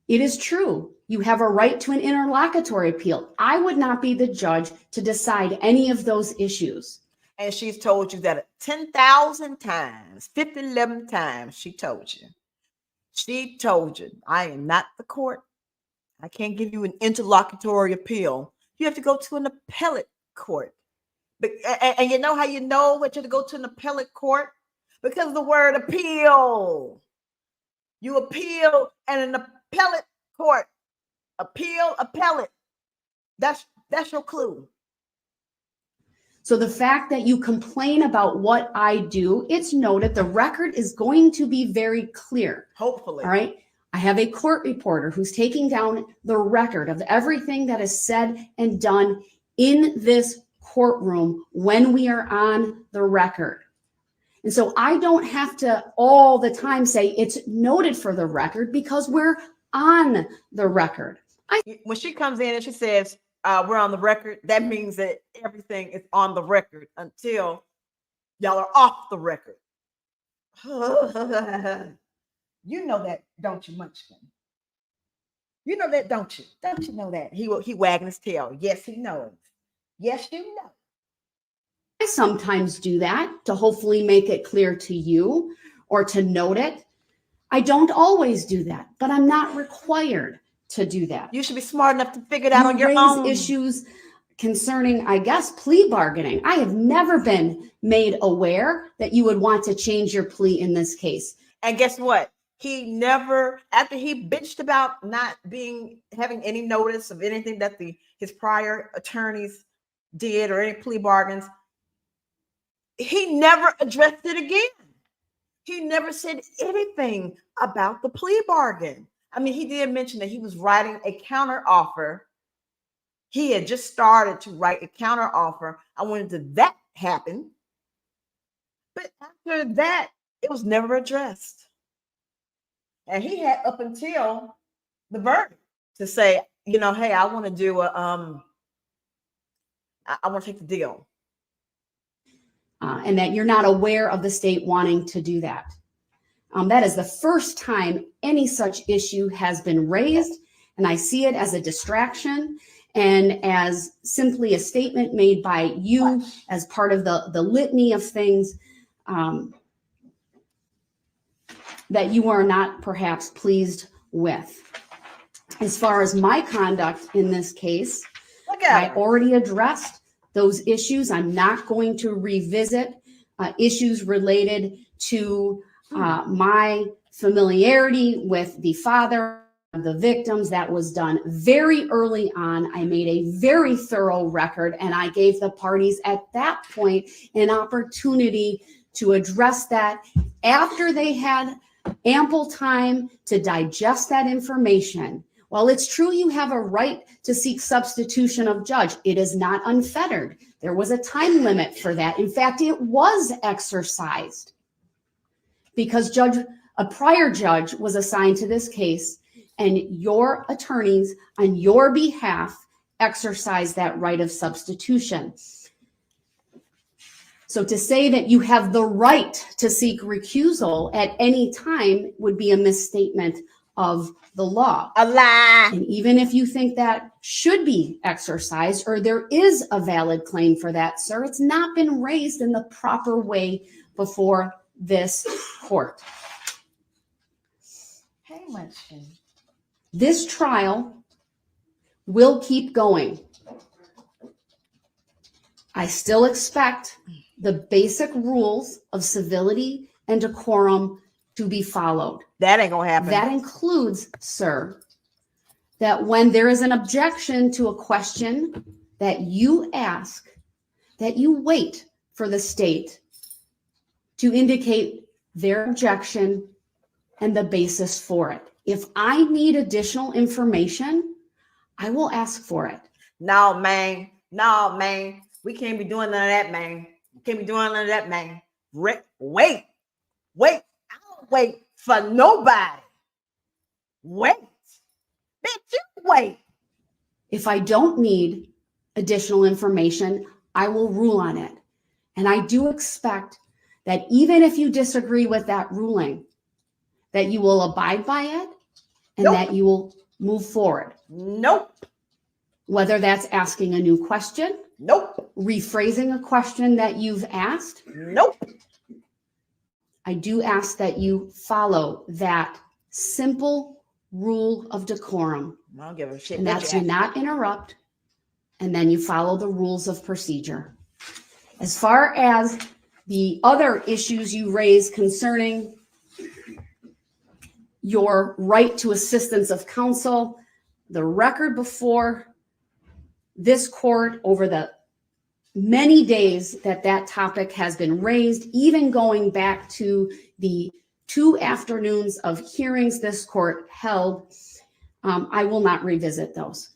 It is true. You have a right to an interlocutory appeal. I would not be the judge to decide any of those issues. And she's told you that 10,000 times, 11 times she told you. She told you, I am not the court. I can't give you an interlocutory appeal. You have to go to an appellate court. And you know how you know that you have to go to an appellate court? Because of the word appeal. You appeal and an appellate court. Appeal, appellate. That's your clue. So the fact that you complain about what I do, it's noted. The record is going to be very clear. Hopefully. All right. I have a court reporter who's taking down the record of everything that is said and done in this courtroom when we are on the record. And so I don't have to all the time say it's noted for the record because we're on the record. When she comes in and she says, we're on the record, that means that everything is on the record until y'all are off the record. You know that, don't you, Munchkin? You know that, don't you? Don't you know that? He wagging his tail. Yes, he knows. Yes, you know. I sometimes do that to hopefully make it clear to you or to note it. I don't always do that, but I'm not required to do that. You should be smart enough to figure it out on your own. Issues concerning, I guess, plea bargaining. I have never been made aware that you would want to change your plea in this case. And guess what? He never, after he bitched about not having any notice of anything that his prior attorneys did or any plea bargains, he never addressed it again. He never said anything about the plea bargain. I mean, he did mention that he was writing a counter offer. He had just started to write a counter offer. I wanted to that happen. But after that, it was never addressed. And he had up until the verdict to say, you know, hey, I want to do I want to take the deal. And that you're not aware of the state wanting to do that. That is the first time any such issue has been raised, and I see it as a distraction and as simply a statement made by you as part of the litany of things that you are not perhaps pleased with. As far as my conduct in this case, I already addressed those issues. I'm not going to revisit issues related to my familiarity with the father of the victims. That was done very early on. I made a very thorough record, and I gave the parties at that point an opportunity to address that after they had ample time to digest that information. While it's true you have a right to seek substitution of judge, it is not unfettered. There was a time limit for that. In fact, it was exercised because a prior judge was assigned to this case, and your attorneys on your behalf exercised that right of substitution. So to say that you have the right to seek recusal at any time would be a misstatement of the law. A lie. And even if you think that should be exercised or there is a valid claim for that, sir, it's not been raised in the proper way before this court. Hey, Munchkin. This trial will keep going. I still expect the basic rules of civility and decorum to be followed. That ain't gonna happen. That includes, sir, that when there is an objection to a question that you ask, that you wait for the state to indicate their objection and the basis for it. If I need additional information, I will ask for it. No, man. We can't be doing none of that, man. We can't be doing none of that, man. Wait. I don't wait for nobody. Wait. Bitch, you wait. If I don't need additional information, I will rule on it. And I do expect that even if you disagree with that ruling, that you will abide by it and that you will move forward. Nope. Whether that's asking a new question. Nope. Rephrasing a question that you've asked. Nope. I do ask that you follow that simple rule of decorum. I don't give a shit. And that's you not interrupt, and then you follow the rules of procedure. As far as the other issues you raise concerning your right to assistance of counsel, the record before this court, over the many days that that topic has been raised, even going back to the 2 afternoons of hearings this court held, I will not revisit those.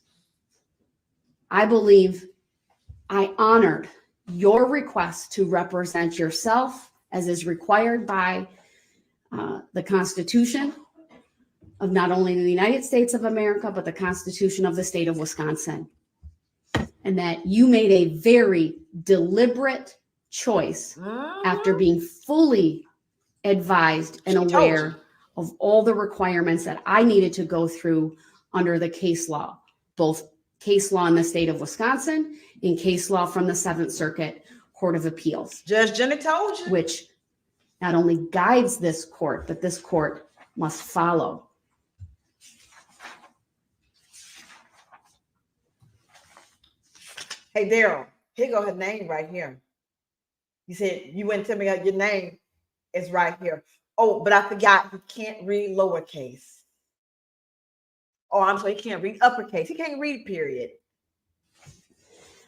I believe I honored your request to represent yourself as is required by the Constitution of not only the United States of America, but the Constitution of the state of Wisconsin. And that you made a very deliberate choice after being fully advised and aware of all the requirements that I needed to go through under the case law, both case law in the state of Wisconsin and case law from the 7th Circuit Court of Appeals. Judge Jenny told you. Which not only guides this court, but this court must follow. Hey, Darrell, here go her name right here. You said you wouldn't tell me your name is right here. Oh, but I forgot he can't read lowercase. Oh, I'm sorry, he can't read uppercase. He can't read period.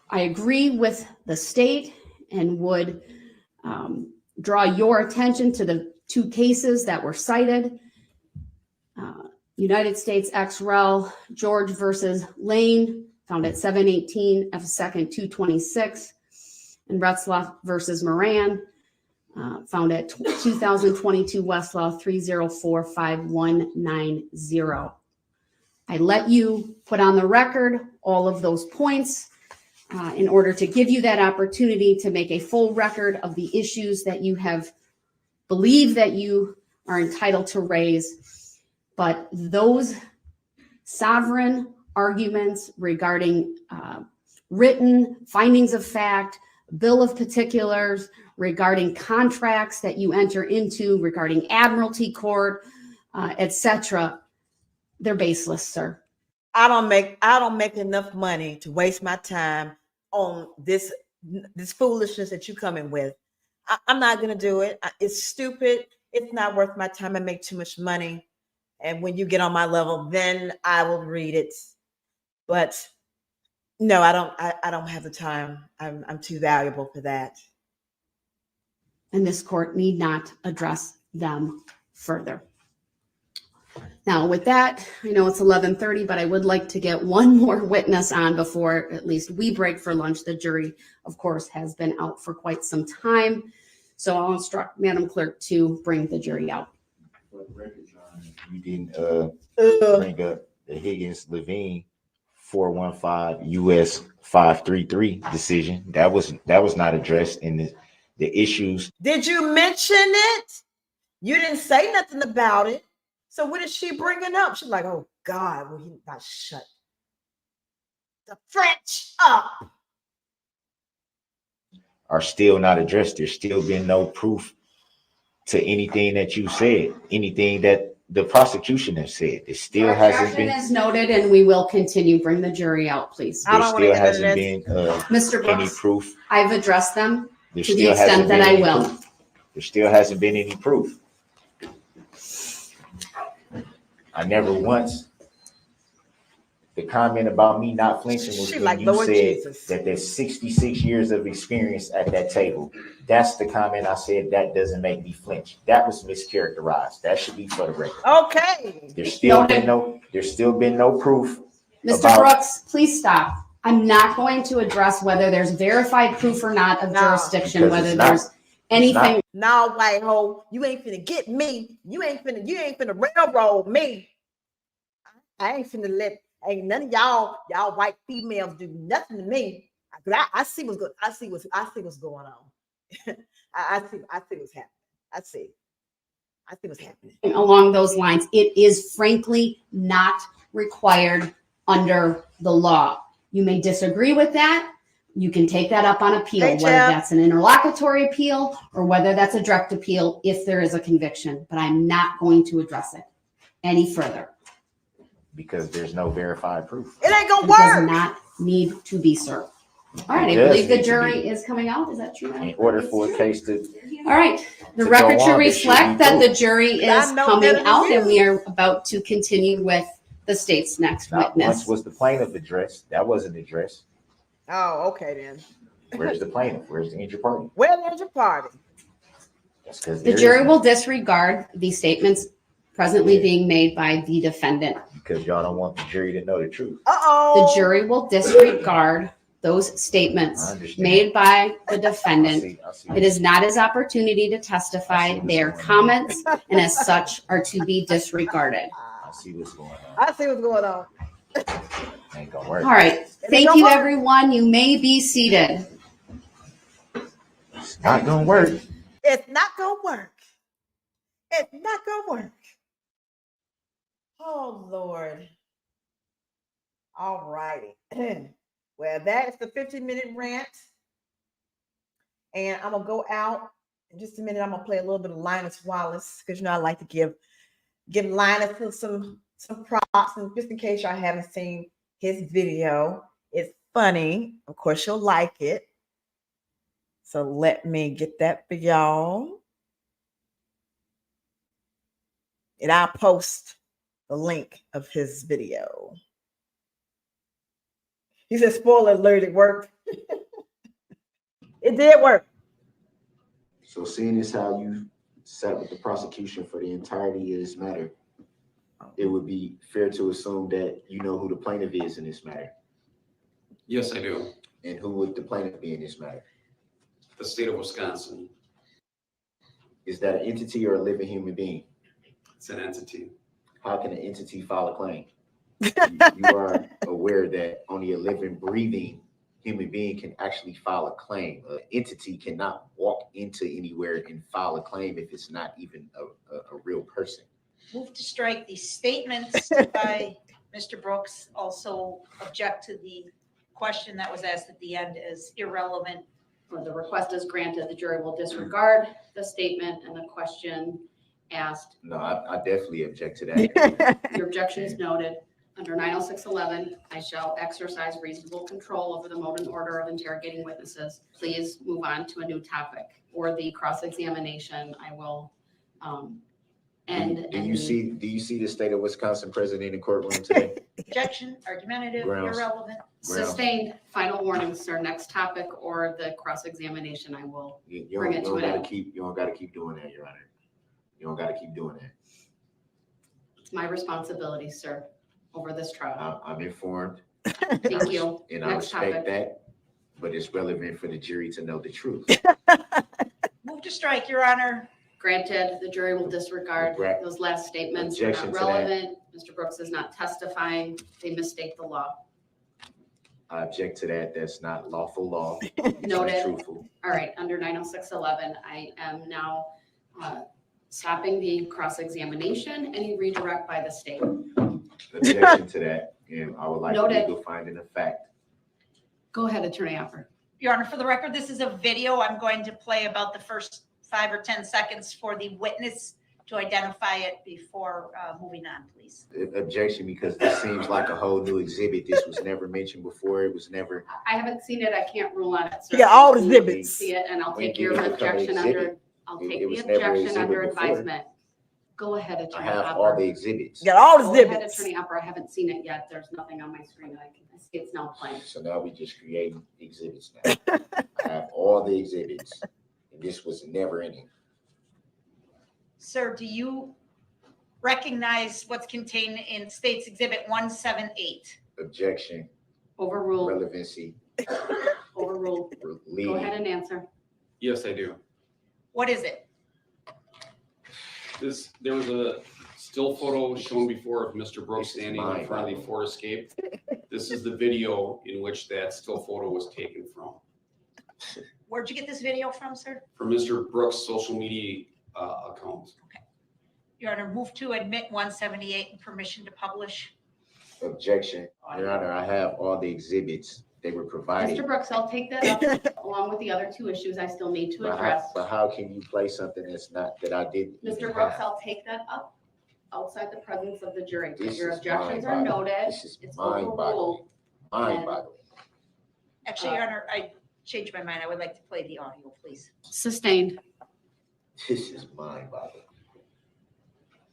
I agree with the state and would draw your attention to the 2 cases that were cited. United States ex rel. George versus Lane, found at 718 F. 2nd 226, and Retzloff versus Moran, found at 2022 Westlaw 3045190. I let you put on the record all of those points in order to give you that opportunity to make a full record of the issues that you have believed that you are entitled to raise. But those sovereign arguments regarding written findings of fact, bill of particulars, regarding contracts that you enter into, regarding admiralty court, etc., they're baseless, sir. I don't make enough money to waste my time on this foolishness that you coming with. I'm not gonna do it. It's stupid. It's not worth my time. I make too much money. And when you get on my level, then I will read it. But no, I don't have the time. I'm too valuable for that. And this court need not address them further. Now, with that, I know it's 11:30, but I would like to get one more witness on before at least we break for lunch. The jury, of course, has been out for quite some time. So I'll instruct Madam Clerk to bring the jury out. For the record, John, you didn't bring up the Higgins-Levine 415 US 533 decision. That was not addressed in the issues. Did you mention it? You didn't say nothing about it. So what is she bringing up? She's like, oh God, well, he not shut the French up. Are still not addressed. There's still been no proof to anything that you said, anything that the prosecution has said. It still hasn't been. As noted, and we will continue. Bring the jury out, please. There still hasn't been Mr. Brooks, any proof. I've addressed them There to the still extent hasn't that been I any will. proof. There still hasn't been any proof. I never once. The comment about me not flinching was She when like, you Lord said Jesus. that there's 66 years of experience at that table. That's the comment I said that doesn't make me flinch. That was mischaracterized. That should be for the record. Okay. There's still been no proof. Mr. Brooks, please stop. I'm not going to address whether there's verified proof or not of jurisdiction, because whether it's not. there's anything. Now, white hoe, you ain't finna get me. You ain't finna railroad me. I ain't finna ain't none of y'all white females do nothing to me. I see what's good. I see what's going on. I see what's happening. I see what's happening. Along those lines, it is frankly not required under the law. You may disagree with that. You can take that up on appeal, Hey, whether Jeff. that's an interlocutory appeal or whether that's a direct appeal if there is a conviction. But I'm not going to address it any further. Because there's no verified proof. It ain't gonna It does work. not need to be served. All right, I It does believe the need to jury be. is coming out. Is that true? In order for a case to All right, the To record go should on, there should reflect be that the proof. jury I is know coming better than out you. and we are about to continue with the state's next not witness. once was the plaintiff addressed. That wasn't addressed. Oh, okay then. Where's the plaintiff? Where's the injured party? Where's your party? That's because The jury will disregard the statements presently being made by the defendant. because y'all don't want the jury to know the truth. Uh-oh. The jury will disregard those statements made by the defendant. I see. It is not his opportunity to testify. They are comments and as such are to be disregarded. I see what's going on. I see what's going on. Ain't gonna work. All right. Thank you, everyone. You may be seated. It's not gonna work. It's not gonna work. It's not gonna work. Oh Lord. All righty. Well, that is the 15-minute rant. And I'm gonna go out in just a minute. I'm gonna play a little bit of Linus Wallace because I like to give Linus some props, and just in case y'all haven't seen his video. It's funny. Of course, you'll like it. So let me get that for y'all. And I'll post the link of his video. He said, spoiler alert, it worked. It did work. So seeing as how you sat with the prosecution for the entirety of this matter, it would be fair to assume that you know who the plaintiff is in this matter. Yes, I do. And who would the plaintiff be in this matter? The state of Wisconsin. Is that an entity or a living human being? It's an entity. How can an entity file a claim? You are aware that only a living, breathing human being can actually file a claim. An entity cannot walk into anywhere and file a claim if it's not even a real person. Move to strike the statements by Mr. Brooks. Also object to the question that was asked at the end as irrelevant. Or the request is granted. The jury will disregard the statement and the question asked. No, I definitely object to that. Your objection is noted. Under 906.11, I shall exercise reasonable control over the mode and order of interrogating witnesses. Please move on to a new topic. Or the cross-examination, I will end. Do you see the state of Wisconsin present in the courtroom today? Objection, argumentative, Grounds. irrelevant. Sustained. Final warning, sir. Next topic or the cross-examination, I will bring it to an end. You don't gotta keep doing that, Your Honor. You don't gotta keep doing that. It's my responsibility, sir, over this trial. I'm informed. Thank you. And I Next respect topic. that, but it's relevant for the jury to know the truth. Move to strike, Your Honor. Granted, the jury will disregard Correct. those last statements. Objection Not to that. relevant. Mr. Brooks is not testifying. They misstate the law. I object to that. That's not lawful law. It's Noted. truthful. All right, under 906.11, I am now stopping the cross-examination. Any redirect by the state? Objection to that. And I would like Noted. legal finding of fact. Go ahead, Attorney Hopper. Your Honor, for the record, this is a video. I'm going to play about the first 5 or 10 seconds for the witness to identify it before moving on, please. Objection, because this seems like a whole new exhibit. This was never mentioned before. It was never. I haven't seen it. I can't rule on it, sir. You got all the exhibits. See it, and I'll We take your didn't become an objection exhibit. under. I'll take It the was never an objection under exhibit before. advisement. Go ahead, I Attorney have Hopper. all the exhibits. You got all the Go ahead, exhibits. Attorney Hopper. I haven't seen it yet. There's nothing on my screen that I see. It's now playing. So now we just creating exhibits now. I have all the exhibits, and this was never in it. Sir, do you recognize what's contained in State's Exhibit 178? Objection, Overruled. relevancy, Overruled. Go leading. ahead and answer. Yes, I do. What is it? There was a still photo shown before of Mr. Brooks This is standing in mine, front of the Bob. Ford Escape. This is the video in which that still photo was taken from Where'd you get this video from, sir? Mr. Brooks' social media account. Your Honor, move to admit 178 and permission to publish. Objection, Your Honor, I have all the exhibits. They were provided. Mr. Brooks, I'll take that up along with the other two issues I still need to address. But how can you play something that I didn't even Mr. Brooks, have? I'll take that up outside the presence of the jury. This Your is objections are mind-boggling. noted. This is It's mind-boggling. overruled. Mind-boggling. Actually, Your Honor, I changed my mind. I would like to play the audio, please. Sustained. This is mind-boggling.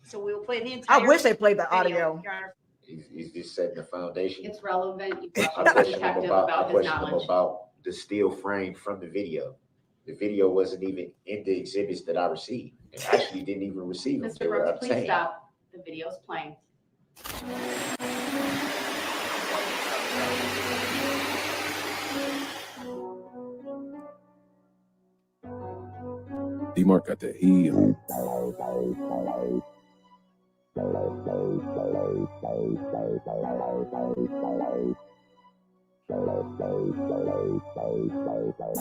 So we will play the entire. I wish they played the video, audio. Your Honor. He's just setting the foundation. It's relevant. You I question the question him detective about, about his knowledge. the still frame from the video. The video wasn't even in the exhibits that I received. And actually didn't even receive them. Mr. Brooks, please stop. The video's playing. Demarcate y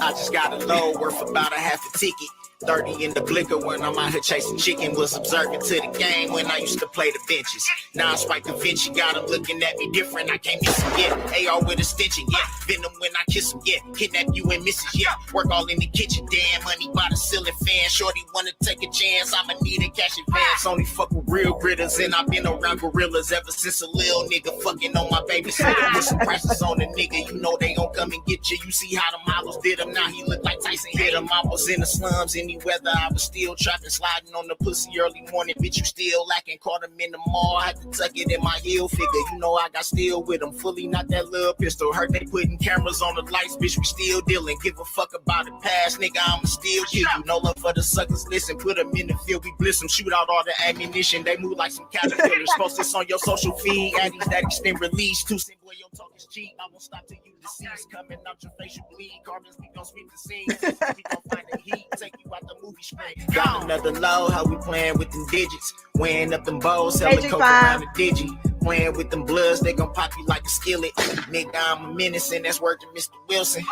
I just got a load worth about a half a ticket. 30 in the blicker when I'm out here chasing chicken. Was observant to the game when I used to play the benches. Now I spike the Vinci, got him looking at me different. I can't miss him yet. AR with a stenching, yeah. Venom when I kiss him, yeah. Kidnap you and misses, yeah. Work all in the kitchen, damn money by the ceiling fan. Shorty wanna take a chance, I'ma need a cash advance. Only fuck with real gritters, and I've been around gorillas ever since a little nigga fucking on my babysitter. With some prices on the nigga, you know they gon' come and get you. You see how the models did him, now he look like Tyson hit him. I was in the slums, any weather, I was still trapping, sliding on the pussy early morning. Bitch, you still lacking, caught him in the mall, had to tuck it in my heel figure. You know I got steel with him, fully not that little pistol. Heard they putting cameras on the lights, bitch, we still dealing. Give a fuck about the past, nigga, I'ma still kill you. No love for the suckers, listen, put them in the field, we bliss them, shoot out all the ammunition. They move like some caterpillars. Post this on your social feed, addies that extend release. Too simple, your talk is cheap. I won't stop till you deceased. Coming out your face, you bleed. Carbons, we gon' sweep the scene. We gon' find the heat, take you out the movie screen. Got another low, how we playing with them digits. Weighing up them bowls, selling coke around the digi. Playing with them bloods, they gon' pop you like a skillet. Nigga, I'm a menace, and that's working Mr. Wilson.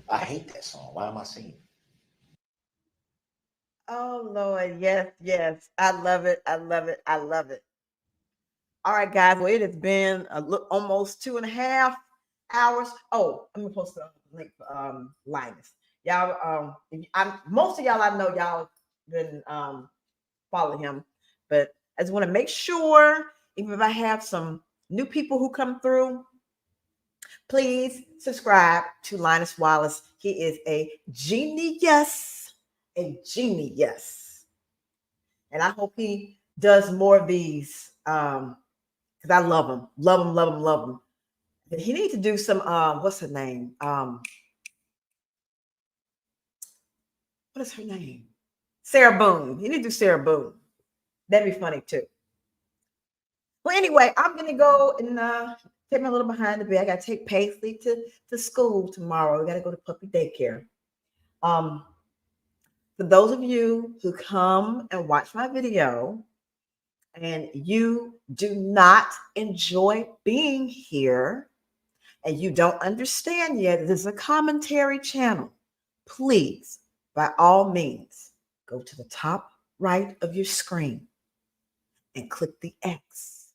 I hate that song. Why am I singing? Oh Lord, yes. I love it. I love it. I love it. All right, guys. Well, it has been almost 2.5 hours. Oh, I'm gonna post a link for Linus. Y'all, most of y'all I know y'all been following him, but I just want to make sure, even if I have some new people who come through, please subscribe to Linus Wallace. He is a genius. A genius. And I hope he does more of these because I love him. Love him. But he needs to do some what's her name? What is her name? Sarah Boone. He need to do Sarah Boone. That'd be funny too. Well, anyway, I'm gonna go and take me a little behind the bed. I gotta take Paisley to school tomorrow. We gotta go to puppy daycare. For those of you who come and watch my video and you do not enjoy being here and you don't understand yet, there's a commentary channel. Please, by all means, go to the top right of your screen and click the X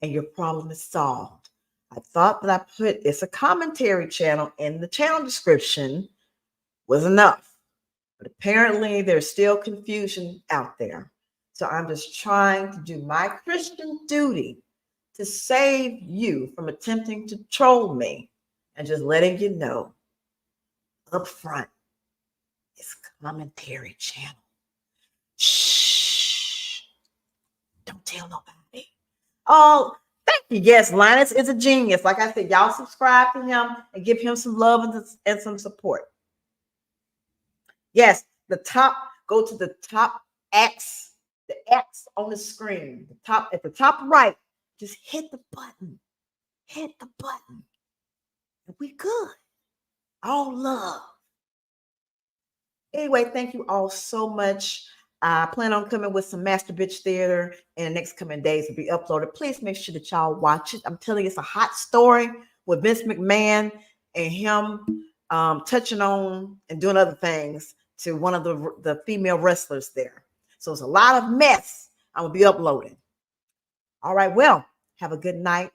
and your problem is solved. I thought that I put it's a commentary channel in the channel description was enough. But apparently there's still confusion out there. So I'm just trying to do my Christian duty to save you from attempting to troll me and just letting you know up front, it's commentary channel. Shh. Don't tell nobody. Oh, thank you. Yes, Linus is a genius. Like I said, y'all subscribe to him and give him some love and some support. Yes, go to the top X, the X on the screen, at the top right, just hit the button. Hit the button. And we good. All love. Anyway, thank you all so much. I plan on coming with some Master Bitch Theater in the next coming days to be uploaded. Please make sure that y'all watch it. I'm telling you, it's a hot story with Vince McMahon and him touching on and doing other things to one of the female wrestlers there. So it's a lot of mess I'm going to be uploading. All right, well, have a good night.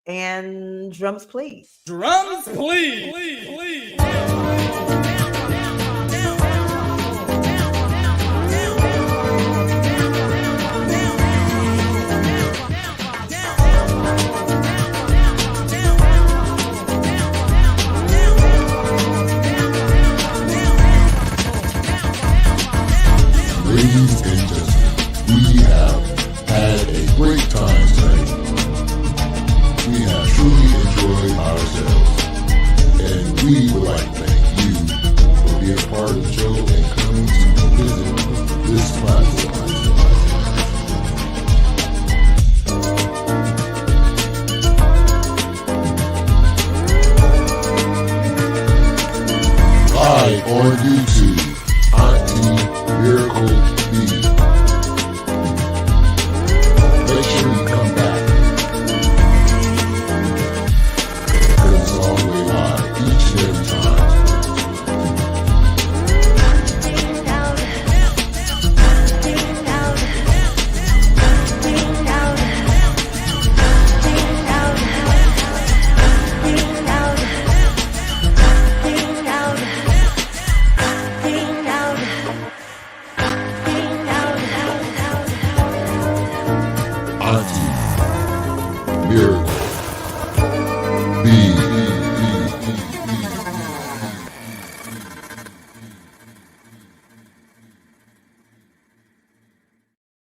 And drums, please. Drums, please. and gentlemen, we have had a great time tonight. We have truly enjoyed ourselves, and we would like to thank you for being a part of the show and coming to visit this platform. Live on YouTube, Auntie Miracle B. Make sure you come back, because it's all the way live each and every time. Auntie Miracle.